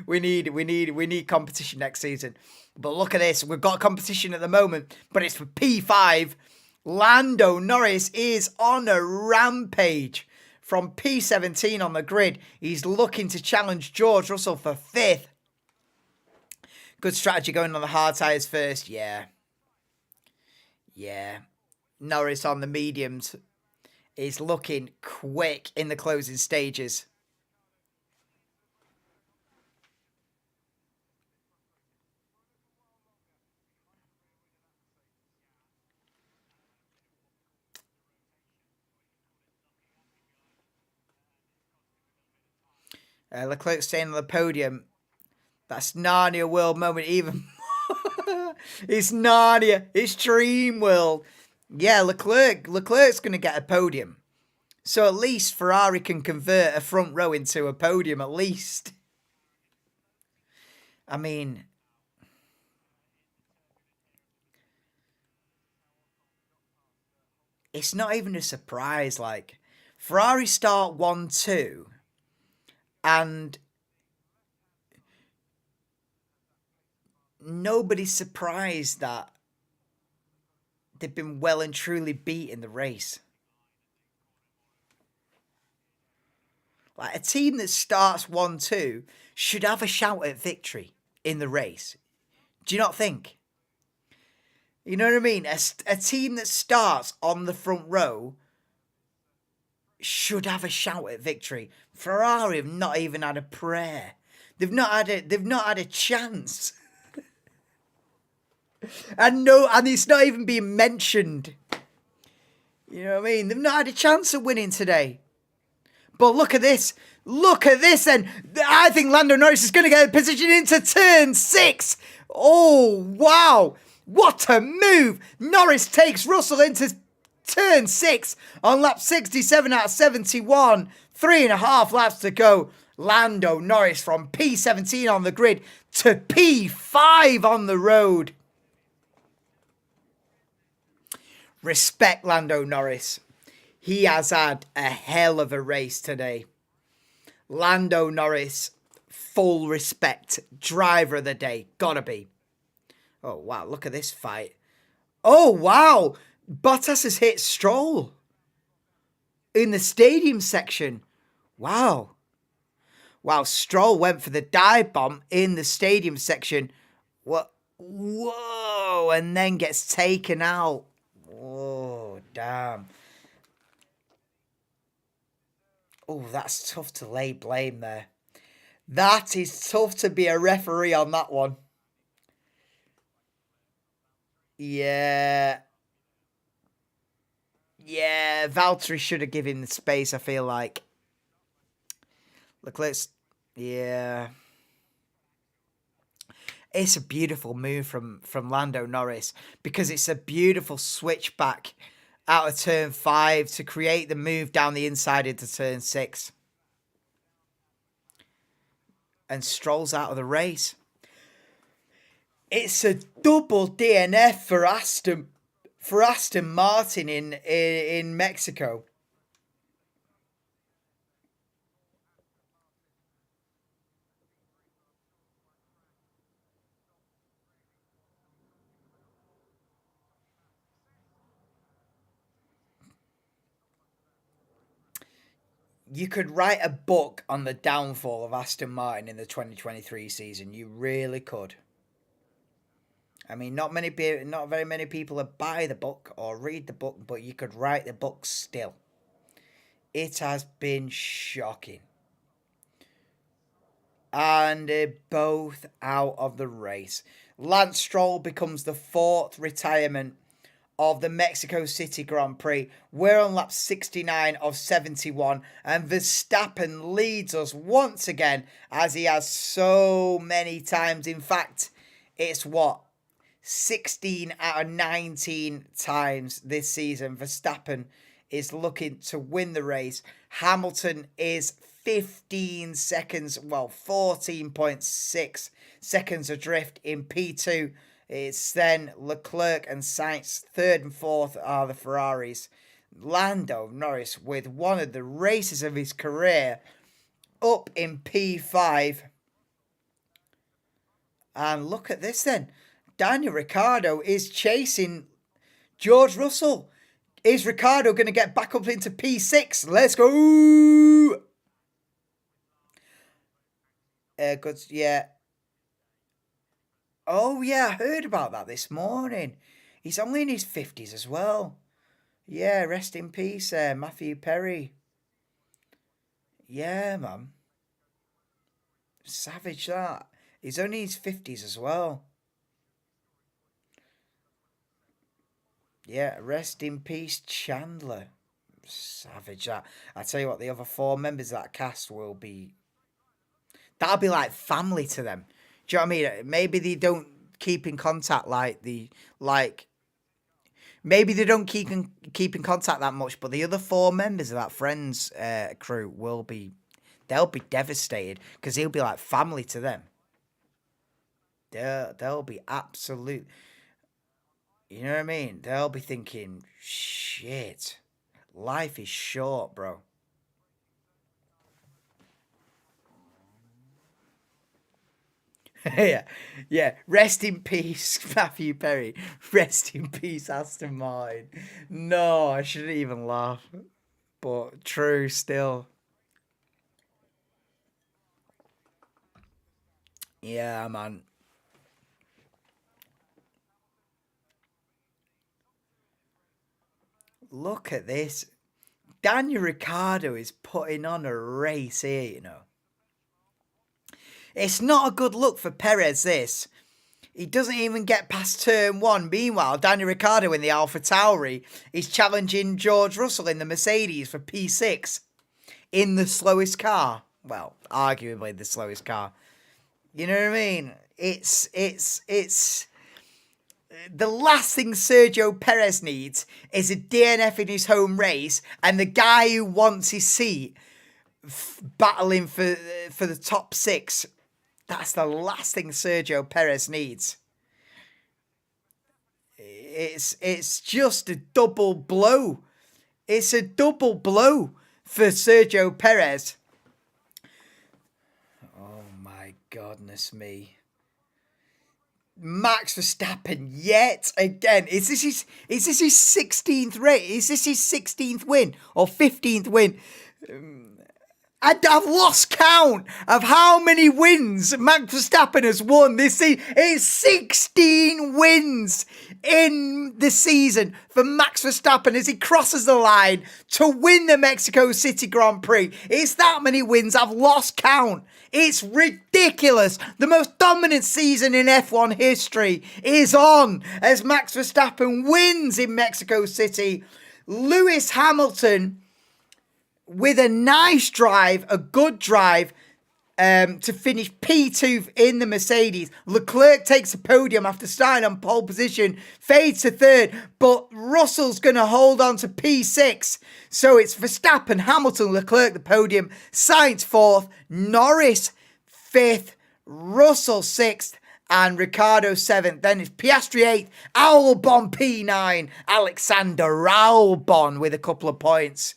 We need competition next season. But look at this. We've got competition at the moment, but it's for P5. Lando Norris is on a rampage. From P17 on the grid, he's looking to challenge George Russell for 5th. Good strategy going on the hard tyres first. Yeah. Norris on the mediums is looking quick in the closing stages. Leclerc staying on the podium. That's Narnia world moment even more. It's Narnia. It's Dream World. Yeah, Leclerc's going to get a podium. So at least Ferrari can convert a front row into a podium at least. I mean... it's not even a surprise, like... Ferrari start 1-2, and nobody's surprised that they've been well and truly beat in the race. Like, a team that starts 1-2 should have a shout at victory in the race. Do you not think? You know what I mean? A team that starts on the front row should have a shout at victory. Ferrari have not even had a prayer. They've not had a chance. and it's not even being mentioned. You know what I mean? They've not had a chance of winning today. But look at this. Look at this then. I think Lando Norris is going to get a position into turn 6. Oh, wow. What a move. Norris takes Russell into turn 6 on lap 67 out of 71. 3.5 laps to go. Lando Norris from P17 on the grid to P5 on the road. Respect Lando Norris. He has had a hell of a race today. Lando Norris, full respect. Driver of the day. Gotta be. Oh, wow. Look at this fight. Oh, wow. Bottas has hit Stroll in the stadium section. Wow. Wow, Stroll went for the dive bomb in the stadium section. What? Whoa. And then gets taken out. Oh, damn. Oh, that's tough to lay blame there. That is tough to be a referee on that one. Yeah. Yeah, Valtteri should have given the space, I feel like. Look, yeah. It's a beautiful move from Lando Norris because it's a beautiful switchback out of turn 5 to create the move down the inside into turn 6. And Stroll's out of the race. It's a double DNF for Aston Martin in Mexico. You could write a book on the downfall of Aston Martin in the 2023 season. You really could. I mean, not very many people would buy the book or read the book, but you could write the book still. It has been shocking. And they're both out of the race. Lance Stroll becomes the 4th retirement of the Mexico City Grand Prix. We're on lap 69 of 71, and Verstappen leads us once again, as he has so many times. In fact, it's 16 out of 19 times this season Verstappen is looking to win the race. Hamilton is 15 seconds, 14.6 seconds adrift in P2. It's then Leclerc and Sainz. 3rd and 4th are the Ferraris. Lando Norris, with one of the races of his career, up in P5. And look at this then. Daniel Ricciardo is chasing George Russell. Is Ricciardo going to get back up into P6? Let's go. Good, yeah. Oh, yeah, I heard about that this morning. He's only in his 50s as well. Yeah, rest in peace, Matthew Perry. Yeah, man. Savage, that. He's only in his 50s as well. Yeah, rest in peace, Chandler. Savage, that. I tell you what, the other 4 members of that cast will be... That'll be like family to them. Do you know what I mean? Maybe they don't keep in contact maybe they don't keep in contact that much, but the other 4 members of that Friends crew they'll be devastated because he'll be like family to them. They'll be absolute. You know what I mean? They'll be thinking, shit, life is short, bro. Yeah, yeah. Rest in peace, Matthew Perry. Rest in peace, Aston Martin. No, I shouldn't even laugh. But true still. Yeah, man. Look at this. Daniel Ricciardo is putting on a race here, you know. It's not a good look for Perez, this. He doesn't even get past turn one. Meanwhile, Daniel Ricciardo in the Alpha Tauri is challenging George Russell in the Mercedes for P6 in the slowest car. Well, arguably the slowest car. You know what I mean? It's the last thing Sergio Perez needs is a DNF in his home race and the guy who wants his seat battling for the top six. That's the last thing Sergio Perez needs. It's just a double blow. It's a double blow for Sergio Perez. Oh my goodness me. Max Verstappen yet again. Is this his 16th race? Is this his 16th win or 15th win? I've lost count of how many wins Max Verstappen has won this season. It's 16 wins in the season for Max Verstappen as he crosses the line to win the Mexico City Grand Prix. It's that many wins. I've lost count. It's ridiculous. The most dominant season in F1 history is on as Max Verstappen wins in Mexico City. Lewis Hamilton, with a nice drive, a good drive, to finish P2 in the Mercedes. Leclerc takes the podium after starting on pole position, fades to third, but Russell's going to hold on to P6. So it's Verstappen, Hamilton, Leclerc the podium, Sainz fourth, Norris fifth, Russell sixth, and Ricciardo seventh. Then it's Piastri eighth, Albon P9, Alexander Albon with a couple of points.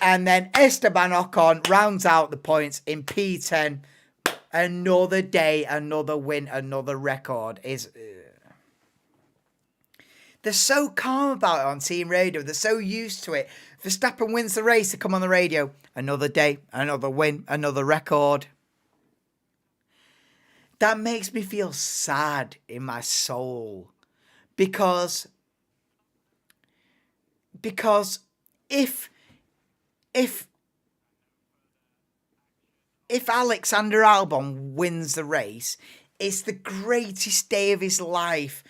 And then Esteban Ocon rounds out the points in P10. Another day, another win, another record. They're so calm about it on team radio. They're so used to it. Verstappen wins the race, they come on the radio. Another day, another win, another record. That makes me feel sad in my soul. Because if Alexander Albon wins the race, it's the greatest day of his life.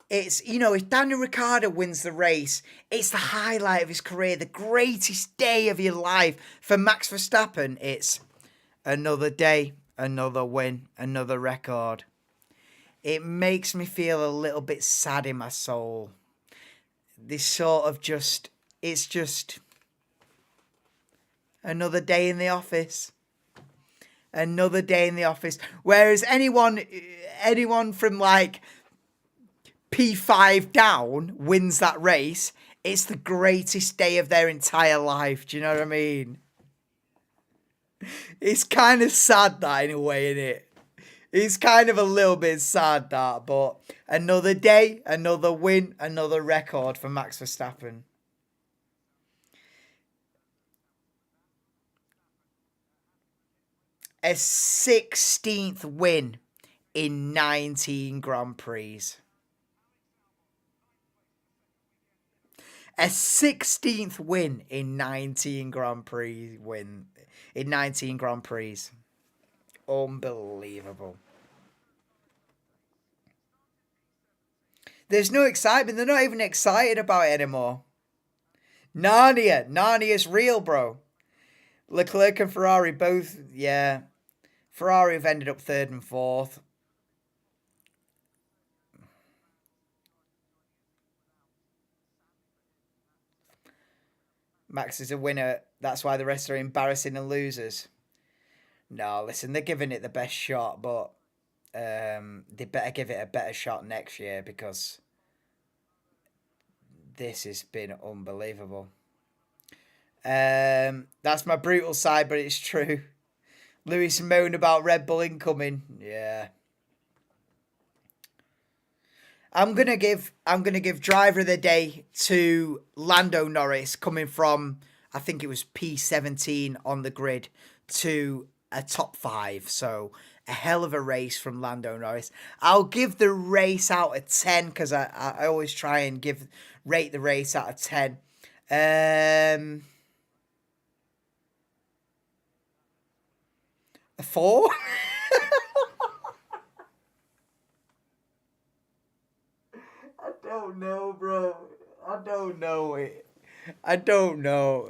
It's, you know, if Daniel Ricciardo wins the race, it's the highlight of his career, the greatest day of your life. For Max Verstappen, it's another day, another win, another record. It makes me feel a little bit sad in my soul. This sort of it's just another day in the office. Another day in the office. Whereas anyone from like P5 down wins that race, it's the greatest day of their entire life. Do you know what I mean? It's kind of sad that in a way, isn't it? It's kind of a little bit sad that, but another day, another win, another record for Max Verstappen. A 16th win in 19 Grand Prix. A 16th win in 19 Grand Prix in 19 Grand Prix. Unbelievable. There's no excitement. They're not even excited about it anymore. Narnia's real, bro. Leclerc and Ferrari both, yeah. Ferrari have ended up third and fourth. Max is a winner. That's why the rest are embarrassing and losers. No, listen, they're giving it the best shot, but they better give it a better shot next year because this has been unbelievable. That's my brutal side, but it's true. Lewis moaned about Red Bull incoming. Yeah. I'm gonna give driver of the day to Lando Norris, coming from, I think it was P17 on the grid to a top 5. So a hell of a race from Lando Norris. I'll give the race out of 10 because I always try and rate the race out of 10. A 4. I don't know, bro. I don't know it. I don't know,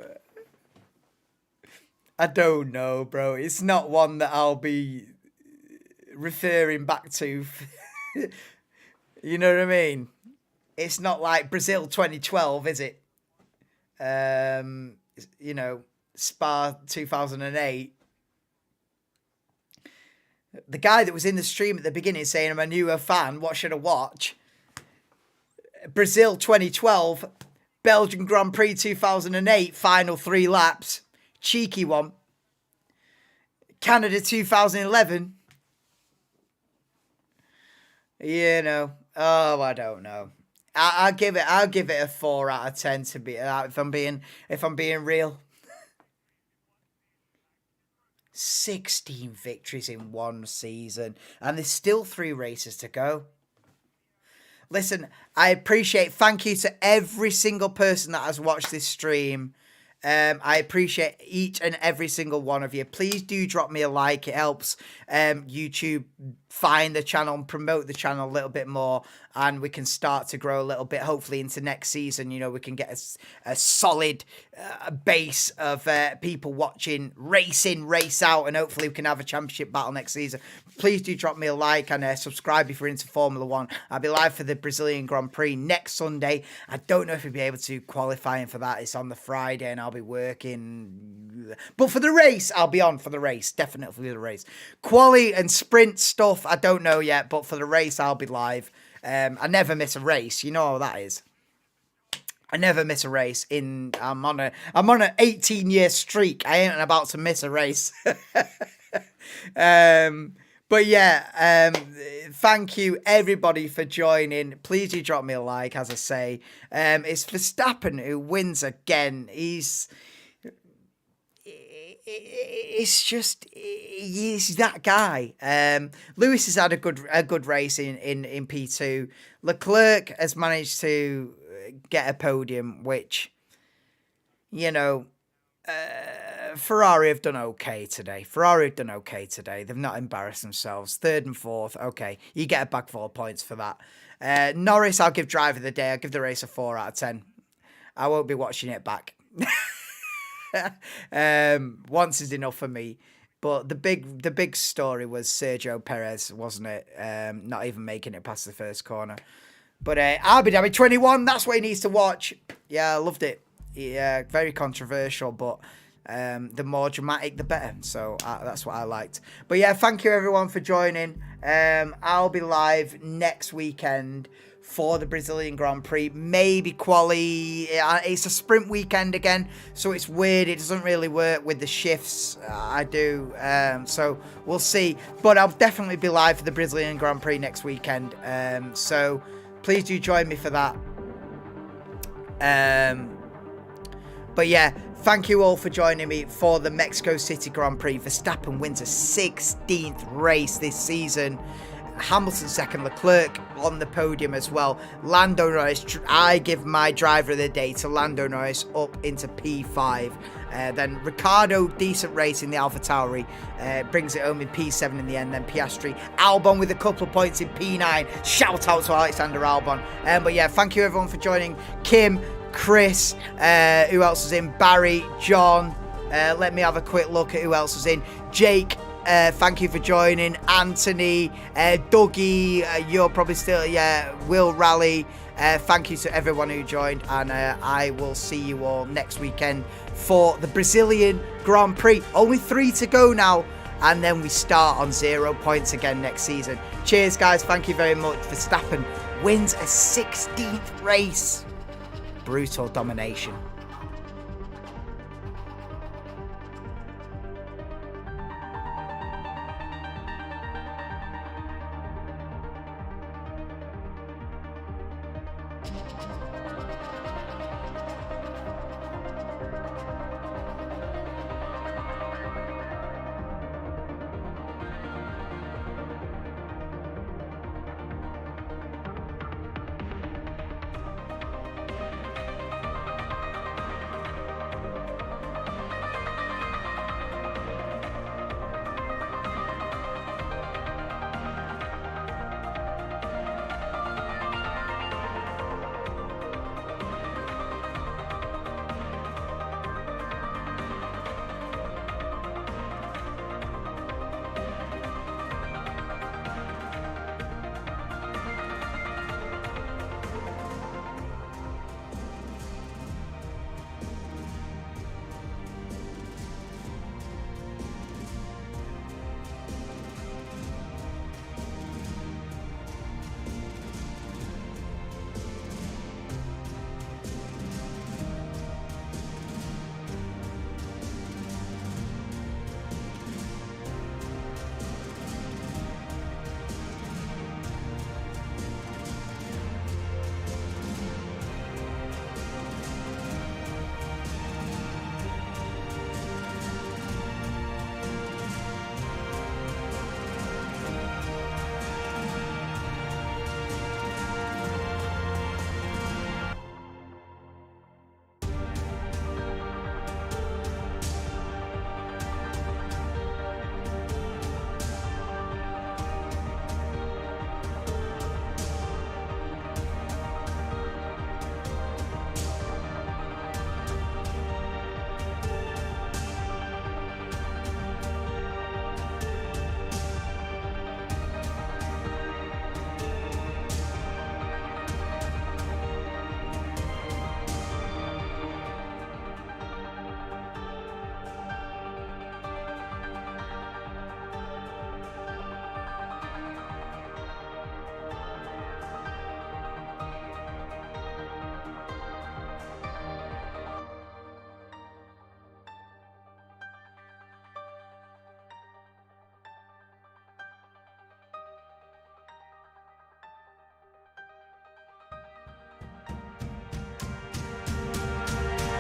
bro. It's not one that I'll be referring back to. You know what I mean? It's not like Brazil 2012, is it? You know, Spa 2008. The guy that was in the stream at the beginning saying I'm a newer fan, what should I watch? Brazil 2012, Belgian Grand Prix 2008, final 3 laps. Cheeky one. Canada 2011. You know, I don't know. I'll give it a 4 out of 10 to be if I'm being real. 16 victories in one season, and there's still 3 races to go. Listen, thank you to every single person that has watched this stream. I appreciate each and every single one of you. Please do drop me a like. It helps YouTube find the channel and promote the channel a little bit more, and we can start to grow a little bit. Hopefully into next season, you know, we can get a solid base of people watching race in, race out, and hopefully we can have a championship battle next season. Please do drop me a like and subscribe if you're into Formula 1. I'll be live for the Brazilian Grand Prix next Sunday. I don't know if we'll be able to qualifying for that. It's on the Friday and I'll be working. But for the race, I'll be on for the race. Definitely for the race. Quali and sprint stuff, I don't know yet. But for the race, I'll be live. I never miss a race. You know how that is. I never miss a race. I'm on an 18-year streak. I ain't about to miss a race. But yeah, thank you everybody for joining. Please do drop me a like, as I say. It's Verstappen who wins again. He's that guy. Lewis has had a good race in P2. Leclerc has managed to get a podium, which, you know, Ferrari have done okay today. They've not embarrassed themselves. 3rd and 4th. Okay, you get a back 4 points for that. Norris, I'll give driver of the day. I'll give the race a 4 out of 10. I won't be watching it back. Once is enough for me. But the big story was Sergio Perez, wasn't it? Not even making it past the first corner. But Abu Dhabi 21, that's what he needs to watch. Yeah, I loved it. Yeah, very controversial, but the more dramatic, the better. So that's what I liked. But yeah, thank you everyone for joining. I'll be live next weekend for the Brazilian Grand Prix. Maybe quali. It's a sprint weekend again, so it's weird. It doesn't really work with the shifts I do. So we'll see. But I'll definitely be live for the Brazilian Grand Prix next weekend. So please do join me for that. But yeah, thank you all for joining me for the Mexico City Grand Prix. Verstappen wins a 16th race this season. Hamilton second, Leclerc on the podium as well. Lando Norris, I give my driver of the day to Lando Norris up into P5. Then Ricciardo, decent race in the AlphaTauri, brings it home in P7 in the end. Then Piastri, Albon with a couple of points in P9. Shout out to Alexander Albon. But yeah, thank you everyone for joining. Kim, Chris, who else was in? Barry, John. Let me have a quick look at who else was in. Jake, thank you for joining. Anthony, Dougie, you're probably still, yeah. Will Rally, thank you to everyone who joined, and I will see you all next weekend for the Brazilian Grand Prix. Only 3 to go now, and then we start on 0 points again next season. Cheers, guys. Thank you very much. Verstappen wins a 16th race. Brutal domination.